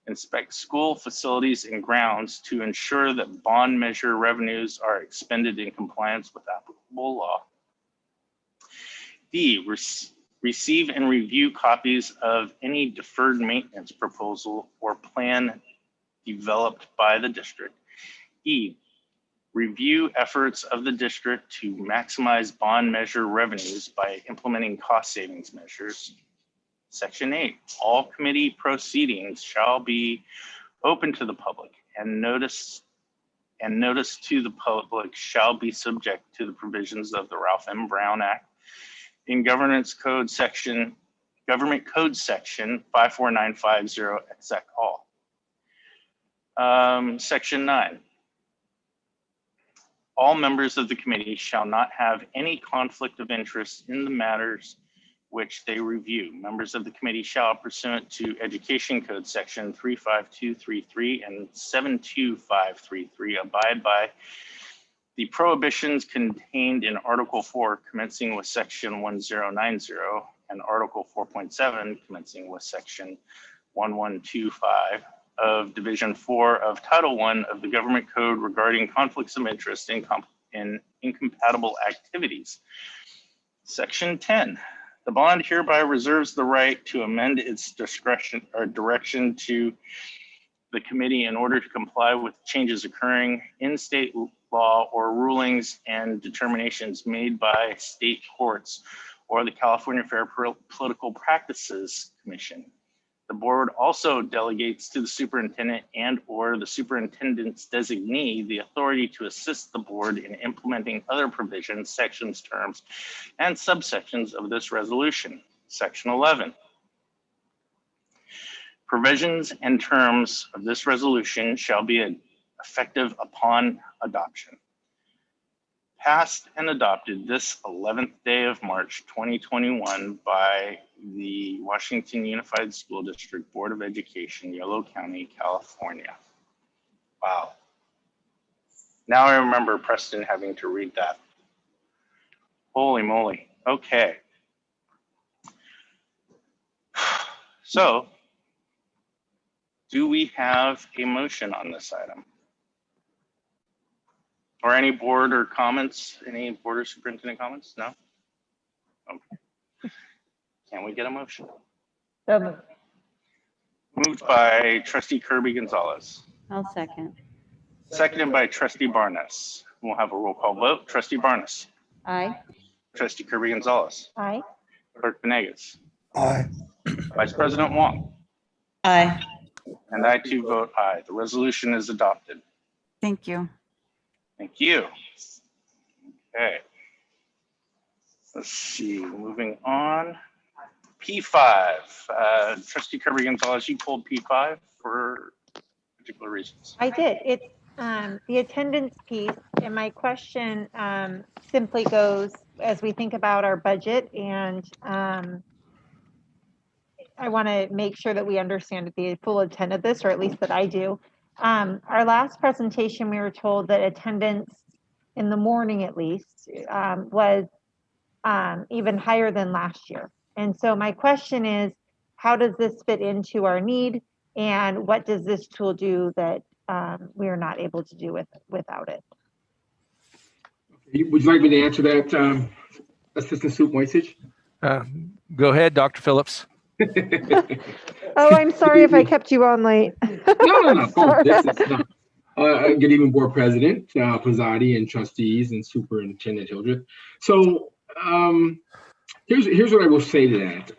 inspect school facilities and grounds to ensure that bond measure revenues are expended in compliance with applicable law. D, receive and review copies of any deferred maintenance proposal or plan developed by the district. E, review efforts of the district to maximize bond measure revenues by implementing cost savings measures. Section 8, all committee proceedings shall be open to the public, and notice to the public shall be subject to the provisions of the Ralph M. Brown Act in Government Code Section 54950 exec all. Section 9. All members of the committee shall not have any conflict of interest in the matters which they review. Members of the committee shall, pursuant to Education Code Section 35233 and 72533, abide by the prohibitions contained in Article 4 commencing with Section 1090 and Article 4.7 commencing with Section 1125 of Division 4 of Title I of the Government Code regarding conflicts of interest in incompatible activities. Section 10, the bond hereby reserves the right to amend its discretion or direction to the committee in order to comply with changes occurring in state law or rulings and determinations made by state courts or the California Fair Political Practices Commission. The board also delegates to the superintendent and/or the superintendent's designee the authority to assist the board in implementing other provisions, sections, terms, and subsections of this resolution. Section 11. Provisions and terms of this resolution shall be effective upon adoption. Passed and adopted this 11th day of March 2021 by the Washington Unified School District Board of Education, Yolo County, California. Wow. Now I remember Preston having to read that. Holy moly. Okay. So, do we have a motion on this item? Or any board or comments? Any board or superintendent comments? No? Okay. Can we get a motion? So moved. Moved by trustee Kirby Gonzalez. I'll second. Seconded by trustee Barnes. We'll have a roll call vote. Trustee Barnes. Aye. Trustee Kirby Gonzalez. Aye. Clerk Venegas. Aye. Vice President Wong. Aye. And I too vote aye. The resolution is adopted. Thank you. Thank you. Okay. Let's see, moving on. P5. Trustee Kirby Gonzalez, you pulled P5 for particular reasons. I did. It's the attendance piece, and my question simply goes, as we think about our budget, and I want to make sure that we understand the full intent of this, or at least that I do. Our last presentation, we were told that attendance in the morning, at least, was even higher than last year. And so my question is, how does this fit into our need? And what does this tool do that we are not able to do without it? Would you like me to answer that, Assistant Soup Moisage? Go ahead, Dr. Phillips. Oh, I'm sorry if I kept you on late. No. Good evening, Board President Pizzati and trustees and Superintendent Hildreth. So here's what I will say to that.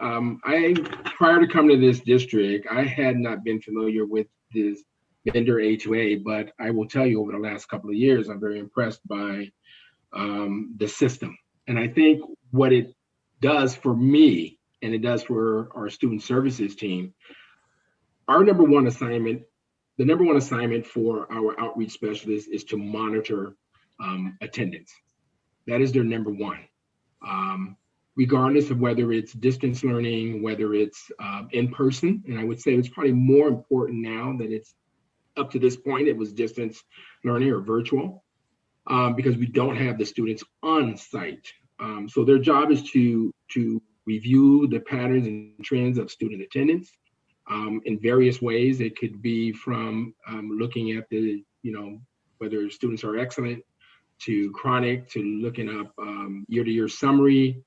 Prior to coming to this district, I had not been familiar with this vendor A2A, but I will tell you over the last couple of years, I'm very impressed by the system. And I think what it does for me, and it does for our student services team, the number one assignment for our outreach specialists is to monitor attendance. That is their number one. Regardless of whether it's distance learning, whether it's in person, and I would say it's probably more important now that it's up to this point, it was distance learning or virtual, because we don't have the students on site. So their job is to review the patterns and trends of student attendance in various ways. It could be from looking at the, whether students are excellent, to chronic, to looking up year-to-year summary,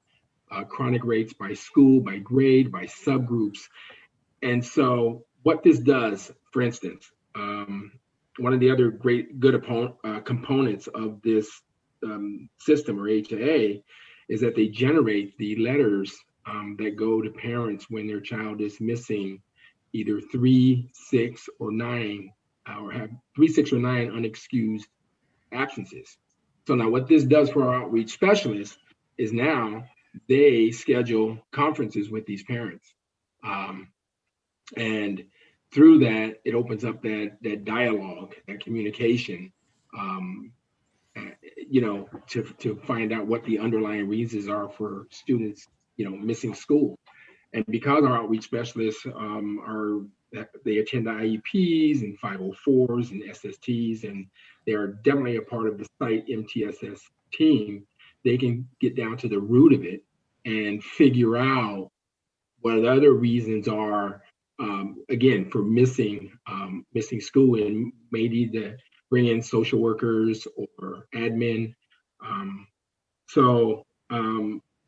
chronic rates by school, by grade, by subgroups. And so what this does, for instance, one of the other good components of this system, or A2A, is that they generate the letters that go to parents when their child is missing either 3, 6, or 9, or have 3, 6, or 9 unexcused absences. So now what this does for our outreach specialists is now they schedule conferences with these parents. And through that, it opens up that dialogue, that communication, to find out what the underlying reasons are for students, missing school. And because our outreach specialists they attend IEPs and 504s and SSTs, and they are definitely a part of the site MTSS team, they can get down to the root of it and figure out what the other reasons are, again, for missing school, and may need to bring in social workers or admin.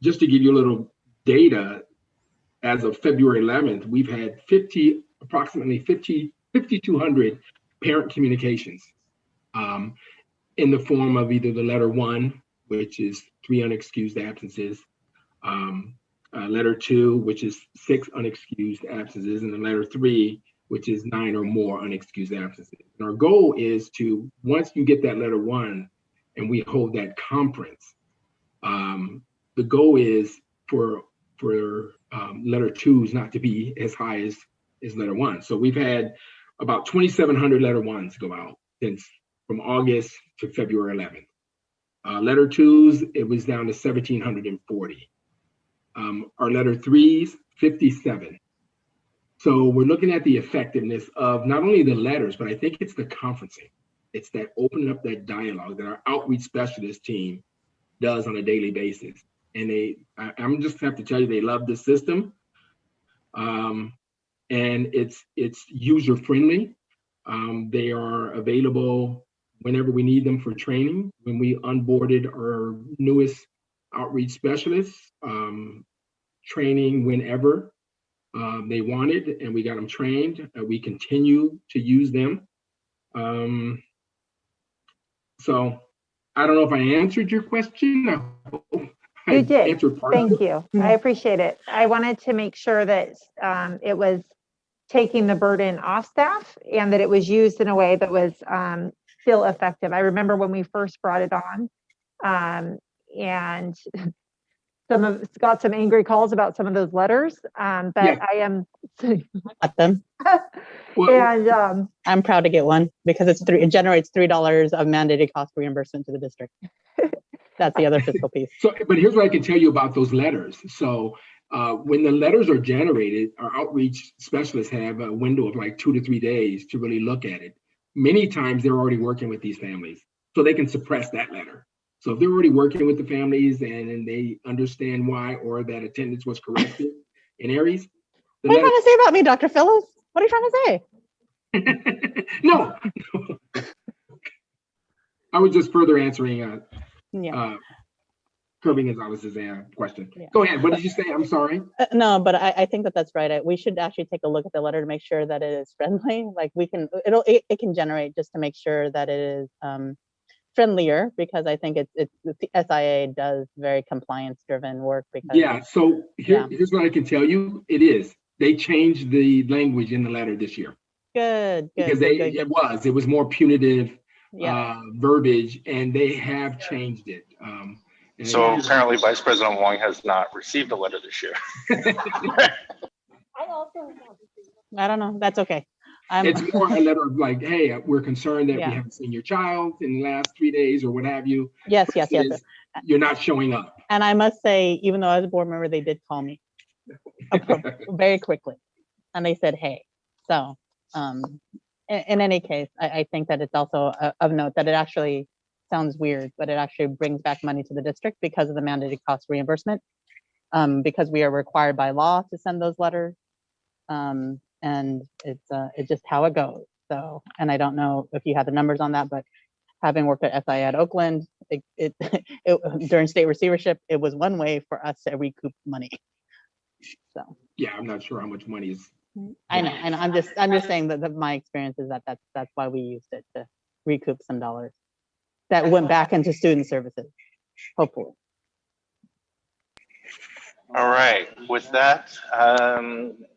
Just to give you a little data, as of February 11th, we've had approximately 50 5,200 parent communications in the form of either the letter 1, which is 3 unexcused absences, letter 2, which is 6 unexcused absences, and the letter 3, which is 9 or more unexcused absences. And our goal is to, once you get that letter 1 and we hold that conference, the goal is for letter 2s not to be as high as letter 1. So we've had about 2,700 letter 1s go out since from August to February 11th. Letter 2s, it was down to 1,740. Our letter 3s, 57. So we're looking at the effectiveness of not only the letters, but I think it's the conferencing. It's that opening up that dialogue that our outreach specialist team does on a daily basis. And I'm just have to tell you, they love the system. And it's user friendly. They are available whenever we need them for training. When we onboarded our newest outreach specialists, training whenever they wanted, and we got them trained. We continue to use them. So I don't know if I answered your question. You did. Thank you. I appreciate it. I wanted to make sure that it was taking the burden off staff and that it was used in a way that was still effective. I remember when we first brought it on, and some of us got some angry calls about some of those letters, but yeah. I am at them. And I'm proud to get one because it generates $3 of mandated cost reimbursement to the district. That's the other fiscal piece. So, but here's what I can tell you about those letters. So when the letters are generated, our outreach specialists have a window of like 2 to 3 days to really look at it. Many times they're already working with these families, so they can suppress that letter. So if they're already working with the families and they understand why, or that attendance was corrected in Aries. What are you trying to say about me, Dr. Phillips? What are you trying to say? No. I was just further answering Kirby Gonzalez's question. Yeah. Go ahead. What did you say? I'm sorry. No, but I think that's right. We should actually take a look at the letter to make sure that it is friendly. Like it can generate just to make sure that it is friendlier, because I think the SIA does very compliance driven work. Because so here's what I can tell you. It is. They changed the language in the letter this year. Good. Because it was more punitive verbiage, and they have changed it. So apparently Vice President Wong has not received a letter this year. I don't know. That's okay. It's more a letter of like, hey, we're concerned that we haven't seen your child in the last 3 days or what have you. Yes. You're not showing up. And I must say, even though I was a board member, they did call me very quickly. And they said, hey. So in any case, I think that it's also of note that it actually sounds weird, but it actually brings back money to the district because of the mandated cost reimbursement, because we are required by law to send those letters. And it's just how it goes. So, and I don't know if you have the numbers on that, but having worked at SIA at Oakland, it during state receivership, it was one way for us to recoup money. So yeah, I'm not sure how much money is. I know. I'm just saying that my experience is that's why we used it, to recoup some dollars that went back into student services, hopefully. All right. With that,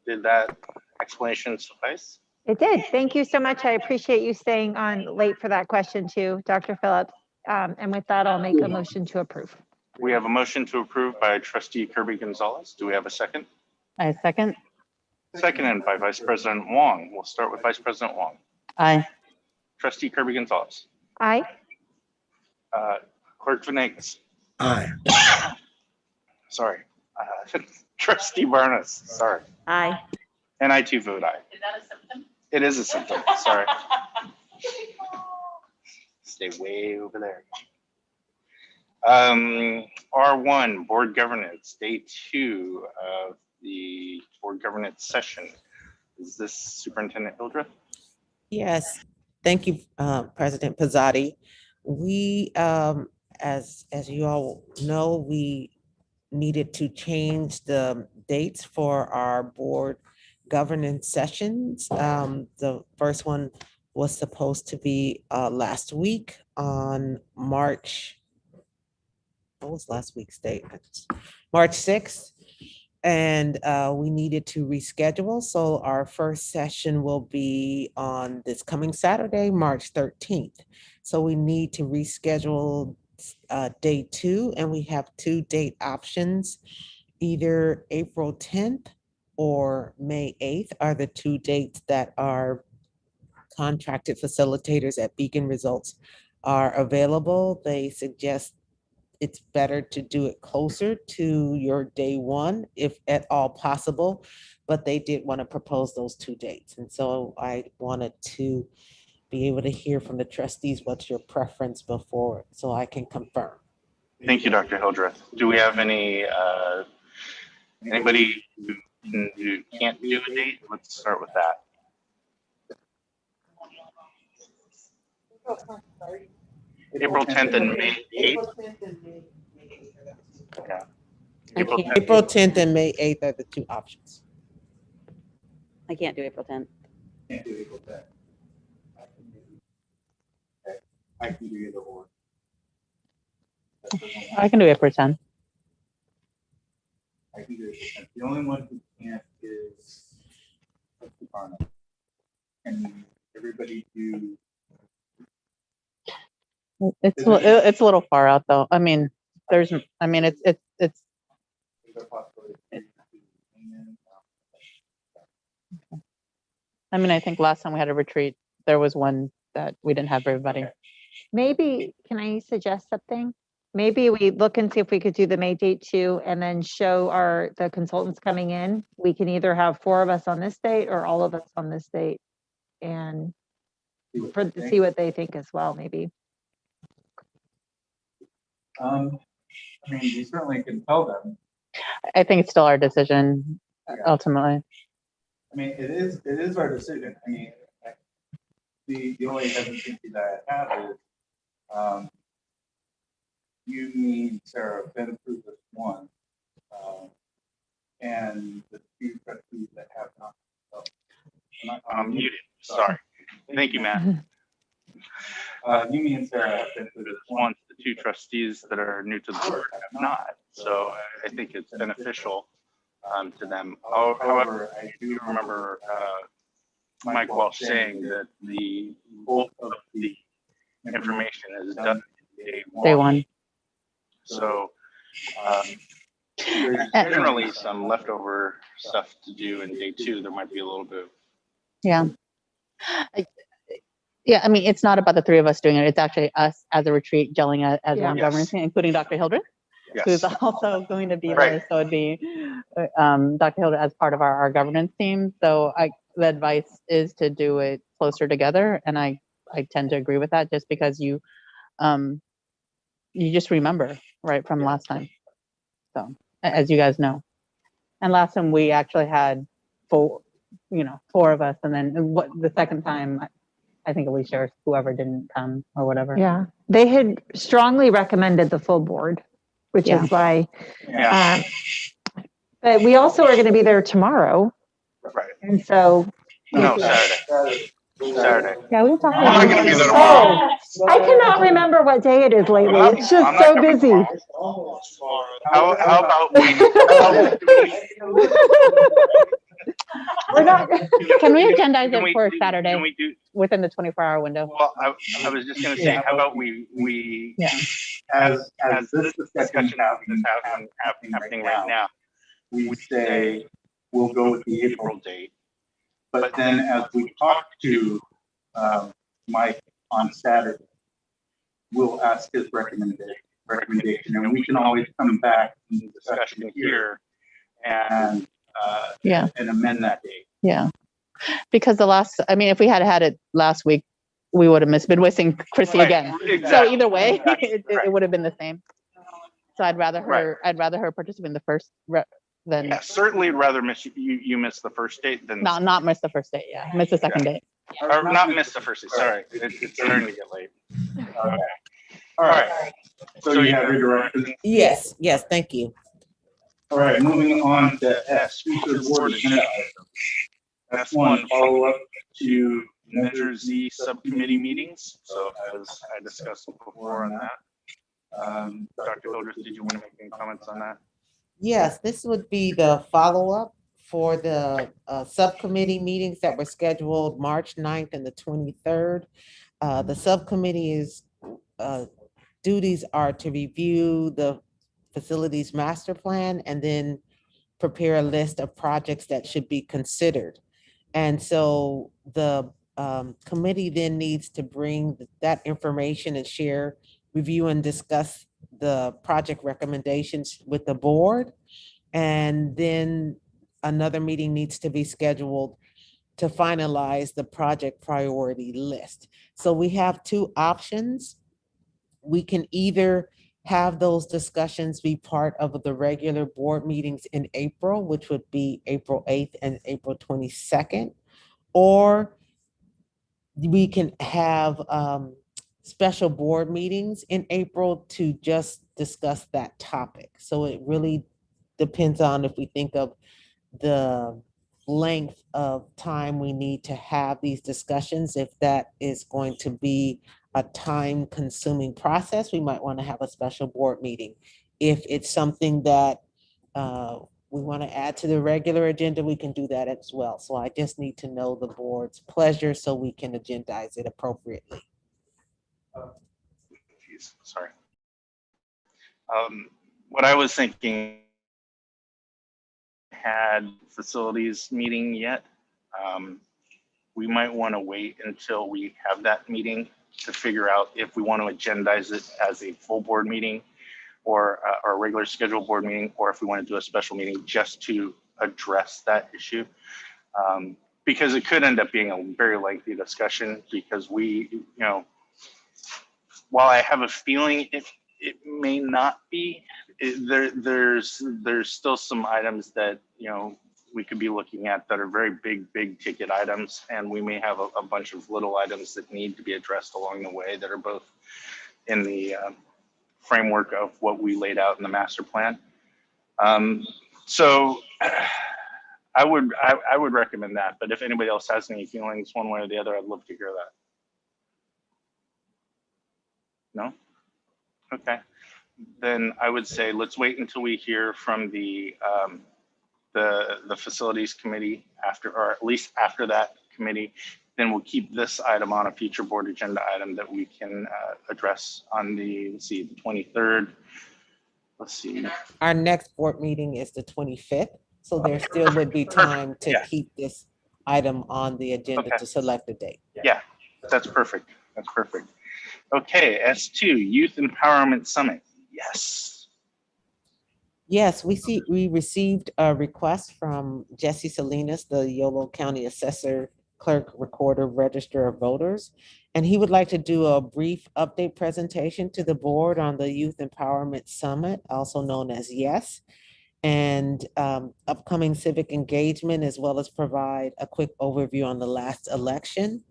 did that explanation suffice? It did. Thank you so much. I appreciate you staying on late for that question too, Dr. Phillips. And with that, I'll make a motion to approve. We have a motion to approve by Trustee Kirby Gonzalez. Do we have a second? I second. Seconded by Vice President Wong. We'll start with Vice President Wong. Aye. Trustee Kirby Gonzalez. Aye. Clerk Venegas. Aye. Sorry. Trustee Barnes. Sorry. Aye. And I too vote aye. Is that a symptom? It is a symptom. Sorry. Stay way over there. R1, Board Governance, Day 2 of the Board Governance session. Is this Superintendent Hildreth? Yes. Thank you, President Pizzotti. We, as you all know, we needed to change the dates for our board governance sessions. The first one was supposed to be last week on March, what was last week's date? March 6th. And we needed to reschedule. So our first session will be on this coming Saturday, March 13th. So we need to reschedule day 2, and we have 2 date options. Either April 10th or May 8th are the 2 dates that our contracted facilitators at Beacon Results are available. They suggest it's better to do it closer to your day 1, if at all possible, but they did want to propose those 2 dates. And so I wanted to be able to hear from the trustees, what's your preference before, so I can confirm. Thank you, Dr. Hildreth. Do we have any, anybody who can't do a date? Let's start with that. April 10th and May 8th. Yeah. April 10th and May 8th are the 2 options. I can't do April 10th. Can't do April 10th. I can do either or. I can do April 10th. I can do April 10th. The only one who can't is Carno. Can everybody do? It's a little far out though. I mean, it's I mean, I think last time we had a retreat, there was one that we didn't have everybody. Maybe, can I suggest something? Maybe we look and see if we could do the May date too, and then show the consultants coming in. We can either have 4 of us on this date or all of us on this date, and see what they think as well, maybe. I mean, you certainly can tell them. I think it's still our decision, ultimately. I mean, it is our decision. I mean, the only hesitancy that I have is, you, me, Sarah, have been through this one, and the 2 trustees that have not. So Muted. Sorry. Thank you, Matt. You, me, and Sarah have been through this once. The 2 trustees that are new to the board have not. So I think it's beneficial to them. However, I do remember Mike Walsh saying that the bulk of the information is done day 1. So there's generally some leftover stuff to do in day 2. There might be a little bit. Yeah. Yeah, I mean, it's not about the 3 of us doing it. It's actually us as a retreat gelling as one governance team, including Dr. Hildreth, who's also going to be there. So it'd be Dr. Hildreth as part of our governance team. So the advice is to do it closer together. And I tend to agree with that, just because you just remember, right, from last time. So, as you guys know. And last time we actually had 4 of us. And then the second time, I think Alicia or whoever didn't come or whatever. Yeah, they had strongly recommended the full board, which is why. Yeah. But we also are going to be there tomorrow. Right. And so. No, Saturday. Yeah, we were talking about. I'm going to be there tomorrow. I cannot remember what day it is lately. It's just so busy. How about we? We're not. Can we agendize it for Saturday? Can we do within the 24-hour window? Well, I was just going to say, how about we as this discussion is happening right now, we say we'll go with the April date, but then as we talk to Mike on Saturday, we'll ask his recommendation, and we can always come back in the discussion here and amend that date. Yeah, because if we had it last week, we would have been missing Chrissy again. Exactly. So either way, it would have been the same. So I'd rather her participate in the first than. Yeah, certainly rather miss you miss the first date than not miss the first date. Yeah, miss the second date. Or not miss the first date. Sorry, it's starting to get late. Okay. All right. So you have your direction. Yes. Thank you. All right, moving on to S, future board agenda items. S1 follow-up to Measure Z subcommittee meetings. So as I discussed before on that, Dr. Hildreth, did you want to make any comments on that? Yes, this would be the follow-up for the subcommittee meetings that were scheduled March 9th and the 23rd. The subcommittee's duties are to review the facilities master plan and then prepare a list of projects that should be considered. And so the committee then needs to bring that information and share, review and discuss the project recommendations with the board. And then another meeting needs to be scheduled to finalize the project priority list. So we have two options. We can either have those discussions be part of the regular board meetings in April, which would be April 8th and April 22nd, or we can have special board meetings in April to just discuss that topic. So it really depends on if we think of the length of time we need to have these discussions. If that is going to be a time-consuming process, we might want to have a special board meeting. If it's something that we want to add to the regular agenda, we can do that as well. So I just need to know the board's pleasure so we can agendize it appropriately. Geez, sorry. What I was thinking, had facilities meeting yet. We might want to wait until we have that meeting to figure out if we want to agendize it as a full board meeting or a regular scheduled board meeting, or if we want to do a special meeting just to address that issue. Because it could end up being a very lengthy discussion, because we, you know, while I have a feeling it may not be, there's still some items that, you know, we could be looking at that are very big ticket items, and we may have a bunch of little items that need to be addressed along the way that are both in the framework of what we laid out in the master plan. So I would recommend that, but if anybody else has any feelings one way or the other, I'd love to hear that. No? Okay, then I would say let's wait until we hear from the facilities committee after, or at least after that committee. Then we'll keep this item on a future board agenda item that we can address on the, let's see, the 23rd. Let's see. Our next board meeting is the 25th. So there still would be time to keep this item on the agenda to select a date. Yeah, that's perfect. That's perfect. Okay, S2, Youth Empowerment Summit. Yes. Yes, we received a request from Jesse Salinas, the Yolo County Assessor, Clerk, Recorder, Register of Voters, and he would like to do a brief update presentation to the board on the Youth Empowerment Summit, also known as YES, and upcoming civic engagement, as well as provide a quick overview on the last election.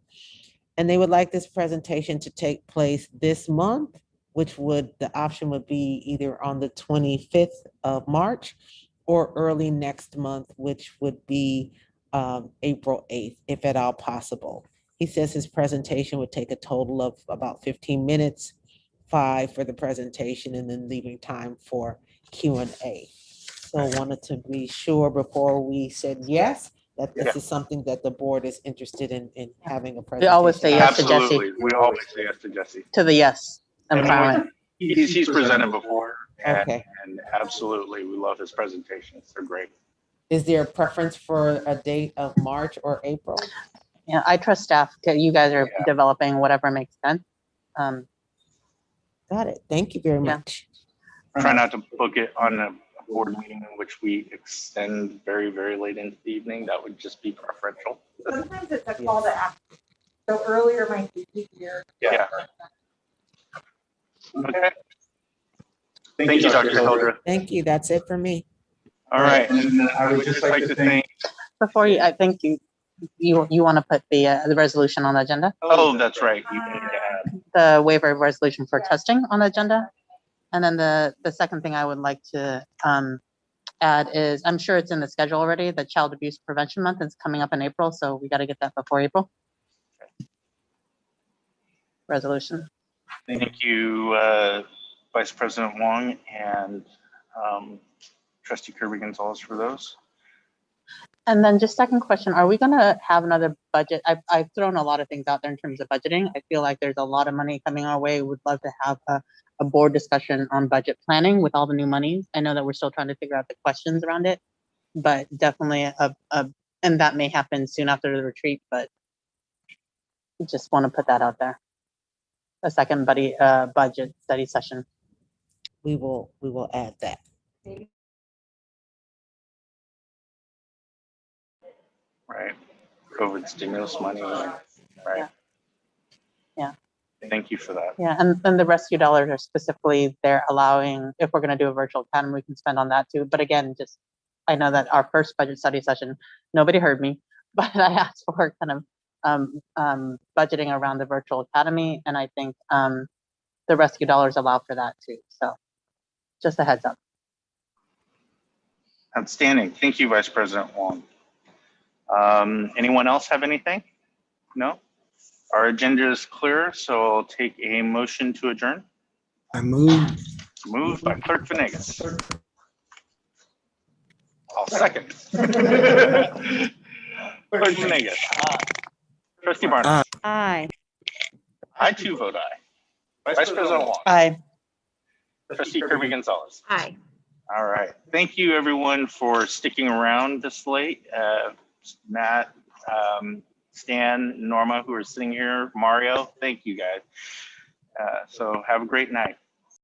And they would like this presentation to take place this month, which the option would be either on the 25th of March or early next month, which would be April 8th, if at all possible. He says his presentation would take a total of about 15 minutes, 5 for the presentation, and then leaving time for Q&A. So I wanted to be sure before we said yes, that this is something that the board is interested in having a presentation. We always say yes to Jesse. Absolutely, we always say yes to Jesse. To the yes. Empowerment. He's presented before, and absolutely, we love his presentations. They're great. Is there a preference for a date of March or April? Yeah, I trust staff. You guys are developing whatever makes sense. Got it. Thank you very much. Try not to book it on a board meeting in which we extend very late into the evening. That would just be preferential. Sometimes it's a call to action. So earlier might be easier. Yeah. Okay. Thank you, Dr. Hildreth. Thank you. That's it for me. All right. And I would just like to thank. Before you, I think you want to put the resolution on the agenda? Oh, that's right. You need to add the waiver of resolution for testing on the agenda. And then the second thing I would like to add is, I'm sure it's in the schedule already, the Child Abuse Prevention Month is coming up in April, so we got to get that before April. Resolution. Thank you, Vice President Wong and Trustee Kirby Gonzalez for those. And then just second question, are we going to have another budget? I've thrown a lot of things out there in terms of budgeting. I feel like there's a lot of money coming our way. Would love to have a board discussion on budget planning with all the new monies. I know that we're still trying to figure out the questions around it, but definitely and that may happen soon after the retreat, but just want to put that out there. A second budget study session. We will add that. Right. COVID stimulus money. Right. Yeah. Thank you for that. Yeah, and the rescue dollars are specifically there allowing, if we're going to do a virtual academy, we can spend on that too. But again, just I know that our first budget study session, nobody heard me, but I asked for kind of budgeting around the virtual academy, and I think the rescue dollars allow for that too. So just a heads up. Outstanding. Thank you, Vice President Wong. Anyone else have anything? No? Our agenda is clear, so I'll take a motion to adjourn. I move. Moved by Clerk Venegas. I'll second. Clerk Venegas. Trustee Barnes. Aye. I too vote aye. Vice President Wong. Aye. Trustee Kirby Gonzalez. Aye. All right. Thank you, everyone, for sticking around this late. Matt, Stan, Norma, who are sitting here, Mario, thank you guys. So have a great night.